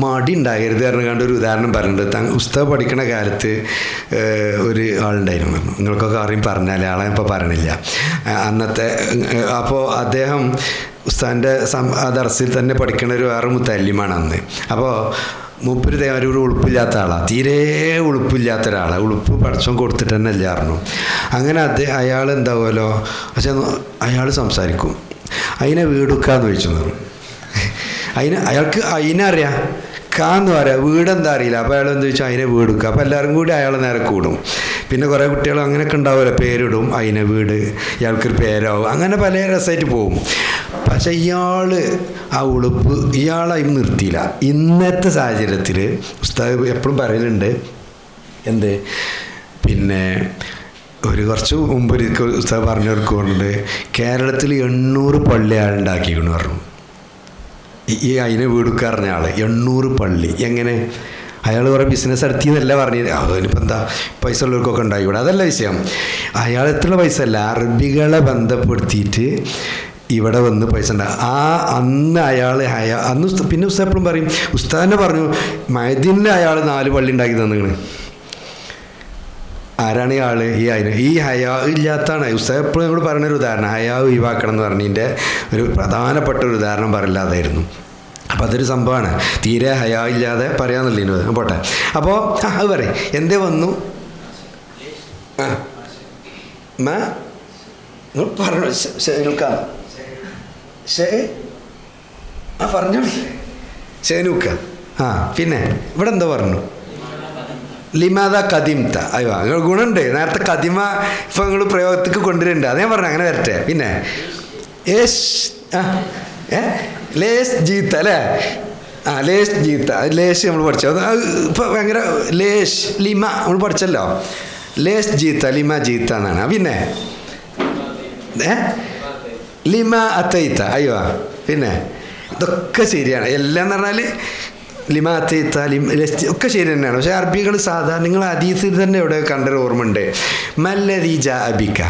Speaker 1: മടി ഉണ്ടാകരുത് പറഞ്ഞുകൊണ്ട് ഒരു ഉദാഹരണം പറഞ്ഞിട്ടുണ്ട്. ഉസ്താദ് പഠിക്കണ കാലത്ത് ഒരു ആളുണ്ടായിരുന്നു പറഞ്ഞു, നിങ്ങൾക്കൊക്കെ അറിയും പറഞ്ഞാൽ ആളെ ഇപ്പോൾ പറയണില്ല അന്നത്തെ. അപ്പോൾ അദ്ദേഹം ഉസ്താദിൻ്റെ ദർസിൽ തന്നെ പഠിക്കണ ഒരു വേറെ മുത്തല്ലിമാണ് അന്ന്. അപ്പോൾ മൂപ്പര് ഒരു ഉളുപ്പില്ലാത്ത ആളാണ്, തീരെ ഉളുപ്പില്ലാത്ത ഒരാളാണ്. ഉളുപ്പ് പഠിച്ചോൻ കൊടുത്തിട്ട് തന്നെ ഇല്ലായിരുന്നു. അങ്ങനെ അയാൾ എന്താവുമല്ലോ, പക്ഷെ അയാൾ സംസാരിക്കും. അതിനെ വീടുക്കാന്ന് ചോദിച്ചു. അയാൾക്ക് അതിനറിയാം, കാന്ന് പറയാം, വീടെന്താ അറിയില്ല. അപ്പോൾ അയാൾ എന്താ ചോദിച്ചാൽ അതിനെ വീടുക്കുക. അപ്പോൾ എല്ലാവരും കൂടി അയാളെ നേരെ കൂടും. പിന്നെ കുറേ കുട്ടികൾ അങ്ങനെയൊക്കെ ഉണ്ടാവുമല്ലോ, പേരിടും, അതിനെ വീട്, ഇയാൾക്കൊരു പേരാവും, അങ്ങനെ പല രസമായിട്ട് പോവും. പക്ഷെ ഇയാൾ ആ ഉളുപ്പ് ഇയാളായി നിർത്തിയില്ല. ഇന്നത്തെ സാഹചര്യത്തിൽ ഉസ്താദ് എപ്പോഴും പറയലുണ്ട്, എന്ത് പിന്നെ കുറച്ച് മുമ്പ് ഉസ്താദ് പറഞ്ഞവർക്കുണ്ട്, കേരളത്തിൽ 800 പള്ളി ആളുണ്ടാക്കിയെന്ന് പറഞ്ഞു. ഈ അതിനെ വീടുക്കുക പറഞ്ഞ ആൾ 800 പള്ളി. എങ്ങനെ? അയാൾ കുറേ ബിസിനസ് നടത്തിയെന്നല്ല പറഞ്ഞത്. അതിനിപ്പോൾ എന്താ, പൈസ ഉള്ളവർക്കൊക്കെ ഉണ്ടായിക്കൂടെ, അതല്ല വിഷയം. അയാൾ എത്ര പൈസ അല്ല, അറബികളെ ബന്ധപ്പെടുത്തിയിട്ട് ഇവിടെ വന്ന് പൈസ ഉണ്ടാകും. അന്ന് അയാൾ അന്ന് പിന്നെ ഉസ്താദ് എപ്പോഴും പറയും, ഉസ്താദിനെ പറഞ്ഞു മൈദീനിൽ അയാൾ 4 പള്ളി ഉണ്ടാക്കി തന്നിക്കണ്. ആരാണ് ഈ ആൾ? ഈ ഹയാ ഇല്ലാത്തതാണ്. ഉസ്താദ് എപ്പോഴും ഞങ്ങൾ പറഞ്ഞൊരു ഉദാഹരണം, ഹയാ ഒഴിവാക്കണം എന്ന് പറഞ്ഞതിൻ്റെ ഒരു പ്രധാനപ്പെട്ട ഒരു ഉദാഹരണം പറയില്ലാതായിരുന്നു. അപ്പം അതൊരു സംഭവമാണ്, തീരെ ഹയാ ഇല്ലാതെ പറയാമെന്നുള്ളതിന് പോട്ടെ. അപ്പോൾ അത് പറയും എന്തേ വന്നു പറഞ്ഞു ഷെനുക്ക പറഞ്ഞോളൂ ഷെനുക്ക. പിന്നെ ഇവിടെ എന്തോ പറഞ്ഞു, ലിമാദ കദിംത. അയ്യോ നിങ്ങൾ ഗുണമുണ്ട്. നേരത്തെ കദിമ ഇപ്പം നിങ്ങൾ പ്രയോഗത്തിക്ക് കൊണ്ടുവരുന്നുണ്ട്, അതേ പറഞ്ഞു, അങ്ങനെ വരട്ടെ. പിന്നെ ലേസ് ജീത്ത അല്ലേ? ലേസ് ജീത്ത, ലേശ് നമ്മൾ പഠിച്ചു. അത് ഇപ്പം ഭയങ്കര ലേശ് ലിമ നമ്മൾ പഠിച്ചല്ലോ. ലേസ് ജീത്ത ലിമ ജീത്ത എന്നാണ്. പിന്നെ ലിമ അത്തൈത്ത. അയ്യോ പിന്നെ ഇതൊക്കെ ശരിയാണ്. എല്ലാം എന്ന് പറഞ്ഞാൽ ലിമാത്ത ഒക്കെ ശരി തന്നെയാണ്. പക്ഷേ അറബികൾ സാധാരണ നിങ്ങൾ ഹദീസിൽ തന്നെ ഇവിടെ കണ്ടൊരു ഓർമ്മ ഉണ്ട്, മല്ലദി ജാ അബിക്ക.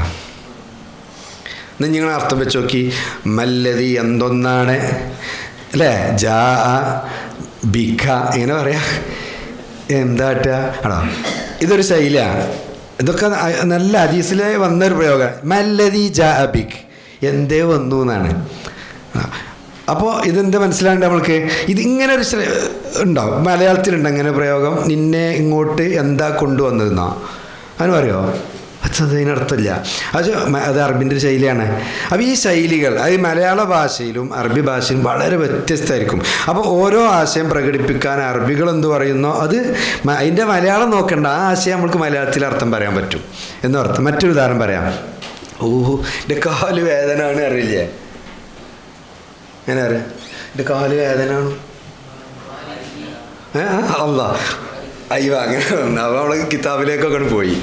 Speaker 1: എന്നാൽ നിങ്ങൾ അർത്ഥം വെച്ച് നോക്കി, മല്ലദി എന്തൊന്നാണ് അല്ലേ, ജാ ബിക്ക എങ്ങനെ പറയാ, എന്താട്ടാ ആണോ? ഇതൊരു ശൈലിയാണ്. ഇതൊക്കെ നല്ല ഹദീസിലെ വന്നൊരു പ്രയോഗമാണ്. മല്ലദി ജാ അബിക്, എന്തേ വന്നു എന്നാണ്. അപ്പോൾ ഇതെന്താ മനസ്സിലാണ്ട് നമ്മൾക്ക്, ഇതിങ്ങനെ ഒരു ഉണ്ടാവും. മലയാളത്തിലുണ്ട് അങ്ങനെ പ്രയോഗം, നിന്നെ ഇങ്ങോട്ട് എന്താ കൊണ്ടുവന്നതെന്നോ അതിന് പറയുമോ? അതിനർത്ഥമില്ല. അത് അറബിൻ്റെ ഒരു ശൈലിയാണ്. അപ്പോൾ ഈ ശൈലികൾ അത് മലയാള ഭാഷയിലും അറബി ഭാഷയിലും വളരെ വ്യത്യസ്തമായിരിക്കും. അപ്പോൾ ഓരോ ആശയം പ്രകടിപ്പിക്കാൻ അറബികൾ എന്ത് പറയുന്നോ അത് അതിൻ്റെ മലയാളം നോക്കണ്ട, ആ ആശയം നമുക്ക് മലയാളത്തിൽ അർത്ഥം പറയാൻ പറ്റും എന്നർത്ഥം. മറ്റൊരു ഉദാഹരണം പറയാം. എൻ്റെ കാല് വേദനയാണ് അറിയില്ലേ, എങ്ങനെ അറിയാം? എൻ്റെ കാല് വേദനയാണ് അല്ല അയ്യോ അങ്ങനെ വന്നു. അപ്പോൾ അവളെ കിതാബിലേക്കൊക്കെ പോയി.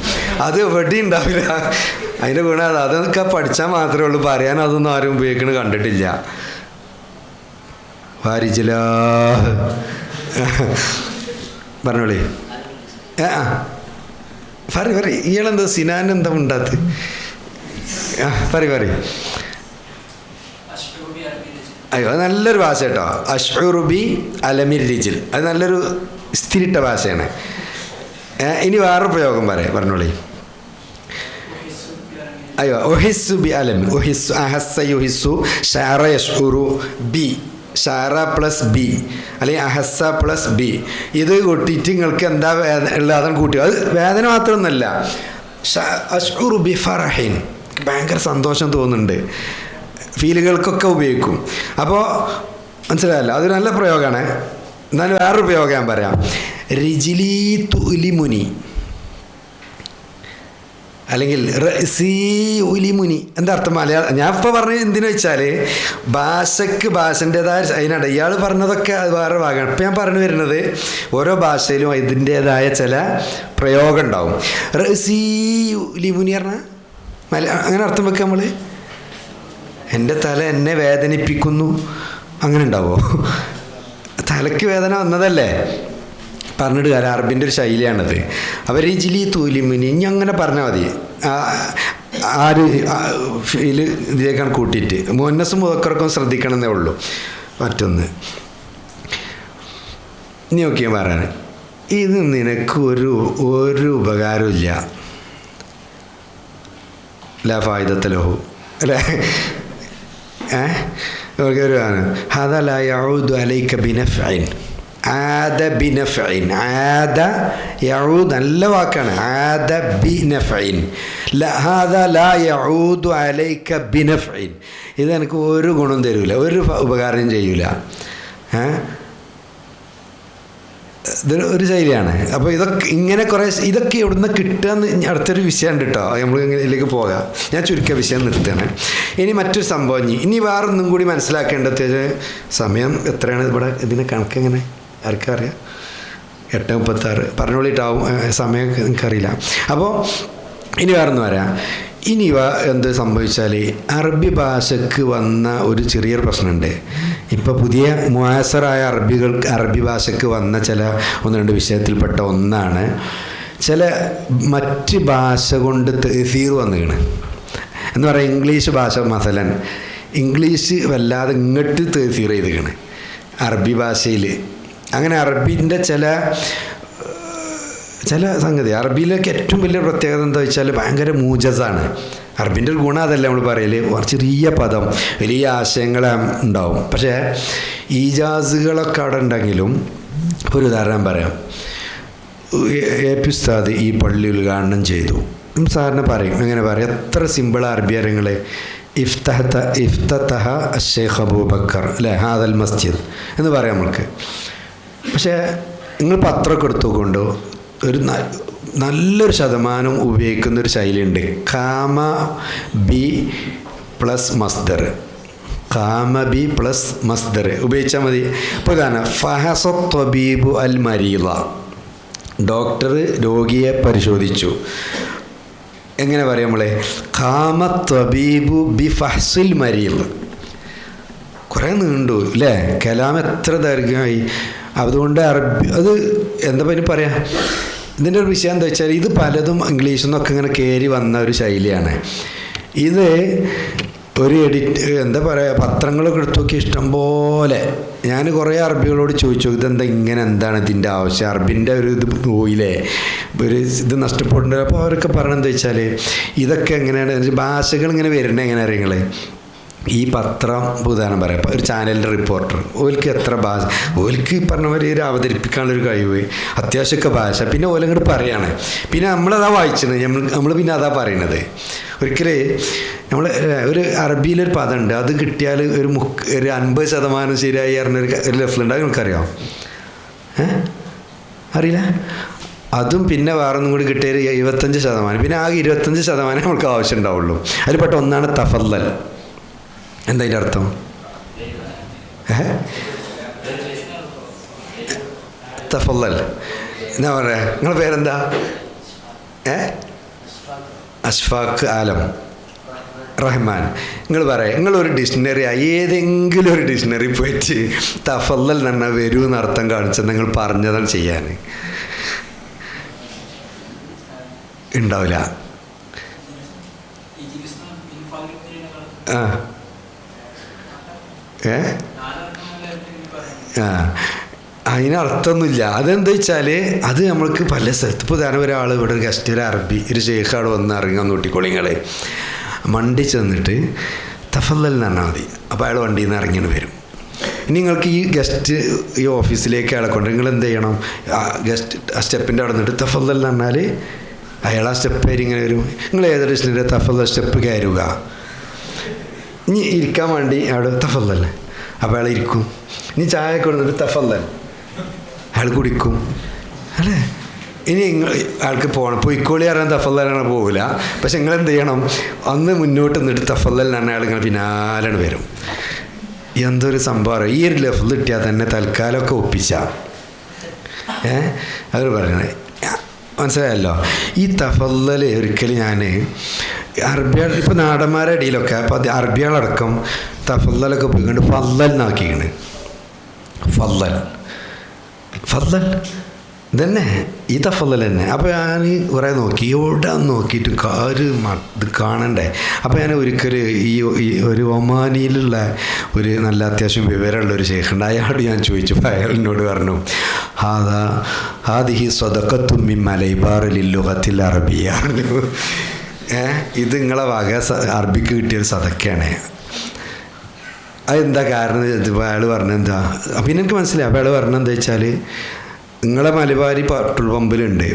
Speaker 1: അത് എവിടെ ഉണ്ടാവില്ല. അതിൻ്റെ ഗുണം അതൊക്കെ പഠിച്ചാൽ മാത്രമേ ഉള്ളൂ, പറയാൻ അതൊന്നും ആരും ഉപയോഗിക്കണത് കണ്ടിട്ടില്ല. വാരിജില പറഞ്ഞോളി. പറ ഇയാളെന്താ സിനാൻ എന്താ ഉണ്ടാത്ത്? പറ അയ്യോ അത് നല്ലൊരു ഭാഷ കേട്ടോ. അഷ്ഉറുബി അലമിർ റിജിൽ, അത് നല്ലൊരു സ്ഥിരിട്ട ഭാഷയാണ്. ഇനി വേറൊരു പ്രയോഗം പറഞ്ഞോളി. അയ്യോ ഒഹിസ്സു ബി അലമി, ഒഹിസ്സു അഹസ്സ യുഹിസ്സു ഷാറ യഷ്ഉറു ബി, ഷാറ പ്ലസ് ബി അല്ലെങ്കിൽ അഹസ്സ പ്ലസ് ബി. ഇത് കൂട്ടിയിട്ട് നിങ്ങൾക്ക് എന്താ വേദന ഉള്ളത് അതാണ് കൂട്ടി. അത് വേദന മാത്രമൊന്നുമല്ല, അഷ്ഉറു ബി ഫറഹിൻ, ഭയങ്കര സന്തോഷം തോന്നുന്നുണ്ട്. ഫീലുകൾക്കൊക്കെ ഉപയോഗിക്കും. അപ്പോൾ മനസ്സിലായല്ലോ, അതൊരു നല്ല പ്രയോഗമാണ്. എന്നാലും വേറൊരു പ്രയോഗം ഞാൻ പറയാം. റിജിലി തുലിമുനി അല്ലെങ്കിൽ റസീ ഉലിമുനി. എന്താ അർത്ഥം മലയാളം? ഞാൻ ഇപ്പോൾ പറഞ്ഞത് എന്തിനു വെച്ചാൽ ഭാഷയ്ക്ക് ഭാഷൻ്റേതായ അതിനാണ്. ഇയാൾ പറഞ്ഞതൊക്കെ അത് വേറെ ഭാഗമാണ്. ഇപ്പം ഞാൻ പറഞ്ഞു വരുന്നത് ഓരോ ഭാഷയിലും ഇതിൻ്റേതായ ചില പ്രയോഗം ഉണ്ടാവും. റസീ ഉലിമുനി പറഞ്ഞാൽ അങ്ങനെ അർത്ഥം വെക്കുക നമ്മൾ. എൻ്റെ തല എന്നെ വേദനിപ്പിക്കുന്നു, അങ്ങനെ ഉണ്ടാവുമോ? തലയ്ക്ക് വേദന വന്നതല്ലേ പറഞ്ഞിട്ട് കാര്യം. അറബിൻ്റെ ഒരു ശൈലിയാണത്. അവർ ഈ ജിലി തൂലിമിനി ഇനി അങ്ങനെ പറഞ്ഞാൽ മതി. ഫീല് ഇതിലേക്കാണ് കൂട്ടിയിട്ട് മുന്നസും മുതക്കറക്കും ശ്രദ്ധിക്കണമെന്നേ ഉള്ളൂ. മറ്റൊന്ന് ഇനി നോക്കിയാൽ പറയാൻ, ഇത് നിനക്ക് ഒരു ഉപകാരമില്ല. ലാ ഫായിദത്തലഹു അല്ലേ? ഒരു ഹദ ലാ യഊദു അലൈക ബിനഫ്ഇൻ. ആദ ബിനഫ്ഇൻ. ആദ യഊദ് നല്ല വാക്കാണ്. ആദ ബിനഫ്ഇൻ. ഹദ ലാ യഊദു അലൈക ബിനഫ്ഇൻ. ഇത് എനിക്ക് ഒരു ഗുണം തരില്ല, ഒരു ഉപകാരം ചെയ്യൂല. ഇതൊരു ശൈലിയാണ്. അപ്പോൾ ഇതൊക്കെ ഇങ്ങനെ കുറേ ഇതൊക്കെ എവിടുന്ന് കിട്ടുകയെന്ന് അടുത്തൊരു വിഷയമുണ്ട് കേട്ടോ. നമ്മൾ ഇതിലേക്ക് പോകാം. ഞാൻ ചുരുക്കിയ വിഷയം നിർത്തുകയാണ്. ഇനി മറ്റൊരു സംഭവം, ഇനി വേറൊന്നും കൂടി മനസ്സിലാക്കേണ്ടത്. സമയം എത്രയാണ് ഇവിടെ? ഇതിൻ്റെ കണക്ക് എങ്ങനെ ആർക്കും അറിയാം? 8:36 പറഞ്ഞോളിട്ടാവും. സമയം എനിക്കറിയില്ല. അപ്പോൾ ഇനി വേറൊന്നും പറയാം. ഇനി എന്ത് സംഭവിച്ചാൽ അറബി ഭാഷയ്ക്ക് വന്ന ഒരു ചെറിയൊരു പ്രശ്നമുണ്ട്. ഇപ്പോൾ പുതിയ മുആസറായ അറബി ഭാഷയ്ക്ക് വന്ന ചില 1-2 വിഷയത്തിൽപ്പെട്ട ഒന്നാണ് ചില മറ്റ് ഭാഷ കൊണ്ട് തഅ്സീർ വന്നിരിക്കണം എന്ന് പറയാം. ഇംഗ്ലീഷ് ഭാഷ മസലൻ ഇംഗ്ലീഷ് വല്ലാതെ ഇങ്ങോട്ട് തഅ്സീർ ചെയ്തിരിക്കണം അറബി ഭാഷയിൽ. അങ്ങനെ അറബിൻ്റെ ചില സംഗതി അറബിയിലേക്ക് ഏറ്റവും വലിയ പ്രത്യേകത എന്താ വെച്ചാൽ ഭയങ്കര മൂജസാണ്. അറബിൻ്റെ ഒരു ഗുണം അതല്ല നമ്മൾ പറയൽ. ചെറിയ പദം വലിയ ആശയങ്ങൾ ഉണ്ടാവും. പക്ഷേ ഈജാസുകളൊക്കെ അവിടെ ഉണ്ടെങ്കിലും ഒരു ഉദാഹരണം പറയാം. എ.പി. ഉസ്താദ് ഈ പള്ളി ഉദ്ഘാടനം ചെയ്തു. സാറിന് പറയും, എങ്ങനെ പറയും? എത്ര സിമ്പിൾ അറബി അറിയങ്ങൾ. ഇഫ്തതഹ അശ്ശൈഖ് അബൂബക്കർ അല്ലേ ഹാദൽ മസ്ജിദ് എന്ന് പറയാം നമ്മൾക്ക്. പക്ഷേ നിങ്ങൾ പത്രമൊക്കെ എടുത്തുകൊണ്ട് നല്ലൊരു ശതമാനം ഉപയോഗിക്കുന്നൊരു ശൈലിയുണ്ട്. കാമ ബി പ്ലസ് മസ്ദർ. കാമ ബി പ്ലസ് മസ്ദർ ഉപയോഗിച്ചാൽ മതി. ഇപ്പോൾ ഇതാണ് ഫഹസ ത്വബീബു അൽ മരീള. ഡോക്ടർ രോഗിയെ പരിശോധിച്ചു. എങ്ങനെ പറയാം നമ്മൾ? കാമ ത്വബീബു ബി ഫഹ്സിൽ മരീൾ. കുറേ നീണ്ടു അല്ലേ? കലാം എത്ര ദൈർഘ്യമായി. അതുകൊണ്ട് അറബി അത് എന്താ പറയാ. ഇതിൻ്റെ ഒരു വിഷയം എന്താ വെച്ചാൽ ഇത് പലതും ഇംഗ്ലീഷിൽ നിന്നൊക്കെ ഇങ്ങനെ കയറി വന്ന ഒരു ശൈലിയാണ്. ഇത് ഒരു എന്താ പറയുക, പത്രങ്ങളൊക്കെ എടുത്തു നോക്കി ഇഷ്ടം പോലെ. ഞാൻ കുറേ അറബികളോട് ചോദിച്ചു ഇതെന്താ ഇങ്ങനെ, എന്താണ് ഇതിൻ്റെ ആവശ്യം? അറബിൻ്റെ ഒരു ഇത് പോയില്ലേ, ഒരു ഇത് നഷ്ടപ്പെടുന്നുണ്ട്. അപ്പോൾ അവരൊക്കെ പറയണെന്താ വെച്ചാൽ ഇതൊക്കെ എങ്ങനെയാണ് ഭാഷകൾ ഇങ്ങനെ വരുന്നത് എങ്ങനെ അറിയങ്ങൾ. ഈ പത്രം ഉദാഹരണം പറയാം, ഒരു ചാനലിൻ്റെ റിപ്പോർട്ടർ ഓൽക്ക് എത്ര ഭാഷ, ഓൽക്ക് പറഞ്ഞ പോലെ ഒരു അവതരിപ്പിക്കാനുള്ളൊരു കഴിവ്, അത്യാവശ്യമൊക്കെ ഭാഷ, പിന്നെ ഓലങ്ങോട്ട് പറയാണ്. പിന്നെ നമ്മളതാ വായിച്ചത്, നമ്മൾ പിന്നെ അതാ പറയണത്. ഒരിക്കൽ നമ്മൾ ഒരു അറബിയിലൊരു പദമുണ്ട്, അത് കിട്ടിയാൽ ഒരു 50% ശരിയായി പറഞ്ഞൊരു ലെഫ്ലുണ്ട്. അത് നിങ്ങൾക്കറിയാം? അറിയില്ല? അതും പിന്നെ വേറൊന്നും കൂടി കിട്ടിയൊരു 75%. പിന്നെ ആകെ 25% നമുക്ക് ആവശ്യം ഉണ്ടാവുള്ളൂ. അതിൽപ്പെട്ട ഒന്നാണ് തഫല്ലൽ. എന്താ അതിൻ്റെ അർത്ഥം? തഫല്ലൽ എന്താ പറയുക? നിങ്ങളുടെ പേരെന്താ? അഷ്ഫാഖ് ആലം റഹ്മാൻ. നിങ്ങൾ പറയാം, നിങ്ങളൊരു ഡിക്ഷണറി, ഏതെങ്കിലും ഒരു ഡിക്ഷണറി പോയിട്ട് തഫല്ലൽ എന്ന് പറഞ്ഞാൽ വരൂ എന്നർത്ഥം കാണിച്ചത് നിങ്ങൾ പറഞ്ഞതാണ് ചെയ്യാൻ ഉണ്ടാവില്ല. അതിനർത്ഥമൊന്നുമില്ല. അതെന്താ വെച്ചാൽ അത് നമ്മൾക്ക് പല സ്ഥലത്ത്, ഇപ്പോൾ ഉദാഹരണം ഒരാൾ ഇവിടെ ഒരു ഗസ്റ്റ്, ഒരു അറബി ഒരു ഷെയ്ഖ് അവിടെ വന്ന് ഇറങ്ങാൻ നോട്ടിക്കോളിങ്ങളെ മണ്ടി ചെന്നിട്ട് തഫല്ലൽ എന്ന് പറഞ്ഞാൽ മതി. അപ്പോൾ അയാൾ വണ്ടിയിൽ നിന്ന് ഇറങ്ങിയാണ് വരും. ഇനി നിങ്ങൾക്ക് ഈ ഗസ്റ്റ് ഈ ഓഫീസിലേക്ക് അയാളെ കൊണ്ട് നിങ്ങൾ എന്ത് ചെയ്യണം? ഗസ്റ്റ് ആ സ്റ്റെപ്പിൻ്റെ അവിടെ നിന്നിട്ട് തഫല്ലൽ എന്ന് പറഞ്ഞാൽ അയാൾ ആ സ്റ്റെപ്പ് കയറി ഇങ്ങനെ വരും. നിങ്ങൾ ഏതൊരു ഇഷ്ടം തഫല്ല സ്റ്റെപ്പ് കയറുക, ഇനി ഇരിക്കാൻ വേണ്ടി അവിടെ തഫല്ലല്ലേ. അപ്പോൾ അയാൾ ഇരിക്കും. ഇനി ചായ കൊടുത്തിട്ട് തഫല്ലൽ അയാൾ കുടിക്കും അല്ലേ. ഇനി ആൾക്ക് പോകണം, പൊയ്ക്കോളി അറിയാൻ തഫല്ലലാണ് പോകില്ല. പക്ഷെ നിങ്ങൾ എന്ത് ചെയ്യണം, അന്ന് മുന്നോട്ട് നിന്നിട്ട് തഫല്ലലിനാണ് അയാൾ ഇങ്ങനെ പിന്നാലാണ് വരും. എന്തൊരു സംഭവം. ഈ ഒരു ലഫ്ള് കിട്ടിയാൽ തന്നെ തൽക്കാലമൊക്കെ ഒപ്പിച്ച അവർ പറയണേ മനസ്സിലായല്ലോ. ഈ തഫല്ലൽ ഒരിക്കലും ഞാൻ അറബികൾ ഇപ്പോൾ നാടന്മാരുടെ ഇടയിലൊക്കെ അപ്പോൾ അത് അറബികളടക്കം തഫല്ലലൊക്കെ പോയിക്കൊണ്ട് ഫല്ലൽ എന്നാക്കിയാണ്. ഫല്ലൽ ഇതന്നെ ഈ തഫല്ലൽ തന്നെ. അപ്പോൾ ഞാൻ കുറേ നോക്കി, എവിടെ നോക്കിയിട്ട് ഇത് കാണണ്ടേ. അപ്പോൾ ഞാൻ ഒരിക്കൽ ഈ ഒരു ഒമാനിയിലുള്ള ഒരു നല്ല അത്യാവശ്യം വിവരമുള്ള ഒരു ശേഖുണ്ട്, അയാളോട് ഞാൻ ചോദിച്ചു. അയാൾ എന്നോട് പറഞ്ഞു, ഹാദിഹി സ്വദഖത്തും മിൻ മലൈബാറിൽ ലുഗത്തിൽ അറബിയ. ഇത് നിങ്ങളെ വക അറബിക്ക് കിട്ടിയൊരു സദക്കയാണ്. അതെന്താ കാരണം? അയാൾ പറഞ്ഞെന്താ, പിന്നെ എനിക്ക് മനസ്സിലായി. അപ്പോൾ അയാൾ പറഞ്ഞെന്താ വെച്ചാൽ, നിങ്ങളെ മലബാരി പെട്രോൾ പമ്പിലുണ്ട്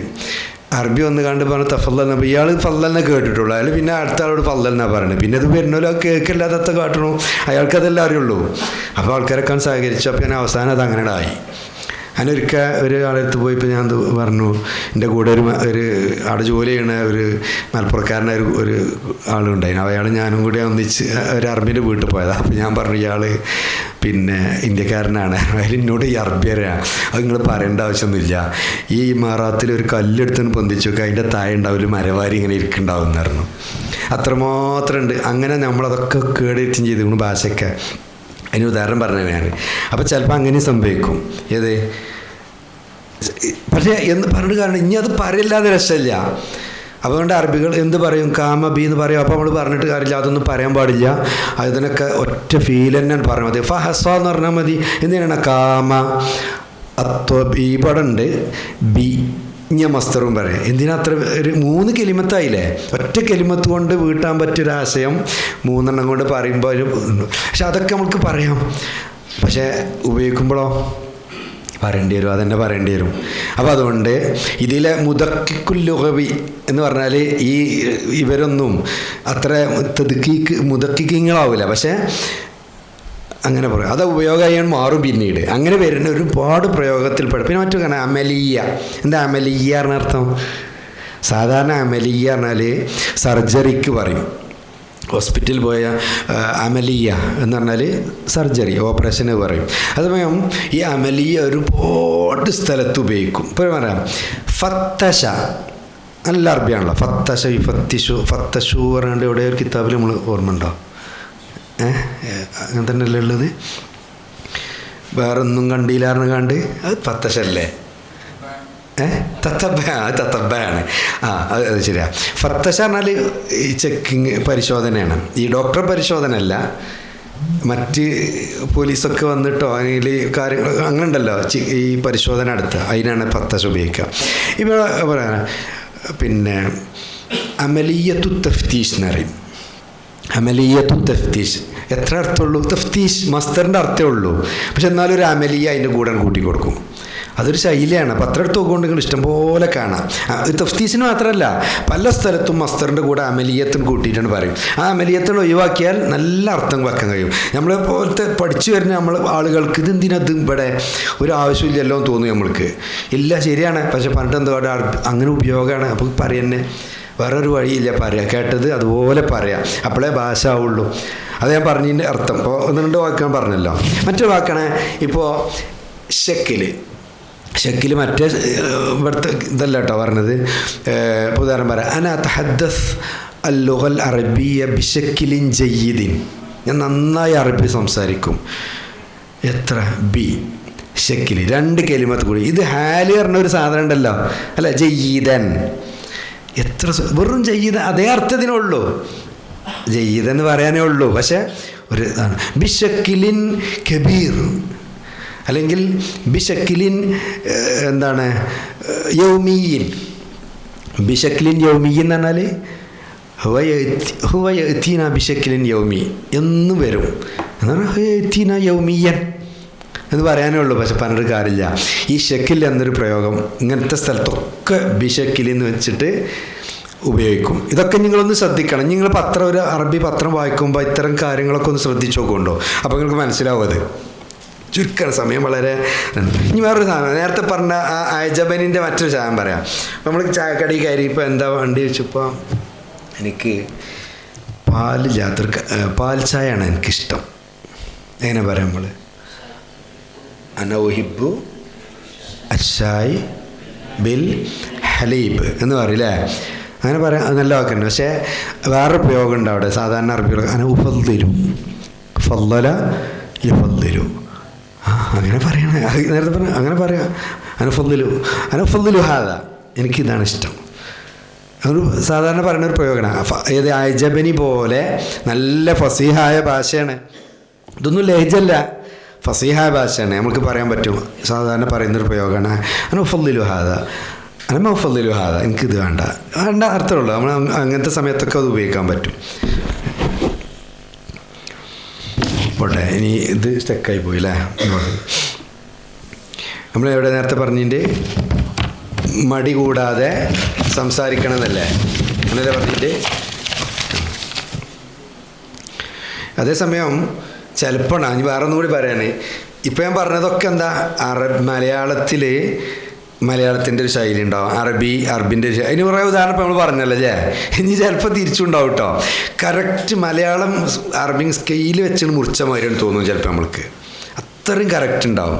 Speaker 1: അറബി വന്ന് കണ്ട് പറഞ്ഞ തഫല്ലൽ എന്നപ്പോൾ ഇയാൾ ഫല്ലലിനെ കേട്ടിട്ടുള്ളൂ. അയാൾ പിന്നെ അടുത്ത ആളോട് ഫല്ലൽ എന്നാണ് പറയുന്നത്. പിന്നെ ഇത് വരുന്നല്ലോ കേൾക്കില്ലാത്ത കാട്ടണോ, അയാൾക്കതെല്ലാം അറിയുള്ളൂ. അപ്പോൾ ആൾക്കാരൊക്കെ സഹകരിച്ചു. അപ്പോൾ ഞാൻ അവസാനം അത് അങ്ങനെ ആയി. ഞാനൊരിക്കൽ ഒരാളടുത്ത് പോയപ്പോൾ ഞാൻ പറഞ്ഞു, എൻ്റെ കൂടെ ഒരു അവിടെ ജോലി ചെയ്യണ ഒരു മലപ്പുറക്കാരനെ ഒരു ആളുണ്ടായിരുന്നു. അയാൾ ഞാനും കൂടി ഒന്നിച്ച് ഒരു അറബിൻ്റെ വീട്ടിൽ പോയതാണ്. അപ്പോൾ ഞാൻ പറഞ്ഞു, ഇയാൾ പിന്നെ ഇന്ത്യക്കാരനാണ്. അയാൾ എന്നോട് ഈ അറബിയരാണ്, അത് നിങ്ങൾ പറയേണ്ട ആവശ്യമൊന്നുമില്ല. ഈ ഇമാറാത്തിൽ ഒരു കല്ലെടുത്തുനിന്ന് പൊന്തിച്ചു നോക്കുക, അതിൻ്റെ താഴെ ഉണ്ടാവില്ല മരവാരി ഇങ്ങനെ ഇരിക്കുന്നുണ്ടാവും എന്ന് പറഞ്ഞു. അത്രമാത്രം ഉണ്ട്. അങ്ങനെ നമ്മളതൊക്കെ കേടെത്തും ചെയ്തു ഭാഷയൊക്കെ. അതിന് ഉദാഹരണം പറഞ്ഞതാണ്. അപ്പോൾ ചിലപ്പോൾ അങ്ങനെ സംഭവിക്കും. ഏത് പക്ഷേ എന്ന് പറഞ്ഞിട്ട് കാരണം ഇനി അത് പറയില്ലാതെ രക്ഷമില്ല. അതുകൊണ്ട് അറബികൾ എന്ത് പറയും, കാമ ബി എന്ന് പറയും. അപ്പോൾ നമ്മൾ പറഞ്ഞിട്ട് കാര്യമില്ല, അതൊന്നും പറയാൻ പാടില്ല. അതിനൊക്കെ ഒറ്റ ഫീൽ തന്നെ പറഞ്ഞാൽ മതി. ഫഹസ എന്ന് പറഞ്ഞാൽ മതി. എന്തിനാണ് കാമ അത്വബീപടുണ്ട് ബി ഇഞ്ഞ മസ്തറും പറയാം. എന്തിനാ അത്ര ഒരു 3 കെലിമത്തായില്ലേ? ഒറ്റ കെലിമത്ത് കൊണ്ട് വീട്ടാൻ പറ്റിയൊരാശയം 3 കൊണ്ട് പറയുമ്പോൾ പക്ഷെ അതൊക്കെ നമുക്ക് പറയാം. പക്ഷേ ഉപയോഗിക്കുമ്പോഴോ പറയേണ്ടി വരും, അതെന്നെ പറയേണ്ടി വരും. അപ്പോൾ അതുകൊണ്ട് ഇതിലെ മുദക്കിക്കുല്ലുഗവി എന്ന് പറഞ്ഞാൽ ഇവരൊന്നും അത്ര മുദക്കിങ്ങളാവില്ല. പക്ഷേ അങ്ങനെ പറയും, അത് ഉപയോഗമായാൽ മാറും പിന്നീട്. അങ്ങനെ വരുന്ന ഒരുപാട് പ്രയോഗത്തിൽ പെടും. പിന്നെ മറ്റു കാരണം അമലിയ. എന്താ അമലിയ പറഞ്ഞ അർത്ഥം? സാധാരണ അമലിയ പറഞ്ഞാൽ സർജറിക്ക് പറയും. ഹോസ്പിറ്റലിൽ പോയ അമലിയ എന്ന് പറഞ്ഞാൽ സർജറി, ഓപ്പറേഷന് പറയും. അതേസമയം ഈ അമലിയ ഒരുപാട് സ്ഥലത്ത് ഉപയോഗിക്കും. ഇപ്പോൾ പറയാം ഫത്തശ, നല്ല അറബിയാണല്ലോ. ഫത്തശ ഫത്തിഷു ഫത്തഷു പറഞ്ഞാണ്ട് ഇവിടെ ഒരു കിതാബിൽ നമ്മൾ ഓർമ്മ ഉണ്ടോ? അങ്ങനെ തന്നെയല്ലേ ഉള്ളത്? വേറൊന്നും കണ്ടില്ലായിരുന്നു കണ്ട് അത് ഫത്തശല്ലേ? തത്തബയാണ്. അത് ശരിയാ. ഫത്തശ പറഞ്ഞാൽ ഈ ചെക്കിങ് പരിശോധനയാണ്. ഈ ഡോക്ടർ പരിശോധന അല്ല, മറ്റ് പോലീസൊക്കെ വന്നിട്ടോ അല്ലെങ്കിൽ കാര്യങ്ങൾ അങ്ങനെ ഉണ്ടല്ലോ, ഈ പരിശോധന അടുത്ത് അതിനാണ് ഫത്തശ ഉപയോഗിക്കുക. ഇപ്പോൾ പറയാ പിന്നെ അമലിയത്തു തഫ്തീഷ് എന്ന് പറയും. അമലിയത്തു തഫ്തീഷ് എത്ര അർത്ഥമുള്ളൂ? തഫ്തീഷ് മസ്തറിൻ്റെ അർത്ഥമേ ഉള്ളൂ. പക്ഷെ എന്നാലും ഒരു അമലിയ അതിൻ്റെ കൂടെ കൂട്ടി കൊടുക്കും. അതൊരു ശൈലിയാണ്. അപ്പോൾ അത്ര അടുത്ത് നോക്കുകൊണ്ടെങ്കിൽ ഇഷ്ടംപോലെ കാണാം. തഫ്തീഷിന് മാത്രമല്ല, പല സ്ഥലത്തും മസ്തറിൻ്റെ കൂടെ അമലിയത്തിന് കൂട്ടിയിട്ടാണ് പറയും. ആ അമലിയത്തിന് ഒഴിവാക്കിയാൽ നല്ല അർത്ഥം വെക്കാൻ കഴിയും. നമ്മളെ പോലത്തെ പഠിച്ചു വരുന്ന നമ്മൾ ആളുകൾക്ക് ഇതെന്തിനത് ഇവിടെ ഒരു ആവശ്യമില്ലല്ലോ എന്ന് തോന്നും നമ്മൾക്ക്. ഇല്ല, ശരിയാണ്. പക്ഷെ പണ്ട് എന്തോ അങ്ങനെ ഉപയോഗമാണ്. അപ്പോൾ പറയുന്നേ വേറൊരു വഴിയില്ല, പറയാം. കേട്ടത് അതുപോലെ പറയാം, അപ്പോഴേ ഭാഷ ആവുള്ളൂ. അത് ഞാൻ പറഞ്ഞതിൻ്റെ അർത്ഥം. ഇപ്പോൾ 1-2 വാക്കുകൾ പറഞ്ഞല്ലോ. മറ്റൊരു വാക്കാണ് ഇപ്പോൾ ഷക്കിൽ മറ്റേ ഇവിടുത്തെ ഇതല്ല കേട്ടോ പറഞ്ഞത്. ഇപ്പോൾ ഉദാഹരണം പറയാം, അന തഹദ്ദസ് അൽ-ലുഗൽ അറബിയ ബിശക്കിലിൻ ജയ്യിദിൻ. ഞാൻ നന്നായി അറബി സംസാരിക്കും. എത്ര ബി ഷക്കിൽ 2 കെലിമത്ത് കൂടി. ഇത് ഹാല് പറഞ്ഞ ഒരു സാധനം ഉണ്ടല്ലോ, അല്ല ജയ്യിദൻ. എത്ര വെറും ജയ്യിദ അതേ അർത്ഥത്തിനുള്ളൂ, ജയ്യിദെന്ന് പറയാനേ ഉള്ളൂ. പക്ഷേ ഒരു ഇതാണ് ബിശക്കിലിൻ കബീർ, അല്ലെങ്കിൽ ബിശക്കിലിൻ എന്താണ് യൗമിയിൻ. ബിശക്കിലിൻ യൗമിയിൻ എന്ന് പറഞ്ഞാൽ ഹുവയത്തീന ബിശക്കിലിൻ യൗമി എന്നും വരും. എന്നാണ് ഹുവയത്തീന യൗമിയൻ എന്ന് പറയാനേ ഉള്ളൂ. പക്ഷെ പറഞ്ഞിട്ട് കാര്യമില്ല. ഈ ഷക്കിൽ എന്നൊരു പ്രയോഗം ഇങ്ങനത്തെ സ്ഥലത്തൊക്കെ ബിഷക്കിൽ എന്ന് വെച്ചിട്ട് ഉപയോഗിക്കും. ഇതൊക്കെ നിങ്ങളൊന്ന് ശ്രദ്ധിക്കണം. നിങ്ങൾ ഒരു അറബി പത്രം വായിക്കുമ്പോൾ ഇത്തരം കാര്യങ്ങളൊക്കെ ഒന്ന് ശ്രദ്ധിച്ചു നോക്കുന്നുണ്ടോ? അപ്പോൾ നിങ്ങൾക്ക് മനസ്സിലാവും അത്. ചുരുക്കമാണ്, സമയം വളരെ. ഇനി വേറൊരു സാധനം, നേരത്തെ പറഞ്ഞ ആ അയജബനിൻ്റെ മറ്റൊരു സാധനം പറയാം. നമ്മൾ ചായക്കടി കയറി ഇപ്പോൾ എന്താ വണ്ടി വെച്ചപ്പോൾ എനിക്ക് പാലില്ലാത്തൊരു പാൽ ചായയാണ് എനിക്കിഷ്ടം. എങ്ങനെ പറയാം നമ്മൾ? അനൗഹിബു അഷായ് ബിൽ ഹലീബ് എന്ന് പറയില്ലേ? അങ്ങനെ പറയാം, നല്ല വാക്കുണ്ട്. പക്ഷേ വേറൊരു പ്രയോഗം ഉണ്ട് അവിടെ, സാധാരണ അറബികൾ അനൗഫദ്ദിലു ഫദ്ദല യുഫദ്ദിലു. അങ്ങനെ പറയണേ, നേരത്തെ പറഞ്ഞ അങ്ങനെ പറയാം. അനൗഫദ്ദിലു ഹാദ, എനിക്കിതാണ് ഇഷ്ടം. ഒരു സാധാരണ പറയുന്നൊരു പ്രയോഗമാണ്. ഏത് അയജബനി പോലെ നല്ല ഫസീഹായ ഭാഷയാണ്. ഇതൊന്നും ലഹജല്ല, ഫസീഹായ ഭാഷയാണ്, നമുക്ക് പറയാൻ പറ്റും. സാധാരണ പറയുന്നൊരു പ്രയോഗമാണ് അനൗഫദ്ദിലു ഹാദ, അനമൗഫദ്ദിലു ഹാദ, എനിക്കിത് വേണ്ട അർത്ഥമുള്ളൂ. നമ്മൾ അങ്ങനത്തെ സമയത്തൊക്കെ അത് ഉപയോഗിക്കാൻ പറ്റും. പോട്ടെ, ഇനി ഇത് സ്റ്റക്കായി പോയി അല്ലേ? നമ്മൾ എവിടെ നേരത്തെ പറഞ്ഞിട്ട് മടി കൂടാതെ സംസാരിക്കണമെന്നല്ലേ എന്നല്ലേ പറഞ്ഞിട്ട്. അതേസമയം ചിലപ്പോൾ ഞാൻ വേറെ ഒന്നും കൂടി പറയാൻ, ഇപ്പം ഞാൻ പറഞ്ഞതൊക്കെ എന്താ മലയാളത്തിൻ്റെ ഒരു ശൈലി ഉണ്ടാവും, അറബിൻ്റെ ഒരു ശൈലി. അതിന് കുറേ ഉദാഹരണം ഇപ്പം നമ്മൾ പറഞ്ഞല്ലോ അല്ലേ? ഇനി ചിലപ്പോൾ തിരിച്ചുണ്ടാവും കേട്ടോ. കറക്റ്റ് മലയാളം അറബി സ്കെയിൽ വെച്ച് മുറിച്ച മാതിരിയാണ് തോന്നും ചിലപ്പോൾ നമ്മൾക്ക്. അത്രയും കറക്റ്റ് ഉണ്ടാവും.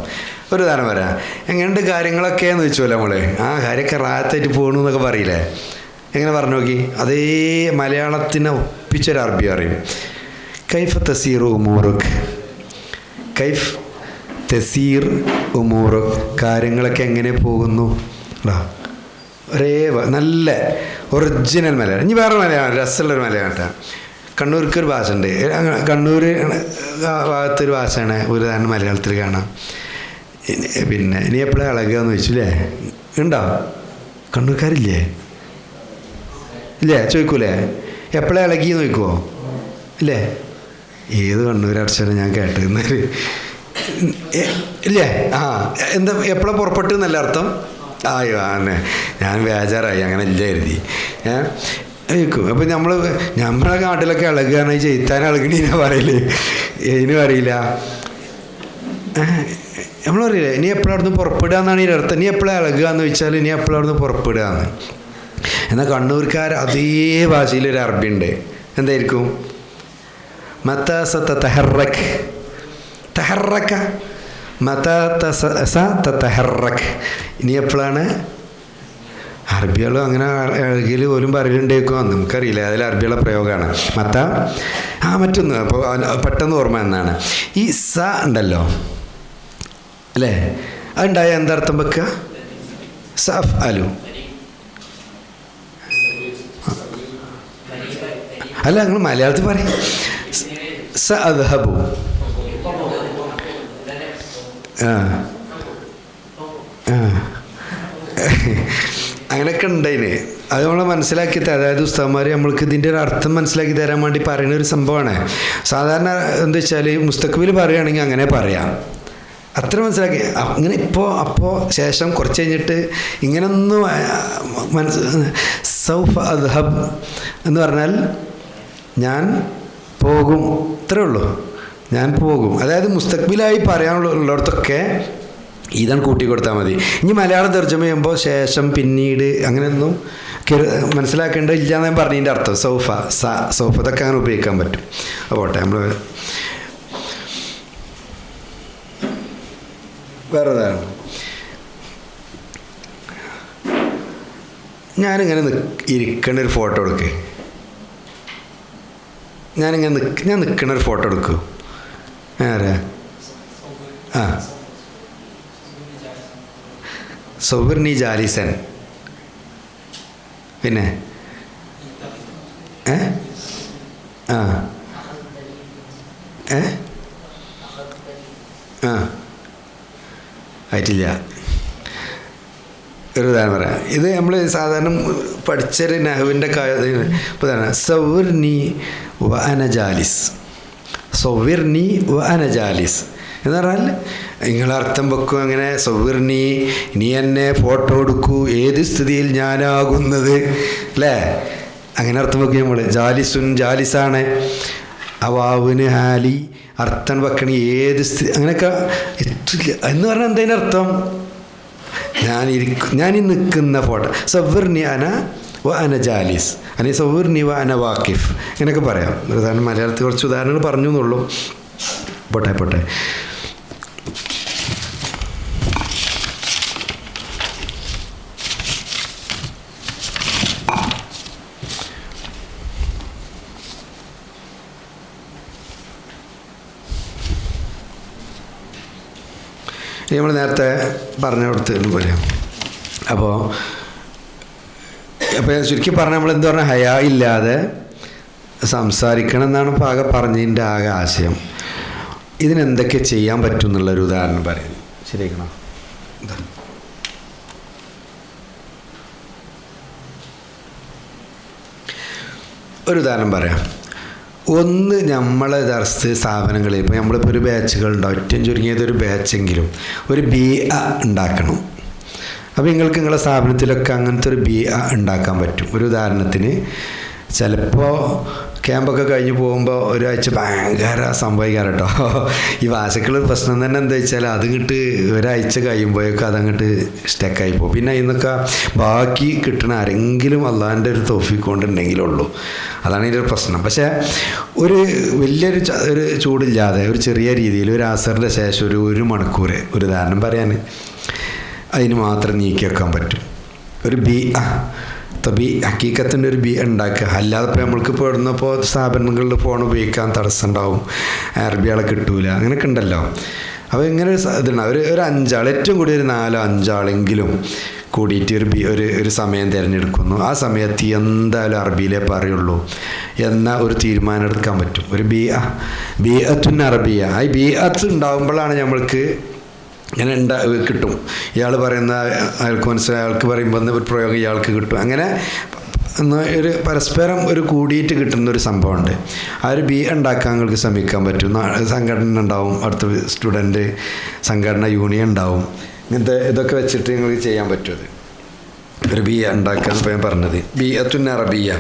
Speaker 1: ഒരു ഉദാഹരണം പറയാം. എങ്ങനെയുണ്ട് കാര്യങ്ങളൊക്കെയെന്ന് ചോദിച്ചോല്ലോ നമ്മൾ. ആ കാര്യമൊക്കെ റാത്തായിട്ട് പോകണു എന്നൊക്കെ പറയില്ലേ? എങ്ങനെ പറഞ്ഞു നോക്കി? അതേ മലയാളത്തിനെ ഒപ്പിച്ചൊരു അറബി അറിയും. കൈഫ് തസീർ ഉമൂറുക്, കൈഫ് തസീർ ഉമൂറുക്, കാര്യങ്ങളൊക്കെ എങ്ങനെ പോകുന്നു. ഒരേ നല്ല ഒറിജിനൽ മലയാളം. ഇനി വേറെ മലയാളം, രസമുള്ളൊരു മലയാളം കേട്ടോ. കണ്ണൂർക്കൊരു ഭാഷ ഉണ്ട്. കണ്ണൂർ ഭാഗത്തൊരു ഭാഷയാണ് ഒരു ഉദാഹരണം മലയാളത്തിൽ കാണാം. പിന്നെ ഇനി എപ്പോഴാണ് ഇളകുകയെന്ന് ചോദിച്ചില്ലേ? ഉണ്ടോ? കണ്ണൂർക്കാരില്ലേ? ഇല്ലേ? ചോദിക്കൂലേ? എപ്പോഴാണ് ഇളകിയെന്ന് ചോദിക്കുമോ? ഇല്ലേ? ഏത് കണ്ണൂരടച്ചാലും ഞാൻ കേട്ടിരുന്നത് ഇല്ലേ? ആ, എന്താ എപ്പോഴാണ് പുറപ്പെട്ടു എന്നല്ല അർത്ഥം? ആയോ ആന്നെ, ഞാൻ ബേജാറായി, അങ്ങനെ ഇല്ല കരുതി. ചോദിക്കും. അപ്പം നമ്മളെ നാട്ടിലൊക്കെ ഇളകുകയാണ്, ചെയ്ത്താൻ ഇളകണീനാ പറയല്. ഇതിന് പറയില്ല. നമ്മൾ പറയില്ലേ ഇനി എപ്പോഴവിടുന്ന് പുറപ്പെടുക എന്നാണ് ഈ അർത്ഥം. ഇനി എപ്പോഴാണ് ഇളകുക എന്ന് ചോദിച്ചാൽ ഇനി എപ്പോഴവിടുന്ന് പുറപ്പെടുക എന്ന്. എന്നാൽ കണ്ണൂർക്കാർ അതേ ഭാഷയിലൊരു അറബി ഉണ്ട്. എന്തായിരിക്കും? തഹറക്, തഹറക്ക, തഹറക്. ഇനി എപ്പോഴാണ്? അറബികളും അങ്ങനെ ഇളകിൽ പോലും പറയലുണ്ടേക്കോ നമുക്കറിയില്ല. അതിൽ അറബിയുള്ള പ്രയോഗമാണ് മറ്റൊന്ന്. അപ്പോൾ പെട്ടെന്ന് ഓർമ്മ എന്നാണ് ഈ സ ഉണ്ടല്ലോ അല്ലേ? അതുണ്ടായ എന്താർത്ഥം വെക്കുക? സഫ് അലു അല്ല, നിങ്ങൾ മലയാളത്തിൽ പറയും സ അദ്ഹബു. അങ്ങനെയൊക്കെ ഉണ്ടായിന്. അത് നമ്മൾ മനസ്സിലാക്കി തരാം. അതായത് ഉസ്താദ്മാർ നമ്മൾക്ക് ഇതിൻ്റെ ഒരു അർത്ഥം മനസ്സിലാക്കി തരാൻ വേണ്ടി പറയുന്ന ഒരു സംഭവമാണ്. സാധാരണ എന്താ വെച്ചാൽ മുസ്തഖ്ബിൽ പറയുകയാണെങ്കിൽ അങ്ങനെ പറയാം, അത്ര മനസ്സിലാക്കി. അങ്ങനെ അപ്പോൾ ശേഷം കുറച്ച് കഴിഞ്ഞിട്ട് ഇങ്ങനൊന്നും സൗഫ അദ്ഹബ് എന്ന് പറഞ്ഞാൽ ഞാൻ പോകും, ഇത്രേ ഉള്ളൂ, ഞാൻ പോകും. അതായത് മുസ്തഖ്ബിലായി പറയാനുള്ളിടത്തൊക്കെ ഇതാണ് കൂട്ടി കൊടുത്താൽ മതി. ഇനി മലയാളം തർജ്ജമ ചെയ്യുമ്പോൾ ശേഷം പിന്നീട് അങ്ങനെയൊന്നും മനസ്സിലാക്കേണ്ട ഇല്ല എന്ന് ഞാൻ പറഞ്ഞതിൻ്റെ അർത്ഥം. സൗഫ ഇതൊക്കെ അങ്ങനെ ഉപയോഗിക്കാൻ പറ്റും. പോട്ടെ, നമ്മൾ വേറെ ഉദാഹരണം. ഞാനിങ്ങനെ ഇരിക്കണ ഒരു ഫോട്ടോ എടുക്കുക. ഞാൻ നിൽക്കണ ഒരു ഫോട്ടോ എടുക്കൂ. ആരാ? സൗവർണി ജാലിസൻ. പിന്നെ ആയിട്ടില്ല. ഒരു ഉദാഹരണം പറയാം. ഇത് നമ്മൾ സാധാരണ പഠിച്ചൊരു നഹ്വിൻ്റെ ഉദാഹരണം. സൗവർണി വ അന ജാലിസ്, സൗവർണി വ അന ജാലിസ്. എന്ന് പറഞ്ഞാൽ നിങ്ങൾ അർത്ഥം വെക്കും അങ്ങനെ സൗവർണി നീ എന്നെ ഫോട്ടോ എടുക്കൂ ഏത് സ്ഥിതിയിൽ ഞാനാകുന്നത് അല്ലേ, അങ്ങനെ അർത്ഥം വെക്കും നമ്മൾ. ജാലിസുൻ ജാലിസാണ്, അവാവിന് ഹാലി അർത്ഥം വെക്കണി ഏത് സ്ഥിതി അങ്ങനെയൊക്കെ എന്ന് പറഞ്ഞാൽ എന്തതിൻ്റെ അർത്ഥം? ഞാനീ നിൽക്കുന്ന ഫോട്ടോ സൗവർണി അന വ അന ജാലിസ് അല്ലെങ്കിൽ സൗവർണി വ അന വാക്കിഫ് ഇങ്ങനെയൊക്കെ പറയാം. ഉദാഹരണം മലയാളത്തിൽ കുറച്ച് ഉദാഹരണങ്ങൾ പറഞ്ഞു എന്നുള്ളൂ. പോട്ടെ നമ്മൾ നേരത്തെ പറഞ്ഞ കൊടുത്ത് പറയാം. അപ്പോൾ ചുരുക്കി പറഞ്ഞാൽ നമ്മൾ എന്ത് പറഞ്ഞാൽ ഹയാ ഇല്ലാതെ സംസാരിക്കണം എന്നാണ് ആകെ പറഞ്ഞതിൻ്റെ ആകെ ആശയം. ഇതിനെന്തൊക്കെ ചെയ്യാൻ പറ്റും എന്നുള്ളൊരു ഉദാഹരണം പറയുന്നു. ശരിയാക്കണോ? ഒരു ഉദാഹരണം പറയാം. ഒന്ന്, നമ്മളെ ദർസ് സ്ഥാപനങ്ങളിൽ ഇപ്പോൾ നമ്മളിപ്പോൾ ഒരു ബാച്ചുകളുണ്ടാവും, ഏറ്റവും ചുരുങ്ങിയത് ഒരു ബാച്ചെങ്കിലും ഒരു BA ഉണ്ടാക്കണം. അപ്പോൾ നിങ്ങളെ സ്ഥാപനത്തിലൊക്കെ അങ്ങനത്തെ ഒരു BA ഉണ്ടാക്കാൻ പറ്റും. ഒരു ഉദാഹരണത്തിന് ചിലപ്പോൾ ക്യാമ്പൊക്കെ കഴിഞ്ഞ് പോകുമ്പോൾ ഒരാഴ്ച ഭയങ്കര സംഭവിക്കാറ് കേട്ടോ. ഈ ഭാഷക്കുള്ള പ്രശ്നം തന്നെ എന്താ വെച്ചാൽ അത് കിട്ട് ഒരാഴ്ച കഴിയുമ്പോഴേക്കും അതങ്ങോട്ട് സ്റ്റക്കായി പോകും. പിന്നെ ഇന്നൊക്കെ ബാക്കി കിട്ടണ ആരെങ്കിലും അള്ളാഹിൻ്റെ ഒരു തൗഫീഖ് കൊണ്ടുണ്ടെങ്കിലുള്ളൂ. അതാണ് ഇതിൻ്റെ ഒരു പ്രശ്നം. പക്ഷേ ഒരു വലിയൊരു ഒരു ചൂടില്ലാതെ ഒരു ചെറിയ രീതിയിൽ ഒരു അസറിൻ്റെ ശേഷം ഒരു മണിക്കൂർ ഒരു ഉദാഹരണം പറയാൻ അതിന് മാത്രം നീക്കി വെക്കാൻ പറ്റും. ഒരു ഹക്കീക്കത്തിൻ്റെ ഒരു BA ഉണ്ടാക്കുക. അല്ലാതെ ഇപ്പോൾ നമ്മൾക്ക് ഇപ്പോൾ ഇടുന്നപ്പോൾ സ്ഥാപനങ്ങളിൽ ഫോൺ ഉപയോഗിക്കാൻ തടസ്സം ഉണ്ടാവും, അറബികളെ കിട്ടൂല, അങ്ങനെയൊക്കെ ഉണ്ടല്ലോ. അപ്പോൾ ഇങ്ങനെ ഒരു ഇതുണ്ടാവും. ഒരു 5 ആൾ, ഏറ്റവും കൂടി ഒരു 4-5 ആളെങ്കിലും കൂടിയിട്ട് ഒരു സമയം തിരഞ്ഞെടുക്കുന്നു. ആ സമയത്ത് എന്തായാലും അറബിയിലേ പറയുള്ളൂ എന്ന ഒരു തീരുമാനം എടുക്കാൻ പറ്റും. ഒരു ബിഅത്തുൻ അറബിയ. ആ ബിഅത്ത് ഉണ്ടാകുമ്പോഴാണ് നമ്മൾക്ക് ഇങ്ങനെ കിട്ടും. ഇയാൾ പറയുന്ന അയാൾക്ക് മനസ്സിലായി, അയാൾക്ക് പറയുമ്പോൾ ഒരു പ്രയോഗം ഇയാൾക്ക് കിട്ടും. അങ്ങനെ ഒരു പരസ്പരം ഒരു കൂടിയിട്ട് കിട്ടുന്നൊരു സംഭവമുണ്ട്. ആ ഒരു BA ഉണ്ടാക്കാൻ നിങ്ങൾക്ക് ശ്രമിക്കാൻ പറ്റും. സംഘടന ഉണ്ടാവും, അടുത്ത സ്റ്റുഡൻറ്റ് സംഘടന യൂണിയൻ ഉണ്ടാവും. ഇങ്ങനത്തെ ഇതൊക്കെ വെച്ചിട്ട് നിങ്ങൾക്ക് ചെയ്യാൻ പറ്റും. ഒരു BA ഉണ്ടാക്കാൻ ഇപ്പോൾ ഞാൻ പറഞ്ഞത് ബിഅത്തുൻ അറബിയ.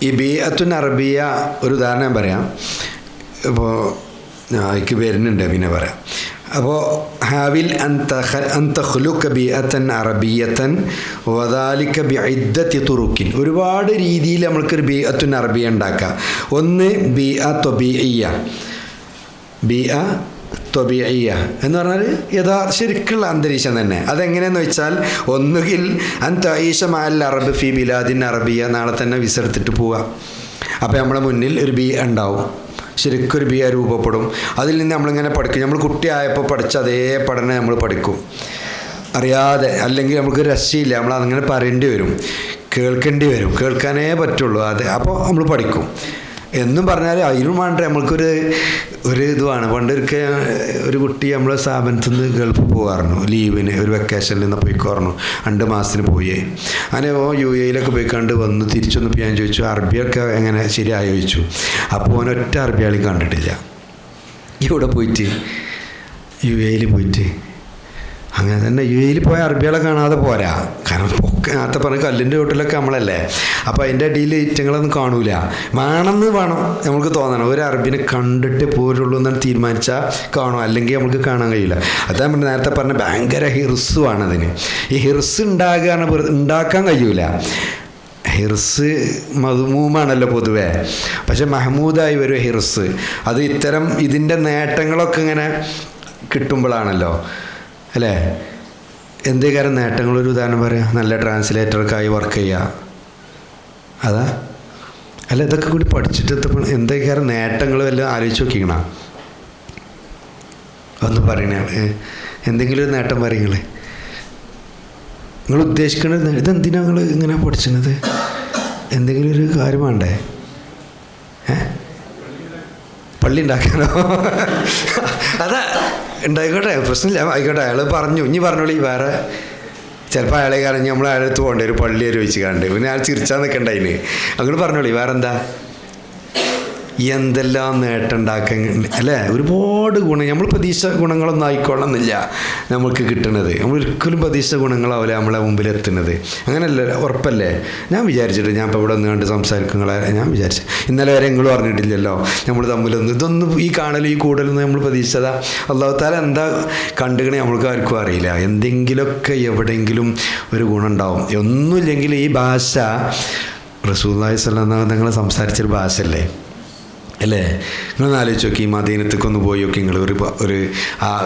Speaker 1: ഈ ബിഅത്തുൻ അറബിയ ഒരു ഉദാഹരണം ഞാൻ പറയാം. ഇപ്പോൾ എനിക്ക് വരുന്നുണ്ട്, പിന്നെ പറയാം. അപ്പോൾ ഹാവിൽ അൻതഖ്ലുക ബിഅത്തൻ അറബിയത്തൻ വദാലിക ബിഇദ്ദത്തി തുറുക്കിൻ. ഒരുപാട് രീതിയിൽ നമ്മൾക്കൊരു ബിഅത്തുൻ അറബിയ ഉണ്ടാക്കാം. ഒന്ന് ബിഅ ത്വബീഇയ്യ എന്ന് പറഞ്ഞാൽ ശരിക്കുള്ള അന്തരീക്ഷം തന്നെ. അതെങ്ങനെയെന്ന് വെച്ചാൽ ഒന്നുകിൽ തഈശ മഅൽ അറബ് ഫി ബിലാദിൻ അറബിയ, നാളെ തന്നെ വിസ എടുത്തിട്ട് പോവുക. അപ്പോൾ നമ്മുടെ മുന്നിൽ ഒരു BA ഉണ്ടാവും, ശരിക്കൊരു BA രൂപപ്പെടും. അതിൽ നിന്ന് നമ്മളിങ്ങനെ പഠിക്കും. നമ്മൾ കുട്ടിയായപ്പോൾ പഠിച്ച അതേ പഠനം നമ്മൾ പഠിക്കും അറിയാതെ. അല്ലെങ്കിൽ നമുക്ക് രക്ഷയില്ല, നമ്മൾ അതങ്ങനെ പറയേണ്ടി വരും, കേൾക്കേണ്ടി വരും, കേൾക്കാനേ പറ്റുള്ളൂ. അപ്പോൾ നമ്മൾ പഠിക്കും എന്നും പറഞ്ഞാൽ അതിനും വേണ്ട നമ്മൾക്കൊരു ഇതുമാണ്. പണ്ടൊരിക്കൽ ഒരു കുട്ടി നമ്മളെ സ്ഥാപനത്തിൽ നിന്ന് ഗൾഫ് പോകാറുണ്ട് ലീവിന്, ഒരു വെക്കേഷനിൽ നിന്ന് പോയിക്കോറന്നു. 2 മാസത്തിന് പോയി. അങ്ങനെ UAE പോയി കണ്ട് വന്ന് തിരിച്ചൊന്ന് ഞാൻ ചോദിച്ചു അറബിയൊക്കെ എങ്ങനെ ശരിയായി ചോദിച്ചു. അപ്പോൾ ഒറ്റ അറബിയാളി കണ്ടിട്ടില്ല. ഇവിടെ പോയിട്ട് UAE പോയിട്ട് അങ്ങനെ തന്നെ UAE പോയ അറബികളെ കാണാതെ പോരാ. കാരണം നേരത്തെ പറഞ്ഞ കല്ലിൻ്റെ വീട്ടിലൊക്കെ നമ്മളല്ലേ. അപ്പോൾ അതിൻ്റെ അടിയിൽ ഇറ്റങ്ങളൊന്നും കാണൂല. വേണം നമുക്ക് തോന്നണം. ഒരു അറബിനെ കണ്ടിട്ട് പോരുള്ളൂ എന്നാണ് തീരുമാനിച്ചാൽ കാണും, അല്ലെങ്കിൽ നമുക്ക് കാണാൻ കഴിയില്ല. അതാ നേരത്തെ പറഞ്ഞ ഭയങ്കര ഹിർസുമാണ് അതിന്. ഈ ഹിർസ് ഉണ്ടാക്കാൻ കഴിയൂല. ഹിർസ് മദ്മൂമാണല്ലോ പൊതുവേ. പക്ഷെ മഹ്മൂദായി വരും ഹിർസ്. അത് ഇത്തരം ഇതിൻ്റെ നേട്ടങ്ങളൊക്കെ ഇങ്ങനെ കിട്ടുമ്പോഴാണല്ലോ അല്ലേ. എന്തേ കാര്യം നേട്ടങ്ങളൊരു ഉദാഹരണം പറയാം. നല്ല ട്രാൻസ്ലേറ്റർക്കായി വർക്ക് ചെയ്യുക, അതാ അല്ല. ഇതൊക്കെ കൂടി പഠിച്ചിട്ട് എന്തേ കാര്യം നേട്ടങ്ങൾ വല്ലതും ആലോചിച്ച് നോക്കിക്കണ. ഒന്ന് പറയണേ, എന്തെങ്കിലും ഒരു നേട്ടം പറയുങ്ങളെ. നിങ്ങൾ ഉദ്ദേശിക്കുന്നത് ഇതെന്തിനാ നിങ്ങൾ ഇങ്ങനെ പഠിച്ചത്? എന്തെങ്കിലും ഒരു കാര്യം വേണ്ടേ? പള്ളി ഉണ്ടാക്കാനോ? അതാ ഉണ്ടായിക്കോട്ടെ, പ്രശ്നമില്ല, ആയിക്കോട്ടെ. അയാൾ പറഞ്ഞു, ഇനി പറഞ്ഞോളി. വേറെ ചിലപ്പോൾ അയാളെ കറങ്ങി നമ്മൾ അയാളടുത്ത് പോകണ്ടേ, ഒരു പള്ളി ഒരു വെച്ച് കണ്ട് പിന്നെ അയാൾ ചിരിച്ചാൽ നിൽക്കണ്ട അതിന്. അങ്ങനെ പറഞ്ഞോളി. വേറെ എന്താ? എന്തെല്ലാം നേട്ടം ഉണ്ടാക്കാൻ അല്ലേ? ഒരുപാട് ഗുണം. നമ്മൾ പ്രതീക്ഷിച്ച ഗുണങ്ങളൊന്നും ആയിക്കൊള്ളുന്നില്ല നമുക്ക് കിട്ടുന്നത്. നമ്മൾ ഒരിക്കലും പ്രതീക്ഷിച്ച ഗുണങ്ങളാവില്ല നമ്മളെ മുമ്പിൽ എത്തുന്നത്. അങ്ങനെയല്ല, ഉറപ്പല്ലേ? ഞാൻ വിചാരിച്ചിട്ട് ഞാൻ ഇപ്പോൾ ഇവിടെ നിന്ന് കണ്ട് സംസാരിക്കുന്നങ്ങളെ ഞാൻ വിചാരിച്ചു ഇന്നലെ വരെ നിങ്ങളും അറിഞ്ഞിട്ടില്ലല്ലോ നമ്മൾ തമ്മിലൊന്നും ഇതൊന്നും ഈ കാണലും ഈ കൂടലൊന്നും നമ്മൾ പ്രതീക്ഷിച്ചതാ. അല്ലാഹു തആല എന്താ കണ്ടുകണേ നമ്മൾക്ക് ആർക്കും അറിയില്ല. എന്തെങ്കിലുമൊക്കെ എവിടെയെങ്കിലും ഒരു ഗുണം ഉണ്ടാവും. ഒന്നുമില്ലെങ്കിൽ ഈ ഭാഷ റസൂലുള്ളാഹി സ്വല്ലല്ലാഹു അലൈഹി വസല്ലം സംസാരിച്ചൊരു ഭാഷയല്ലേ അല്ലേ? നിങ്ങളൊന്ന് ആലോചിച്ച് നോക്കി, ഈ മദീനത്തേക്കൊന്ന് പോയി നോക്കി നിങ്ങൾ.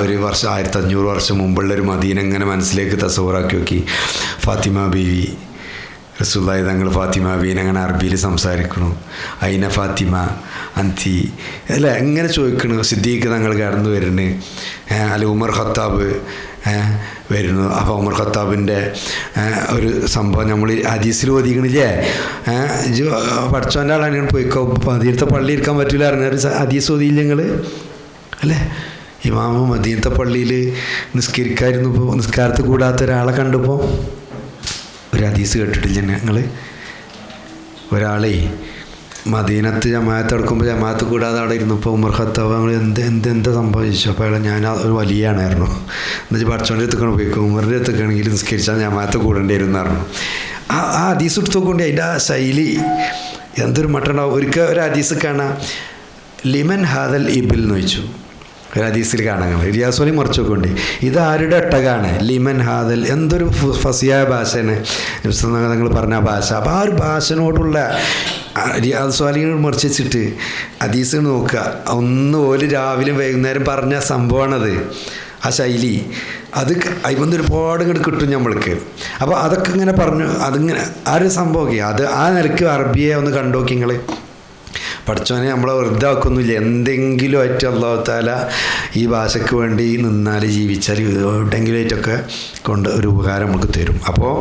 Speaker 1: ഒരു വർഷം 1500 വർഷം മുമ്പുള്ളൊരു മദീന ഇങ്ങനെ മനസ്സിലേക്ക് തസവറാക്കി നോക്കി. ഫാത്തിമ ബീവി റസൂലുള്ളാഹി തങ്ങൾ ഫാത്തിമ ബീവിനെ അങ്ങനെ അറബിയിൽ സംസാരിക്കണു. അയിന ഫാത്തിമ അന്തി അല്ലേ എങ്ങനെ ചോദിക്കണു. സിദ്ദീഖ് തങ്ങൾ കടന്നു വരുന്നു, അല്ല ഉമർ ഖത്താബ് വരുന്നു. അപ്പോൾ ഉമർ ഖത്താബിൻ്റെ ഒരു സംഭവം നമ്മൾ ഹദീസിൽ ഓതിക്കണില്ലേ? പഠിച്ചവൻ്റെ ആളാണ് പോയിക്കോ മദീനത്തെ പള്ളി ഇരിക്കാൻ പറ്റില്ല അറിഞ്ഞൊരു ഹദീസ് ഓതിയില്ല നിങ്ങൾ അല്ലേ? ഇമാമ മദീനത്തെ പള്ളിയിൽ നിസ്കരിക്കായിരുന്നു. ഇപ്പോൾ നിസ്കാരത്തിൽ കൂടാത്ത ഒരാളെ കണ്ടപ്പോൾ ഒരു ഹദീസ് കേട്ടിട്ടില്ല ഞങ്ങൾ? ഒരാളെ മദീനത്ത് ജമാഅത്ത് എടുക്കുമ്പോൾ ജമാഅത്ത് കൂടാതെ അവിടെ ഇരുന്നപ്പോൾ ഉമർ ഖത്താബ് ഞങ്ങൾ എന്താ സംഭവിച്ചു? അപ്പോൾ അയാൾ ഞാൻ ഒരു വലിയാണായിരുന്നു എന്നുവെച്ചാൽ പഠിച്ചോൻ്റെ അടുത്തേക്കാണ് പോയിക്കോ, ഉമറിൻ്റെ അടുത്തേക്കാണെങ്കിൽ നിസ്കരിച്ചാൽ ജമാഅത്ത് കൂടേണ്ടി വരുന്നായിരുന്നു. ആ ഹദീസ് എടുത്ത് നോക്കൊണ്ട് അതിൻ്റെ ആ ശൈലി എന്തൊരു മട്ടുണ്ടാവും. ഒരു ഹദീസ് കാണാം, ലിമൻ ഹാദൽ ഇബിൽ എന്ന് ചോദിച്ചു. ഒരു ഹദീസിൽ കാണാൻ റിയാസോലി മറിച്ച് നോക്കുന്നുണ്ട്. ഇത് ആരുടെ ഒട്ടകാണ്? ലിമൻ ഹാദൽ. എന്തൊരു ഫസിയായ ഭാഷയാണ് നിങ്ങൾ പറഞ്ഞ ഭാഷ. അപ്പോൾ ആ ഒരു ഭാഷനോടുള്ള റിയാദ് സ്വാലിഹിനോട് മറിച്ച് വെച്ചിട്ട് ഹദീസ് നോക്കുക. ഒന്ന് ഓല് രാവിലെ വൈകുന്നേരം പറഞ്ഞ സംഭവമാണത്. ആ ശൈലി അത് അതിൽ ഒരുപാട് ഇങ്ങോട്ട് കിട്ടും നമ്മൾക്ക്. അപ്പോൾ അതൊക്കെ ഇങ്ങനെ പറഞ്ഞു, അതിങ്ങനെ ആ ഒരു സംഭവമൊക്കെ അത് ആ നിലയ്ക്ക് അറബിയെ ഒന്ന് കണ്ടുനോക്കി നിങ്ങൾ. പഠിച്ചവനെ നമ്മളെ വെറുതെ ആക്കൊന്നുമില്ല. എന്തെങ്കിലും ആയിട്ട് അല്ലാഹു തആല ഈ ഭാഷയ്ക്ക് വേണ്ടി നിന്നാൽ ജീവിച്ചാൽ എവിടെയെങ്കിലും ആയിട്ടൊക്കെ കൊണ്ട് ഒരു ഉപകാരം നമുക്ക് തരും. അപ്പോൾ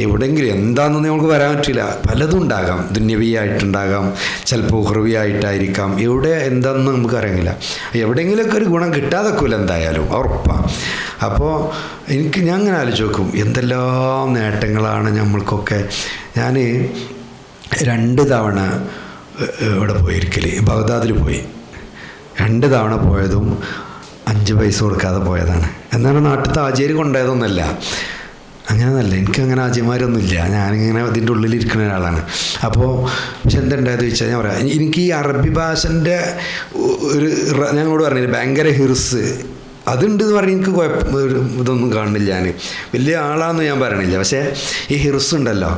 Speaker 1: എവിടെയെങ്കിലും എന്താണെന്ന് നമുക്ക് വരാൻ പറ്റില്ല. പലതും ഉണ്ടാകാം, ദുന്യവിയായിട്ടുണ്ടാകാം, ചിലപ്പോൾ ഉഹ്റവിയായിട്ടായിരിക്കാം. എവിടെ എന്താണെന്ന് നമുക്ക് അറിയില്ല. എവിടെയെങ്കിലുമൊക്കെ ഒരു ഗുണം കിട്ടാതെക്കില്ല എന്തായാലും, ഉറപ്പാണ്. അപ്പോൾ ഞാൻ അങ്ങനെ ആലോചിച്ച് നോക്കും എന്തെല്ലാം നേട്ടങ്ങളാണ് നമ്മൾക്കൊക്കെ. ഞാൻ 2 തവണ ഇവിടെ പോയിരിക്കൽ ബഗ്ദാദിൽ പോയി. 2 തവണ പോയതും 5 പൈസ കൊടുക്കാതെ പോയതാണ്. എന്നാണ് നാട്ടിലത്തെ ആചാര്യ കൊണ്ടുപോയതൊന്നുമല്ല, അങ്ങനെയൊന്നല്ല. എനിക്കങ്ങനെ ആചാര്യന്മാരൊന്നുമില്ല. ഞാനിങ്ങനെ അതിൻ്റെ ഉള്ളിലിരിക്കുന്ന ഒരാളാണ്. അപ്പോൾ പക്ഷെ എന്തുണ്ടായെന്ന് ചോദിച്ചാൽ ഞാൻ പറയാം, എനിക്ക് ഈ അറബി ഭാഷൻ്റെ ഒരു ഞങ്ങളോട് പറഞ്ഞില്ല ഭയങ്കര ഹിർസ് അതുണ്ടെന്ന് പറഞ്ഞ് എനിക്ക് ഇതൊന്നും കാണുന്നില്ല. ഞാൻ വലിയ ആളാണെന്ന് ഞാൻ പറയണില്ല. പക്ഷേ ഈ ഹിർസ് ഉണ്ടല്ലോ,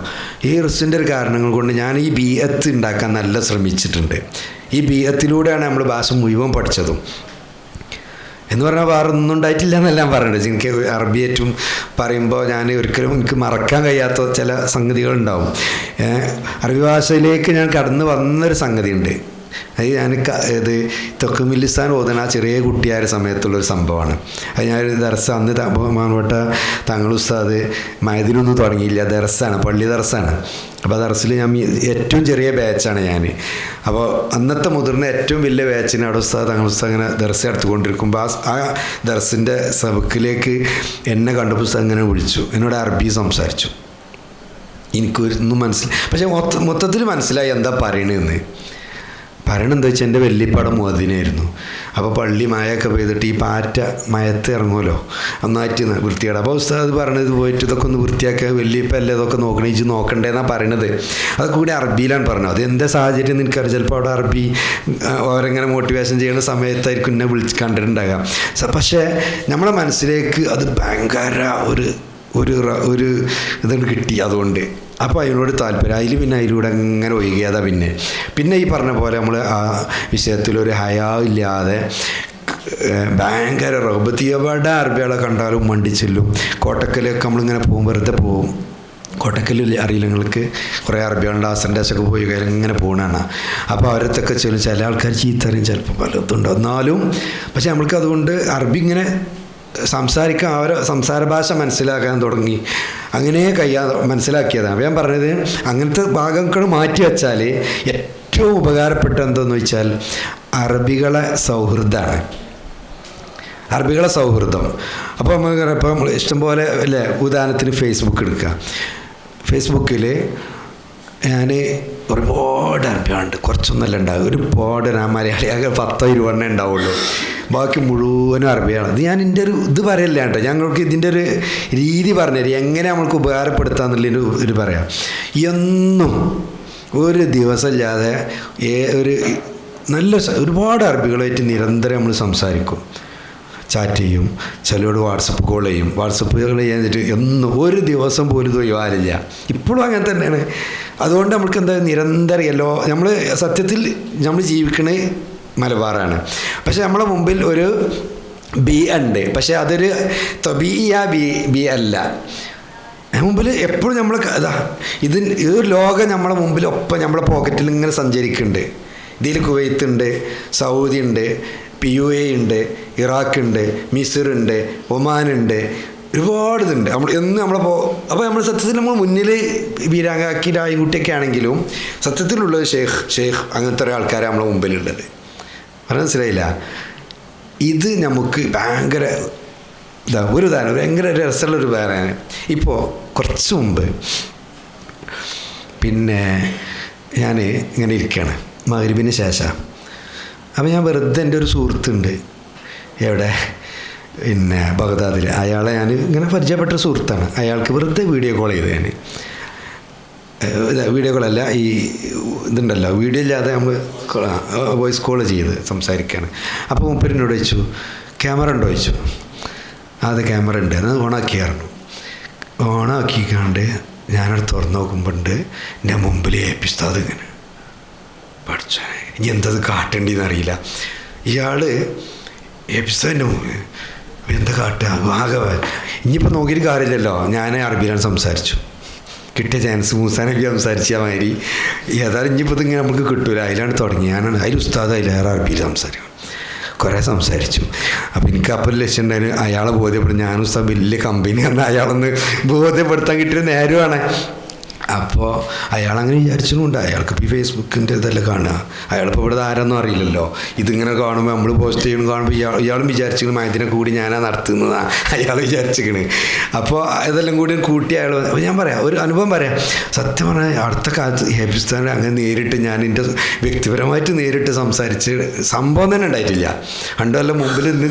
Speaker 1: ഈ ഹിർസിൻ്റെ ഒരു കാരണങ്ങൾ കൊണ്ട് ഞാൻ ഈ ബിയത്ത് ഉണ്ടാക്കാൻ നല്ല ശ്രമിച്ചിട്ടുണ്ട്. ഈ ബിയത്തിലൂടെയാണ് നമ്മൾ ഭാഷ മുഴുവൻ പഠിച്ചതും. എന്ന് പറഞ്ഞാൽ വേറെ ഒന്നും ഉണ്ടായിട്ടില്ല എന്നെല്ലാം പറയണ്ടത്. എനിക്ക് അറബി ഏറ്റവും പറയുമ്പോൾ ഞാൻ ഒരിക്കലും എനിക്ക് മറക്കാൻ കഴിയാത്ത ചില സംഗതികളുണ്ടാവും. അറബി ഭാഷയിലേക്ക് ഞാൻ കടന്നു വന്നൊരു സംഗതിയുണ്ട്. അത് ഞാൻ ഇത് തൊക്കുമില്ലിസ്ഥാൻ ഓതന ചെറിയ കുട്ടിയായ സമയത്തുള്ളൊരു സംഭവമാണ്. അത് ഞാനൊരു ദർസ അന്ന് ബഹുമാനപ്പെട്ട തങ്ങൾ ഉസ്താദ് മയദിനൊന്നും തുടങ്ങിയില്ല, ദർസാണ്, പള്ളി ദർസാണ്. അപ്പോൾ ദർസിൽ ഞാൻ ഏറ്റവും ചെറിയ ബാച്ചാണ് ഞാൻ. അപ്പോൾ അന്നത്തെ മുതിർന്ന ഏറ്റവും വലിയ ബാച്ചിന് അവിടെ ഉസ്താദ് തങ്ങൾ ഉസ്താദ് അങ്ങനെ ദർസ് എടുത്തുകൊണ്ടിരിക്കുമ്പോൾ ആ ദർസിൻ്റെ സബക്കിലേക്ക് എന്നെ കണ്ടപ്പോൾ ഉസ്താദ് ഇങ്ങനെ വിളിച്ചു, എന്നോട് അറബി സംസാരിച്ചു. എനിക്കൊന്നും മനസ്സിലായി, പക്ഷേ മൊത്തത്തിൽ മനസ്സിലായി എന്താ പറയണതെന്ന്. പറയണെന്താ വെച്ചാൽ എൻ്റെ വെള്ളിപ്പാടം മുഅദ്ദിനായിരുന്നു. അപ്പോൾ പള്ളി മഴയൊക്കെ പെയ്തിട്ട് ഈ പാറ്റ മയത്ത് ഇറങ്ങുമല്ലോ, ഒന്നായിട്ട് വൃത്തിയാട്. അപ്പോൾ ഉസ്താദ് പറഞ്ഞത് പോയിട്ട് ഇതൊക്കെ ഒന്ന് വൃത്തിയാക്കുക, വെള്ളിപ്പല്ലേ ഇതൊക്കെ നോക്കണേ, ഇജ്ജ് നോക്കണ്ടേന്നാണ് പറയണത്. അതൊക്കെ കൂടി അറബിയിലാണ് പറഞ്ഞത്. അത് എന്താ സാഹചര്യം എനിക്കറിയാം. ചിലപ്പോൾ അവിടെ അറബി അവരെങ്ങനെ മോട്ടിവേഷൻ ചെയ്യുന്ന സമയത്തായിരിക്കും എന്നെ വിളിച്ച് കണ്ടിട്ടുണ്ടാകാം. പക്ഷേ നമ്മളെ മനസ്സിലേക്ക് അത് ഭയങ്കര ഒരു ഇതുകൊണ്ട് കിട്ടി. അതുകൊണ്ട് അപ്പോൾ അതിനോട് താല്പര്യം, പിന്നെ അതിലൂടെ അങ്ങനെ ഒഴുകിയതാ. പിന്നെ ഈ പറഞ്ഞ പോലെ നമ്മൾ ആ വിഷയത്തിലൊരു ഹയാ ഇല്ലാതെ ഭയങ്കര റഹബത്ത്. എവിടെ അറബികളെ കണ്ടാലും മണ്ടി ചെല്ലും. കോട്ടക്കലൊക്കെ നമ്മളിങ്ങനെ പോകും, വെറുതെ പോകും. കോട്ടക്കല്ല് അറിയില്ല നിങ്ങൾക്ക്, കുറേ അറബികളുടെ ആസൻഡേശൊക്കെ പോയി കയ്യിൽ ഇങ്ങനെ പോകണതാണ്. അപ്പോൾ അവരത്തൊക്കെ ചെല്ലും. ചില ആൾക്കാർ ചീത്തറിയും, ചിലപ്പോൾ പലതുണ്ട്. എന്നാലും പക്ഷെ നമ്മൾക്ക് അതുകൊണ്ട് അറബി ഇങ്ങനെ സംസാരിക്കാൻ, അവരെ സംസാര ഭാഷ മനസ്സിലാക്കാൻ തുടങ്ങി. അങ്ങനെ മനസ്സിലാക്കിയതാണ്. ഞാൻ പറഞ്ഞത് അങ്ങനത്തെ ഭാഗങ്ങൾ മാറ്റി വെച്ചാൽ ഏറ്റവും ഉപകാരപ്പെട്ട എന്താണെന്ന് വെച്ചാൽ അറബികളെ സൗഹൃദമാണ്. അറബികളെ സൗഹൃദം. അപ്പോൾ നമ്മൾ ഇഷ്ടംപോലെ അല്ലേ, ഉദാഹരണത്തിന് ഫേസ്ബുക്ക് എടുക്കുക. ഫേസ്ബുക്കിൽ ഞാൻ ഒരുപാട് അറബിയുണ്ട്, കുറച്ചൊന്നല്ല ഉണ്ടാകും, ഒരുപാട് ഞാൻ മലയാളിയാകെ 10-20 ഉണ്ടാവുള്ളൂ, ബാക്കി മുഴുവനും അറബിയാണ്. ഇത് ഞാൻ എൻ്റെ ഒരു ഇത് പറയല്ല കേട്ടോ, ഞങ്ങൾക്ക് ഇതിൻ്റെ ഒരു രീതി പറഞ്ഞുതരും, എങ്ങനെ നമ്മൾക്ക് ഉപകാരപ്പെടുത്താമെന്നുള്ളൊരു ഒരു പറയാം. എന്നും ഒരു ദിവസമില്ലാതെ ഒരു നല്ല ഒരുപാട് അറബികളായിട്ട് നിരന്തരം നമ്മൾ സംസാരിക്കും, ചാറ്റ് ചെയ്യും, ചിലരോട് വാട്സപ്പ് കോൾ ചെയ്യും. വാട്സപ്പ് കോൾ ചെയ്യാന്നിട്ട് എന്നും ഒരു ദിവസം പോലും തൊഴിവാലില്ല. ഇപ്പോഴും അങ്ങനെ തന്നെയാണ്. അതുകൊണ്ട് നമ്മൾക്ക് എന്താ നിരന്തരം നമ്മൾ സത്യത്തിൽ നമ്മൾ ജീവിക്കണേ മലബാറാണ്. പക്ഷെ നമ്മളെ മുമ്പിൽ ഒരു ബി ഉണ്ട്, പക്ഷെ അതൊരു ബി അല്ല. മുമ്പിൽ എപ്പോഴും നമ്മൾ ഇത് ഒരു ലോകം നമ്മളെ മുമ്പിൽ ഒപ്പം നമ്മളെ പോക്കറ്റിൽ ഇങ്ങനെ സഞ്ചരിക്കുന്നുണ്ട്. ഇതിൽ കുവൈത്ത് ഉണ്ട്, സൗദി ഉണ്ട്, UAE ഉണ്ട്, ഇറാഖ് ഉണ്ട്, മിസ്ർ ഉണ്ട്, ഒമാൻ ഉണ്ട്, ഒരുപാട് ഇതുണ്ട്. എന്ന് അപ്പോൾ നമ്മൾ സത്യത്തിൽ നമ്മൾ മുന്നിൽ വീരാങ്കാക്കി രായൻകുട്ടിയൊക്കെ ആണെങ്കിലും സത്യത്തിലുള്ളത് ഷെയ്ഖ് അങ്ങനത്തെ ഒരു ആൾക്കാരെ നമ്മളെ മുമ്പിലുള്ളത്. മനസ്സിലായില്ല? ഇത് നമുക്ക് ഭയങ്കര ഒരു ഉദാഹരണം, ഭയങ്കര രസമുള്ളൊരു വേറെയാണ്. ഇപ്പോൾ കുറച്ച് മുമ്പ് പിന്നെ ഞാൻ ഇങ്ങനെ ഇരിക്കുകയാണ് മഗ്‌രിബിന് ശേഷം. അപ്പോൾ ഞാൻ വെറുതെ എൻ്റെ ഒരു സുഹൃത്തുണ്ട് എവിടെ പിന്നെ ബഗ്ദാദിൽ, അയാളെ ഞാൻ ഇങ്ങനെ പരിചയപ്പെട്ട സുഹൃത്താണ്. അയാൾക്ക് വെറുതെ വീഡിയോ കോൾ ചെയ്ത്, ഞാൻ വീഡിയോ കോളല്ല, ഈ ഇതുണ്ടല്ലോ വീഡിയോ ഇല്ലാതെ നമ്മൾ വോയിസ് കോൾ ചെയ്ത് സംസാരിക്കുകയാണ്. അപ്പോൾ മൂപ്പരിനോട് ചോദിച്ചു ക്യാമറ ഉണ്ടോ ചോദിച്ചു. അത് ക്യാമറ ഉണ്ട്, അത് ഓണാക്കിയായിരുന്നു. ഓണാക്കിക്കാണ്ട് ഞാനത് തുറന്ന് നോക്കുമ്പോണ്ട് എൻ്റെ മുമ്പിൽ ഏൽപ്പിച്ചത് ഇങ്ങനെ പഠിച്ചാൽ ഇനി എന്തത് കാട്ടേണ്ടിയെന്ന് അറിയില്ല. ഇയാൾ എപ്പിസോഡിൻ്റെ മുമ്പ് എന്താ കാട്ടുക ആകെ ഇനിയിപ്പോൾ നോക്കിയിട്ട് കാര്യമില്ലല്ലോ. ഞാൻ അറബിയിലാണ് സംസാരിച്ചു, കിട്ടിയ ചാൻസ് മൂസാനൊക്കെ സംസാരിച്ച മാതിരി. ഏതായാലും ഇനിയിപ്പോൾ ഇതിങ്ങനെ നമുക്ക് കിട്ടൂല, അതിലാണ് തുടങ്ങി. ഞാനാണ് അതിൽ ഉസ്താദ് അതിലേറെ അറബിയിൽ സംസാരിക്കും, കുറേ സംസാരിച്ചു. അപ്പോൾ എനിക്ക് അപ്പോൾ ഒരു ലക്ഷ്യം ഉണ്ടായിരുന്നു അയാളെ ബോധ്യപ്പെടും. ഞാൻ ഉസ്താദ് വലിയ കമ്പനി പറഞ്ഞാൽ അയാളൊന്ന് ബോധ്യപ്പെടുത്താൻ കിട്ടിയൊരു നേരമാണ്. അപ്പോൾ അയാളങ്ങനെ വിചാരിച്ചിട്ടുണ്ട്. അയാൾക്കിപ്പോൾ ഈ ഫേസ്ബുക്കിൻ്റെ ഇതെല്ലാം കാണുക, അയാളിപ്പോൾ ഇവിടെ ആരാന്നും അറിയില്ലല്ലോ. ഇതിങ്ങനെ കാണുമ്പോൾ നമ്മൾ പോസ്റ്റ് ചെയ്യണം കാണുമ്പോൾ ഇയാളും വിചാരിച്ചിരിക്കണം മയത്തിനെ കൂടി ഞാനാ നടത്തുന്നതാണ് അയാൾ വിചാരിച്ചിരിക്കണ്. അപ്പോൾ ഇതെല്ലാം കൂടി കൂട്ടി അയാൾ. അപ്പോൾ ഞാൻ പറയാം ഒരു അനുഭവം പറയാം. സത്യം പറഞ്ഞാൽ അടുത്ത കാലത്ത് ഹേബിസ്ഥാനിൽ അങ്ങനെ നേരിട്ട് ഞാൻ എൻ്റെ വ്യക്തിപരമായിട്ട് നേരിട്ട് സംസാരിച്ച് സംഭവം തന്നെ ഉണ്ടായിട്ടില്ല. രണ്ടുകൊല്ലം മുമ്പിൽ നിന്ന്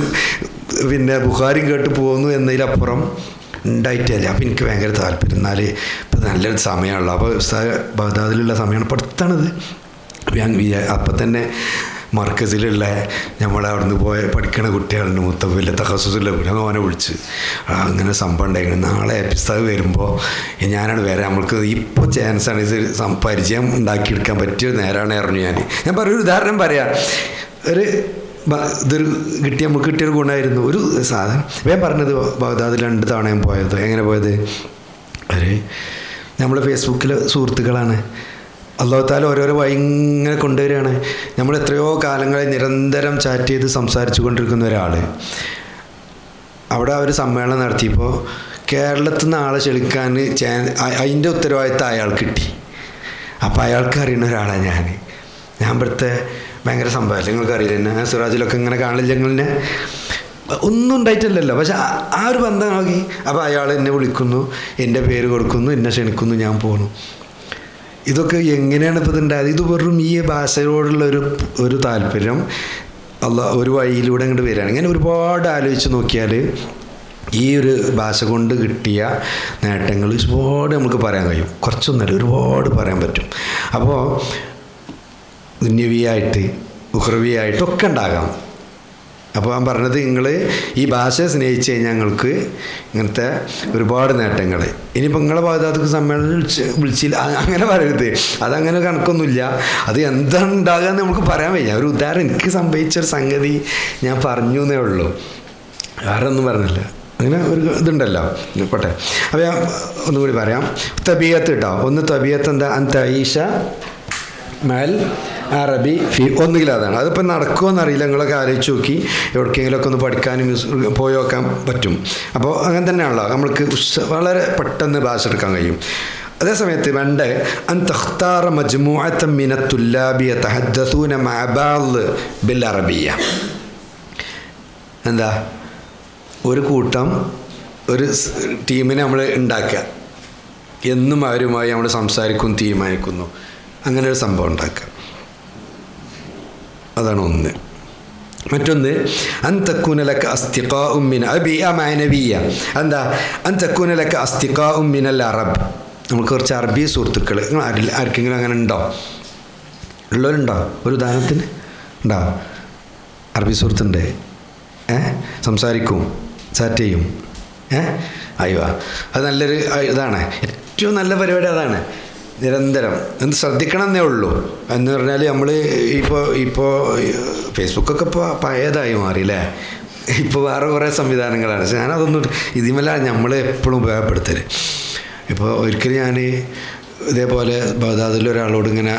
Speaker 1: പിന്നെ ബുഖാരി കേട്ട് പോകുന്നു എന്നതിലപ്പുറം ഉണ്ടായിട്ടില്ല. അപ്പോൾ എനിക്ക് ഭയങ്കര താല്പര്യം. എന്നാൽ ഇപ്പോൾ നല്ലൊരു സമയമുള്ളൂ. അപ്പോൾ ബഗ്ദാദിലുള്ള സമയമാണ്, ഇപ്പോൾ അടുത്താണിത്. അപ്പോൾ ഞാൻ അപ്പം തന്നെ മർക്കസിലുള്ള നമ്മളെ അവിടെ നിന്ന് പോയ പഠിക്കണ കുട്ടികളുണ്ട്, മുത്തഫില്ല തഹസുസുള്ള കുട്ടി, ഓനെ വിളിച്ച് അങ്ങനെ സംഭവം ഉണ്ടായിരിക്കണം, നാളെ എപ്പിസോഡ് വരുമ്പോൾ ഞാനാണ് വരാം, നമ്മൾക്ക് ഇപ്പോൾ ചാൻസാണ്, ഇത് പരിചയം ഉണ്ടാക്കിയെടുക്കാൻ പറ്റിയ നേരമാണ് അറിഞ്ഞു. ഞാൻ ഒരു ഉദാഹരണം പറയാം. ഇതൊരു നമുക്ക് കിട്ടിയൊരു ഗുണമായിരുന്നു. ഒരു സാധനം ഞാൻ പറഞ്ഞത് ബഗ്ദാദിൽ 2 തവണ ഞാൻ പോയത്. എങ്ങനെ പോയത്? നമ്മൾ ഫേസ്ബുക്കിലെ സുഹൃത്തുക്കളാണ്. അല്ലാഹു തആല ഓരോരോ വഴി ഇങ്ങനെ കൊണ്ടുവരികയാണ്. നമ്മൾ എത്രയോ കാലങ്ങളെ നിരന്തരം ചാറ്റ് ചെയ്ത് സംസാരിച്ചു കൊണ്ടിരിക്കുന്ന ഒരാൾ അവിടെ അവർ സമ്മേളനം നടത്തിയപ്പോൾ കേരളത്തിൽ നിന്ന് ആളെ ക്ഷണിക്കാൻ അതിൻ്റെ ഉത്തരവാദിത്തം അയാൾക്ക് കിട്ടി. അപ്പോൾ അയാൾക്ക് അറിയുന്ന ഒരാളാണ് ഞാൻ ഇവിടുത്തെ ഭയങ്കര സംഭവമല്ല, നിങ്ങൾക്ക് അറിയില്ല എന്നെ സിറാജിലൊക്കെ ഇങ്ങനെ കാണില്ല, ഞങ്ങളിനെ ഒന്നും ഉണ്ടായിട്ടില്ലല്ലോ. പക്ഷെ ആ ഒരു ബന്ധം നോക്കി. അപ്പോൾ അയാൾ എന്നെ വിളിക്കുന്നു, എൻ്റെ പേര് കൊടുക്കുന്നു, എന്നെ ക്ഷണിക്കുന്നു, ഞാൻ പോകണു. ഇതൊക്കെ എങ്ങനെയാണ് ഇപ്പോൾ ഇതുണ്ടായത്? ഇത് വെറും ഈ ഭാഷയോടുള്ള ഒരു താല്പര്യം ഒരു വഴിയിലൂടെ അങ്ങോട്ട് വരികയാണ്. ഇങ്ങനെ ഒരുപാട് ആലോചിച്ച് നോക്കിയാൽ ഈ ഒരു ഭാഷ കൊണ്ട് കിട്ടിയ നേട്ടങ്ങൾ ഒരുപാട് നമുക്ക് പറയാൻ കഴിയും. കുറച്ചൊന്നല്ല, ഒരുപാട് പറയാൻ പറ്റും. അപ്പോൾ ദുന്യവിയായിട്ട് ഉഖ്റവിയായിട്ടൊക്കെ ഉണ്ടാകാം. അപ്പോൾ ഞാൻ പറഞ്ഞത്, നിങ്ങൾ ഈ ഭാഷയെ സ്നേഹിച്ച് കഴിഞ്ഞാൽ ഞങ്ങൾക്ക് ഇങ്ങനത്തെ ഒരുപാട് നേട്ടങ്ങൾ. ഇനിയിപ്പോൾ നിങ്ങളെ ഭാഗത്ത് സമ്മേളനം വിളിച്ചില്ല അങ്ങനെ പറയരുത്, അതങ്ങനെ കണക്കൊന്നുമില്ല. അത് എന്താണ് ഉണ്ടാകുക എന്ന് നമുക്ക് പറയാൻ വയ്യ. ഒരു ഉദാഹരണം എനിക്ക് സംഭവിച്ചൊരു സംഗതി ഞാൻ പറഞ്ഞു എന്നേ ഉള്ളൂ, വേറെ ഒന്നും പറഞ്ഞില്ല. അങ്ങനെ ഒരു ഇതുണ്ടല്ലോ, പോട്ടെ. അപ്പോൾ ഞാൻ ഒന്നുകൂടി പറയാം. തബിയത്ത് കേട്ടോ. ഒന്ന് തബിയത്ത് എന്താ? അന്തഈഷ മൽ അറബി ഒന്നുകിൽ അതാണ്. അതിപ്പോൾ നടക്കുമെന്നറിയില്ല, നിങ്ങളൊക്കെ ആലോചിച്ച് നോക്കി എവിടേക്കെങ്കിലുമൊക്കെ ഒന്ന് പഠിക്കാനും പോയി നോക്കാൻ പറ്റും. അപ്പോൾ അങ്ങനെ തന്നെയാണല്ലോ, നമ്മൾക്ക് വളരെ പെട്ടെന്ന് ഭാഷ എടുക്കാൻ കഴിയും. അതേസമയത്ത് വേണ്ട അൻ തഖ്താറ മജ്മൂഅത്തൻ മിന തുല്ലാബി യതഹദ്ദസൂന മഅ ബഅദ് ബിൽ അറബിയ്യ. എന്താ? ഒരു കൂട്ടം ഒരു ടീമിനെ നമ്മൾ ഉണ്ടാക്കുക. എന്നും അവരുമായി നമ്മൾ സംസാരിക്കും, തീരുമാനിക്കുന്നു. അങ്ങനെ ഒരു സംഭവം ഉണ്ടാക്കുക. അതാണ് ഒന്ന്. മറ്റൊന്ന് അന്തക്കൂനലക്ക അസ്തിഖാഉം മിൻ അബിയ മാനവിയ. എന്താ അന്തക്കൂനലക്ക അസ്തിഖാഉം മിനൽ അറബ്. നമുക്ക് കുറച്ച് അറബി സുഹൃത്തുക്കൾ ആർക്കെങ്കിലും അങ്ങനെ ഉണ്ടോ? ഉള്ളവരുണ്ടോ? ഒരു ഉദാഹരണത്തിന് ഉണ്ടോ? അറബി സുഹൃത്തുണ്ട്, സംസാരിക്കും, ചാറ്റ് ചെയ്യും. അയ്യോ, അത് നല്ലൊരു ഇതാണ്. ഏറ്റവും നല്ല പരിപാടി അതാണ്. നിരന്തരം എന്ത് ശ്രദ്ധിക്കണം എന്നേ ഉള്ളൂ. എന്ന് പറഞ്ഞാൽ നമ്മൾ ഇപ്പോൾ ഫേസ്ബുക്കൊക്കെ ഇപ്പോൾ പഴയതായി മാറിയില്ലേ. ഇപ്പോൾ വേറെ കുറേ സംവിധാനങ്ങളാണ്. പക്ഷെ ഞാനതൊന്നും ഇതിമല്ല നമ്മൾ എപ്പോഴും ഉപയോഗപ്പെടുത്തൽ. ഇപ്പോൾ ഒരിക്കലും ഞാൻ ഇതേപോലെ ബഗ്ദാദിൽ ഒരാളോട് ഇങ്ങനെ,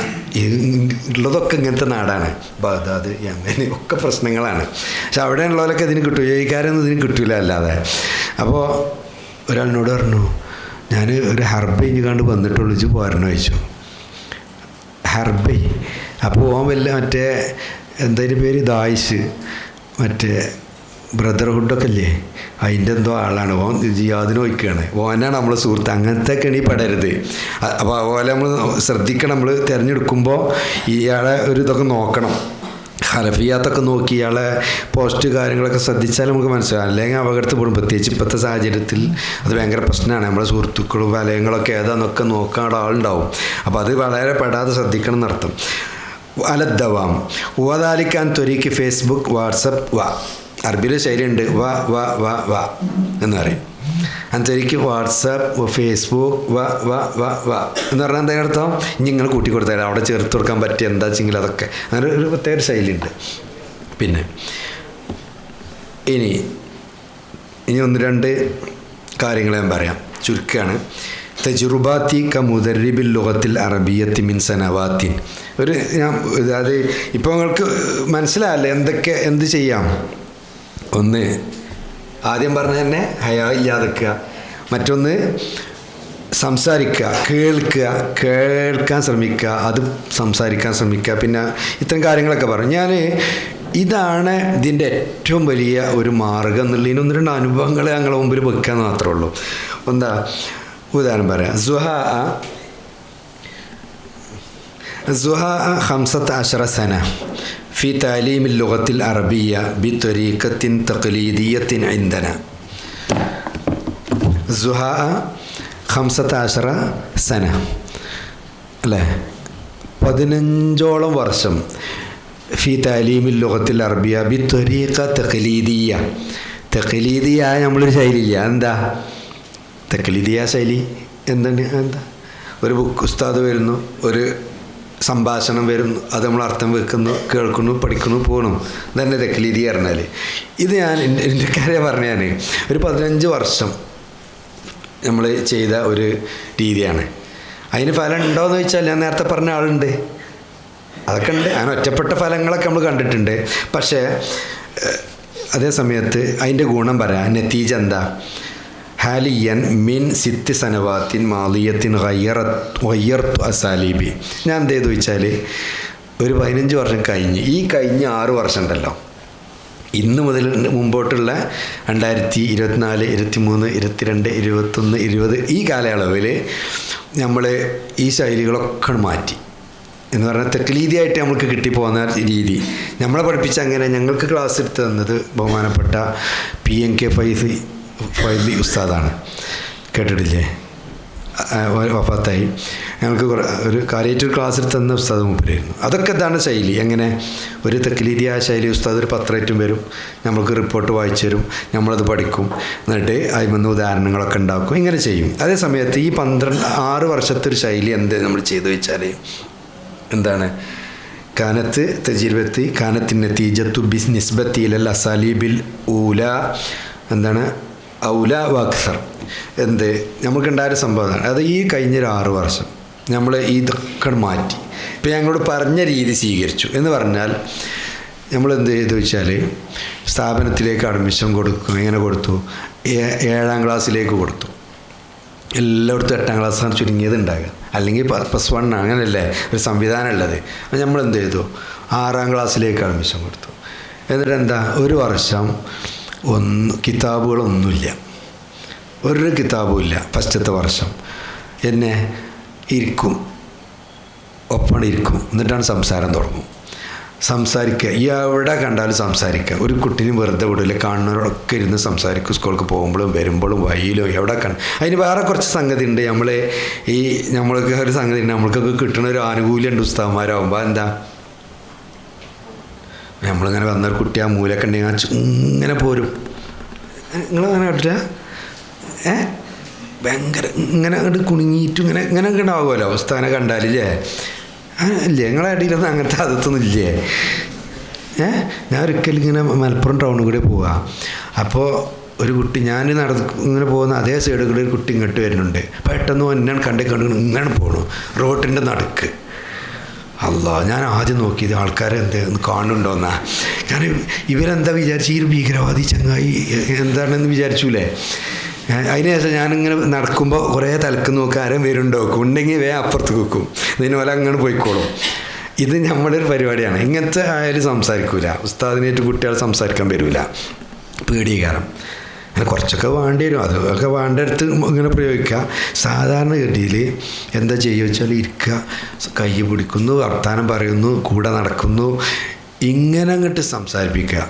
Speaker 1: ഉള്ളതൊക്കെ ഇങ്ങനത്തെ നാടാണ് ബഗ്ദാദ്, യമൻ ഒക്കെ പ്രശ്നങ്ങളാണ്. പക്ഷെ അവിടെ ഉള്ളവരൊക്കെ ഇതിന് കിട്ടും, ജോലിക്കാരൊന്നും ഇതിന് കിട്ടില്ല അല്ലാതെ. അപ്പോൾ ഒരാളിനോട് പറഞ്ഞു, ഞാൻ ഒരു ഹർബ് കണ്ട് വന്നിട്ടുള്ളൂ, ഇച്ച് പോരണോ ചോദിച്ചു. ഹർബ്. അപ്പോൾ ഓൻ വല്ല മറ്റേ എന്തായാലും പേര് ദായിഷ്, മറ്റേ ബ്രദർഹുഡൊക്കെ ഇല്ലേ, അതിൻ്റെ എന്തോ ആളാണ്. ഓൻ ജിയാദിന് വയ്ക്കുകയാണ്. ഓനാണ് നമ്മളെ സുഹൃത്ത്. അങ്ങനത്തെ കെണി പെടരുത്. അപ്പോൾ അതുപോലെ നമ്മൾ ശ്രദ്ധിക്കണം. നമ്മൾ തിരഞ്ഞെടുക്കുമ്പോൾ ഇയാളെ ഒരു ഇതൊക്കെ നോക്കണം. ഹലഫിയാത്തൊക്കെ നോക്കി ഇയാളെ പോസ്റ്റ് കാര്യങ്ങളൊക്കെ ശ്രദ്ധിച്ചാൽ നമുക്ക് മനസ്സിലാവും. അല്ലെങ്കിൽ അപകടത്തിൽ പെടും. പ്രത്യേകിച്ച് ഇപ്പോഴത്തെ സാഹചര്യത്തിൽ അത് ഭയങ്കര പ്രശ്നമാണ്. നമ്മുടെ സുഹൃത്തുക്കളും വലയങ്ങളൊക്കെ ഏതാണെന്നൊക്കെ നോക്കാൻ ആളുണ്ടാവും. അപ്പോൾ അത് വളരെ പെടാതെ ശ്രദ്ധിക്കണം എന്നർത്ഥം. അലദ്ദവാം ഓതാലിക്കാൻ ത്വരീക്ക് ഫേസ്ബുക്ക്, വാട്സപ്പ്. അറബിയിൽ ശൈലിയുണ്ട്, വ എന്ന് പറയും. അന്തരിക്ക് വാട്സപ്പ്, ഫേസ്ബുക്ക്, എന്ന് പറഞ്ഞാൽ എന്താ അർത്ഥം? ഇനി നിങ്ങൾ കൂട്ടി കൊടുത്താൽ അവിടെ ചേർത്ത് കൊടുക്കാൻ പറ്റിയ എന്താ വെച്ചെങ്കിൽ അതൊക്കെ അങ്ങനെ ഒരു പ്രത്യേക ശൈലിയുണ്ട്. പിന്നെ ഇനി ഒന്ന് രണ്ട് കാര്യങ്ങൾ ഞാൻ പറയാം, ചുരുക്കമാണ്. തജുറുബാത്തി ക മുദരിബിൽ ലുഗത്തിൽ അറബിയത്തി മിൻ സനവാത്തിൻ. അതായത് ഇപ്പോൾ നിങ്ങൾക്ക് മനസ്സിലായല്ലേ എന്ത് ചെയ്യാം. ഒന്ന് ആദ്യം പറഞ്ഞ തന്നെ ഹയാ ഇല്ലാതെക്കുക. മറ്റൊന്ന് സംസാരിക്കുക, കേൾക്കാൻ ശ്രമിക്കുക, അത് സംസാരിക്കാൻ ശ്രമിക്കുക. പിന്നെ ഇത്തരം കാര്യങ്ങളൊക്കെ പറഞ്ഞു. ഇതാണ് ഇതിൻ്റെ ഏറ്റവും വലിയ ഒരു മാർഗം എന്നുള്ളതിന് ഒന്ന് രണ്ട് അനുഭവങ്ങൾ ഞങ്ങളുടെ മുമ്പിൽ വെക്കാൻ മാത്രമേ ഉള്ളൂ. എന്താ ഉദാഹരണം പറയാം. സുഹാ 15 സന في تعليم اللغة العربية بطريقة تقليدية عندنا. زهاء 15 سنة അല്ലേ, 15ഓളം വർഷം. ഫി താലീമിൽ ലുഗത്തിൽ അറബിയ ബി ത്വരീഖ തഖ്ലീദിയ. തഖ്ലീദിയായ നമ്മളൊരു ശൈലിയില്ല. എന്താ തഖ്ലീദിയ ശൈലി? എന്താ ഒരു ബുക്ക് ഉസ്താദ് വരുന്നു, ഒരു സംഭാഷണം വരുന്നു, അത് നമ്മൾ അർത്ഥം വെക്കുന്നു, കേൾക്കുന്നു, പഠിക്കുന്നു, പോകണം. ഇതന്നെ തഖ്ലീദി പറഞ്ഞാൽ. ഇത് ഞാൻ എൻ്റെ കാര്യം പറഞ്ഞാൽ ഒരു 15 വർഷം നമ്മൾ ചെയ്ത ഒരു രീതിയാണ്. അതിന് ഫലം ഉണ്ടോയെന്ന് ചോദിച്ചാൽ ഞാൻ നേരത്തെ പറഞ്ഞ ആളുണ്ട്, അതൊക്കെ ഉണ്ട്. അങ്ങനെ ഒറ്റപ്പെട്ട ഫലങ്ങളൊക്കെ നമ്മൾ കണ്ടിട്ടുണ്ട്. പക്ഷേ അതേ സമയത്ത് അതിൻ്റെ ഗുണം പറയാം. നതീജ എന്താ? ഹാലിയൻ മിൻ 6 സനവാത്തിൻ മാലിയത്തിൻ ഗയ്യർതു അസാലീബി. ഞാൻ എന്ത് ചെയ്തു വെച്ചാൽ ഒരു 15 വർഷം കഴിഞ്ഞ് ഈ കഴിഞ്ഞ 6 വർഷം ഉണ്ടല്ലോ, ഇന്ന് മുതൽ മുമ്പോട്ടുള്ള 2024, 23, 22, 21, 20 ഈ കാലയളവിൽ നമ്മൾ ഈ ശൈലികളൊക്കെ മാറ്റി. എന്ന് പറഞ്ഞാൽ തഖ്ലീദിയായിട്ട് നമുക്ക് കിട്ടിപ്പോകുന്ന രീതി നമ്മളെ പഠിപ്പിച്ച അങ്ങനെ ഞങ്ങൾക്ക് ക്ലാസ് എടുത്ത് തന്നത് ബഹുമാനപ്പെട്ട PNK ഫൈസി ഉസ്താദാണ്. കേട്ടിട്ടില്ലേ? വഫാത്തായി. ഞങ്ങൾക്ക് ഒരു കാര്യമായിട്ട് ക്ലാസ് എടുത്ത് തന്ന ഉസ്താദ് മൂപ്പരായിരുന്നു. അതൊക്കെ ഇതാണ് ശൈലി. എങ്ങനെ ഒരു തഖ്ലീദിയായ ശൈലി. ഉസ്താദ് ഒരു പത്രമായിട്ടും വരും, നമ്മൾക്ക് റിപ്പോർട്ട് വായിച്ചു തരും, നമ്മളത് പഠിക്കും, എന്നിട്ട് അതിൽ ഉദാഹരണങ്ങളൊക്കെ ഉണ്ടാക്കും, ഇങ്ങനെ ചെയ്യും. അതേ സമയത്ത് ഈ 6 വർഷത്തെ ഒരു ശൈലി എന്ത് നമ്മൾ ചെയ്തു വെച്ചാൽ എന്താണ്? കാനത്ത് തജീർബത്തി കാനത്തിൻ നതീജത്തു ബിസ് നിസ്ബത്തി ഇലൽ അസാലീബിൽ ഊല. എന്താണ്? ഔല വക്സർ. എന്ത് നമുക്കുണ്ടായൊരു സംഭവമാണ്. അത് ഈ കഴിഞ്ഞൊരു 6 വർഷം നമ്മൾ ഇതൊക്കെ മാറ്റി. ഇപ്പം ഞങ്ങളോട് പറഞ്ഞ രീതി സ്വീകരിച്ചു എന്ന് പറഞ്ഞാൽ നമ്മൾ എന്ത് ചെയ്തു വെച്ചാൽ സ്ഥാപനത്തിലേക്ക് അഡ്മിഷൻ കൊടുക്കും. എങ്ങനെ കൊടുത്തു? 7ാം ക്ലാസ്സിലേക്ക് കൊടുത്തു. എല്ലായിടത്തും 8ാം ക്ലാസ്സാണ് ചുരുങ്ങിയത് ഉണ്ടാകുക, അല്ലെങ്കിൽ +1 അങ്ങനെയല്ലേ ഒരു സംവിധാനം ഉള്ളത്. അപ്പം നമ്മളെന്ത് ചെയ്തു? 6ാം ക്ലാസ്സിലേക്ക് അഡ്മിഷൻ കൊടുത്തു. എന്നിട്ട് എന്താ, ഒരു വർഷം കിതാബുകളൊന്നുമില്ല, ഒരു കിതാബും ഇല്ല ഫസ്റ്റത്തെ വർഷം. എന്നെ ഇരിക്കും, ഒപ്പം ഇരിക്കും, എന്നിട്ടാണ് സംസാരം തുടങ്ങും. സംസാരിക്കുക, എവിടെ കണ്ടാലും സംസാരിക്കുക. ഒരു കുട്ടീനും വെറുതെ വിടില്ല, കാണുന്നവരൊക്കെ ഇരുന്ന് സംസാരിക്കും. സ്കൂൾക്ക് പോകുമ്പോഴും വരുമ്പോഴും വഴിയിലും എവിടെ അതിന് വേറെ കുറച്ച് സംഗതി ഉണ്ട്. നമ്മൾക്ക് ഒരു സംഗതി ഉണ്ട്, നമ്മൾക്കൊക്കെ കിട്ടുന്ന ഒരു ആനുകൂല്യം ഉണ്ട് ഉസ്താദന്മാരാകുമ്പോൾ. എന്താ, നമ്മളിങ്ങനെ വന്നൊരു കുട്ടി ആ മൂലൊക്കെ ഉണ്ടെങ്കിൽ ഇങ്ങനെ പോരും. നിങ്ങളങ്ങനെ കേട്ടില്ല? ഭയങ്കര ഇങ്ങനെ അങ്ങോട്ട് കുണുങ്ങിയിട്ട് ഇങ്ങനെ ഉണ്ടാവുമല്ലോ ഉസ്താദിനെ കണ്ടാലില്ലേ? ഇല്ലേ, നിങ്ങളെ അടിയിലൊന്നും അങ്ങനത്തെ അതൊന്നും ഇല്ലേ? ഞാൻ ഒരിക്കലും ഇങ്ങനെ മലപ്പുറം ടൗണിൽ കൂടെ പോവുക. അപ്പോൾ ഒരു കുട്ടി, ഞാൻ ഇങ്ങനെ പോകുന്ന അതേ സൈഡിൽ കൂടെ ഒരു കുട്ടി ഇങ്ങോട്ട് വരുന്നുണ്ട്. പെട്ടെന്ന് എന്നെ കണ്ടു ഇങ്ങനെ പോകണു റോഡിൻ്റെ നടുക്ക്. അല്ലാ, ഞാൻ ആദ്യം നോക്കിയത് ആൾക്കാരെ എന്താ കാണുന്നുണ്ടോന്നാ. കാരണം ഇവരെന്താ വിചാരിച്ചു, ഈ ഒരു ഭീകരവാദി ചങ്ങായി എന്താണെന്ന് വിചാരിച്ചൂലേ? അതിനുശേഷം ഞാനിങ്ങനെ നടക്കുമ്പോൾ കുറേ തലക്ക് നോക്കുക, ആരും വരുന്നുണ്ടോ, ഉണ്ടെങ്കിൽ അപ്പുറത്ത് വെക്കും, ഇതിന് പോലെ അങ്ങനെ പോയിക്കോളും. ഇത് നമ്മളൊരു പരിപാടിയാണ്. ഇങ്ങനത്തെ ആയാലും സംസാരിക്കൂല, ഉസ്താദിനായിട്ട് കുട്ടികൾ സംസാരിക്കാൻ വരില്ല, പേടികാരം. അങ്ങനെ കുറച്ചൊക്കെ വേണ്ടി വരും, അതൊക്കെ വേണ്ടടുത്ത് ഇങ്ങനെ പ്രയോഗിക്കുക. സാധാരണ ഗതിയിൽ എന്താ ചെയ്യുക വെച്ചാൽ ഇരിക്കുക, കൈ പിടിക്കുന്നു, വർത്താനം പറയുന്നു, കൂടെ നടക്കുന്നു, ഇങ്ങനെ അങ്ങോട്ട് സംസാരിപ്പിക്കുക.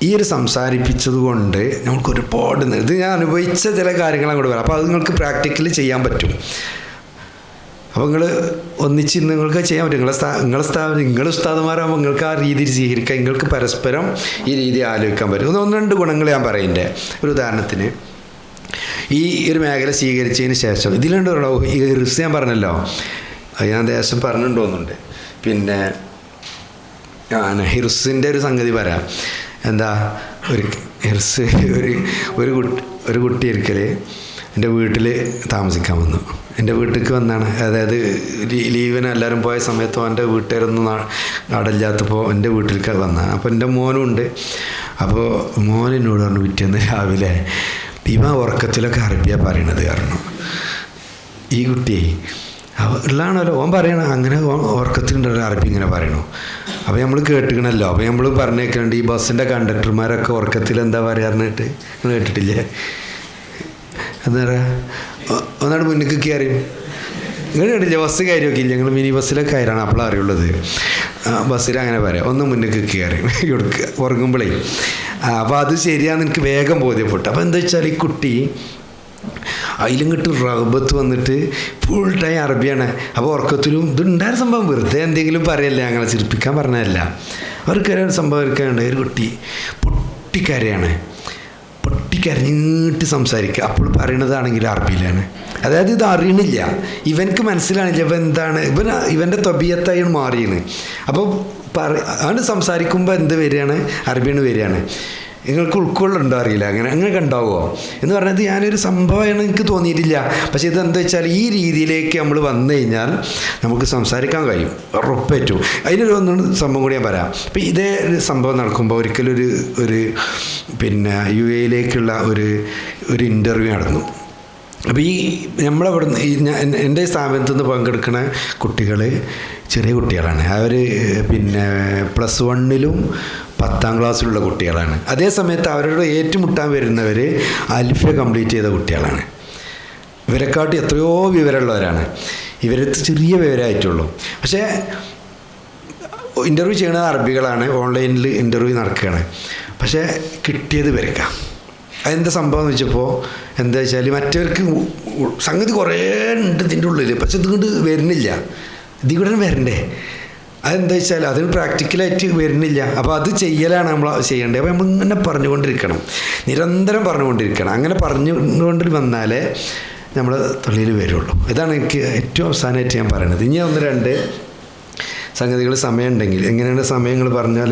Speaker 1: ഈ ഒരു സംസാരിപ്പിച്ചത് കൊണ്ട് നമുക്ക് ഒരുപാട് ഇത് ഞാൻ അനുഭവിച്ച ചില കാര്യങ്ങൾ അങ്ങോട്ട് വരാം. അപ്പോൾ അത് നിങ്ങൾക്ക് പ്രാക്ടിക്കലി ചെയ്യാൻ പറ്റും. അപ്പോൾ നിങ്ങൾ ഒന്നിച്ച് നിങ്ങൾക്ക് ചെയ്യാൻ പറ്റും. നിങ്ങൾ ഉസ്താദന്മാരാകുമ്പോൾ നിങ്ങൾക്ക് ആ രീതിയിൽ സ്വീകരിക്കാം. നിങ്ങൾക്ക് പരസ്പരം ഈ രീതി ആലോചിക്കാൻ പറ്റും. ഒന്ന് രണ്ട് ഗുണങ്ങൾ ഞാൻ പറയുന്നുണ്ട്. ഒരു ഉദാഹരണത്തിന്, ഈ ഒരു മേഖല സ്വീകരിച്ചതിന് ശേഷം ഇതിലുണ്ടോ ഈ ഹിർസ് ഞാൻ പറഞ്ഞല്ലോ, അത് ഞാൻ ദേശം പറഞ്ഞിട്ടുണ്ടോന്നുണ്ട്. പിന്നെ ഹിർസിൻ്റെ ഒരു സംഗതി പറയാം. എന്താ, ഒരു കുട്ടി ഒരിക്കൽ എൻ്റെ വീട്ടിൽ താമസിക്കാൻ വന്നു. എൻ്റെ വീട്ടിലേക്ക് വന്നാണ്, അതായത് ലീവിന് എല്ലാവരും പോയ സമയത്ത് എൻ്റെ വീട്ടുകാരൊന്നും നാടില്ലാത്തപ്പോൾ എൻ്റെ വീട്ടിലേക്ക് വന്നതാണ്. അപ്പോൾ എൻ്റെ മോനും ഉണ്ട്. അപ്പോൾ മോനെന്നോട് പറഞ്ഞു പിറ്റേന്ന് രാവിലെ, ഇവ ഉറക്കത്തിലൊക്കെ അറബിയ പറയണത് കാരണം ഈ കുട്ടിയെ ഉള്ളതാണല്ലോ ഓൻ പറയണം, അങ്ങനെ ഉറക്കത്തിലുണ്ടല്ലോ അറബി ഇങ്ങനെ പറയണു. അപ്പോൾ നമ്മൾ കേട്ടിക്കണല്ലോ. അപ്പോൾ നമ്മൾ പറഞ്ഞേക്കുന്നുണ്ട്, ഈ ബസ്സിൻ്റെ കണ്ടക്ടർമാരൊക്കെ ഉറക്കത്തിൽ എന്താ പറയാറിഞ്ഞിട്ട് നിങ്ങൾ കേട്ടിട്ടില്ലേ? എന്താ പറയുക, ഒന്നാട് മുന്നിൽ കയറി, നിങ്ങൾ കേട്ടില്ല? ബസ് കയറി നോക്കിയില്ല? ഞങ്ങൾ മിനി ബസ്സിലൊക്കെ കയറാണ്, അപ്പോഴാണ് അറിയുള്ളത്. ബസ്സിൽ അങ്ങനെ പറയാം, ഒന്ന് മുന്നിൽ കയറി കൊടുക്കുക ഉറങ്ങുമ്പോഴേ. അപ്പോൾ അത് ശരിയാണെന്ന് എനിക്ക് വേഗം ബോധ്യപ്പെട്ടു. അപ്പോൾ എന്താ വെച്ചാൽ ഈ കുട്ടി അതിലിങ്ങോട്ട് റഹബത്ത് വന്നിട്ട് ഫുൾ ടൈം അറബിയാണ്. അപ്പോൾ ഉറക്കത്തിലും ഇതുണ്ടായ സംഭവം വെറുതെ എന്തെങ്കിലും പറയല്ലേ, അങ്ങനെ ചിരിപ്പിക്കാൻ പറഞ്ഞതല്ല. അവർക്കൊരു സംഭവം എടുക്കാനുണ്ട്. ഒരു കുട്ടി പൊട്ടിക്കരഞ്ഞിട്ട് സംസാരിക്കുക. അപ്പോൾ പറയണതാണെങ്കിൽ അറബിയിലാണ്. അതായത് ഇത് അറിയണില്ല, ഇവനക്ക് മനസ്സിലാണില്ല ഇവൻ എന്താണ്, ഇവൻ്റെ തൊബിയത്തായി മാറിയാണ്. അപ്പോൾ അങ്ങനെ സംസാരിക്കുമ്പോൾ എന്ത് വരികയാണ്, അറബിയാണ് വരികയാണ്. നിങ്ങൾക്ക് ഉൾക്കൊള്ളുണ്ടോ അറിയില്ല, അങ്ങനെയൊക്കെ ഉണ്ടാവുമോ എന്ന് പറഞ്ഞത് ഞാനൊരു സംഭവമാണ്, എനിക്ക് തോന്നിയിട്ടില്ല. പക്ഷേ ഇതെന്താ വെച്ചാൽ ഈ രീതിയിലേക്ക് നമ്മൾ വന്നു കഴിഞ്ഞാൽ നമുക്ക് സംസാരിക്കാൻ കഴിയും, ഉറപ്പേറ്റു. അതിനൊരു ഒന്നും സംഭവം കൂടി ഞാൻ പറയാം. അപ്പോൾ ഇതേ ഒരു സംഭവം നടക്കുമ്പോൾ ഒരിക്കലും ഒരു പിന്നെ UAE-യിലേക്കുള്ള ഒരു ഇൻ്റർവ്യൂ നടന്നു. അപ്പോൾ ഈ നമ്മളവിടെ എൻ്റെ സ്ഥാപനത്തിൽ നിന്ന് പങ്കെടുക്കുന്ന കുട്ടികൾ ചെറിയ കുട്ടികളാണ്. അവർ പിന്നെ +1-ലും 10ാം ക്ലാസ്സിലുള്ള കുട്ടികളാണ്. അതേ സമയത്ത് അവരോട് ഏറ്റുമുട്ടാൻ വരുന്നവർ അൽഫ കംപ്ലീറ്റ് ചെയ്ത കുട്ടികളാണ്. ഇവരെക്കാട്ടി എത്രയോ വിവരമുള്ളവരാണ്. ഇവരടുത്ത് ചെറിയ വിവരമായിട്ടുള്ളൂ. പക്ഷേ ഇൻ്റർവ്യൂ ചെയ്യുന്നത് അറബികളാണ്, ഓൺലൈനിൽ ഇൻ്റർവ്യൂ നടക്കുകയാണ്. പക്ഷേ കിട്ടിയത് ഇവർക്കാണ്. അതെന്താ സംഭവം എന്ന് വെച്ചപ്പോൾ എന്താ വെച്ചാൽ മറ്റവർക്ക് സംഗതി കുറേ ഉണ്ട് ഇതിൻ്റെ ഉള്ളിൽ, പക്ഷെ ഇതുകൊണ്ട് വരുന്നില്ല, ഇതിൽ കൂടെ വരണ്ടേ. അതെന്താ വെച്ചാൽ അതിന് പ്രാക്ടിക്കലായിട്ട് വരുന്നില്ല. അപ്പോൾ അത് ചെയ്യലാണ് നമ്മൾ ചെയ്യേണ്ടത്. അപ്പോൾ നമ്മൾ ഇങ്ങനെ പറഞ്ഞുകൊണ്ടിരിക്കണം, നിരന്തരം പറഞ്ഞുകൊണ്ടിരിക്കണം. അങ്ങനെ പറഞ്ഞുകൊണ്ട് വന്നാലേ നമ്മൾ തൊഴിൽ വരുള്ളൂ. ഇതാണ് എനിക്ക് ഏറ്റവും അവസാനമായിട്ട് ഞാൻ പറയണത്. ഇനി 1-2 സംഗതികൾ സമയമുണ്ടെങ്കിൽ, എങ്ങനെയാണ് സമയങ്ങൾ പറഞ്ഞാൽ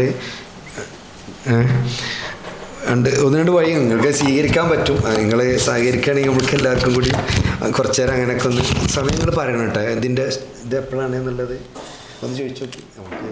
Speaker 1: 1-2 വഴി നിങ്ങൾക്ക് സ്വീകരിക്കാൻ പറ്റും. നിങ്ങൾ സഹകരിക്കുകയാണെങ്കിൽ നമുക്ക് എല്ലാവർക്കും കൂടി കുറച്ച് നേരം അങ്ങനെയൊക്കെ ഒന്ന് സമയങ്ങൾ പറയണം കേട്ടോ. ഇത് എപ്പോഴാണെന്നുള്ളത് ഒന്ന് ചോദിച്ചു നോക്കി നമുക്ക്.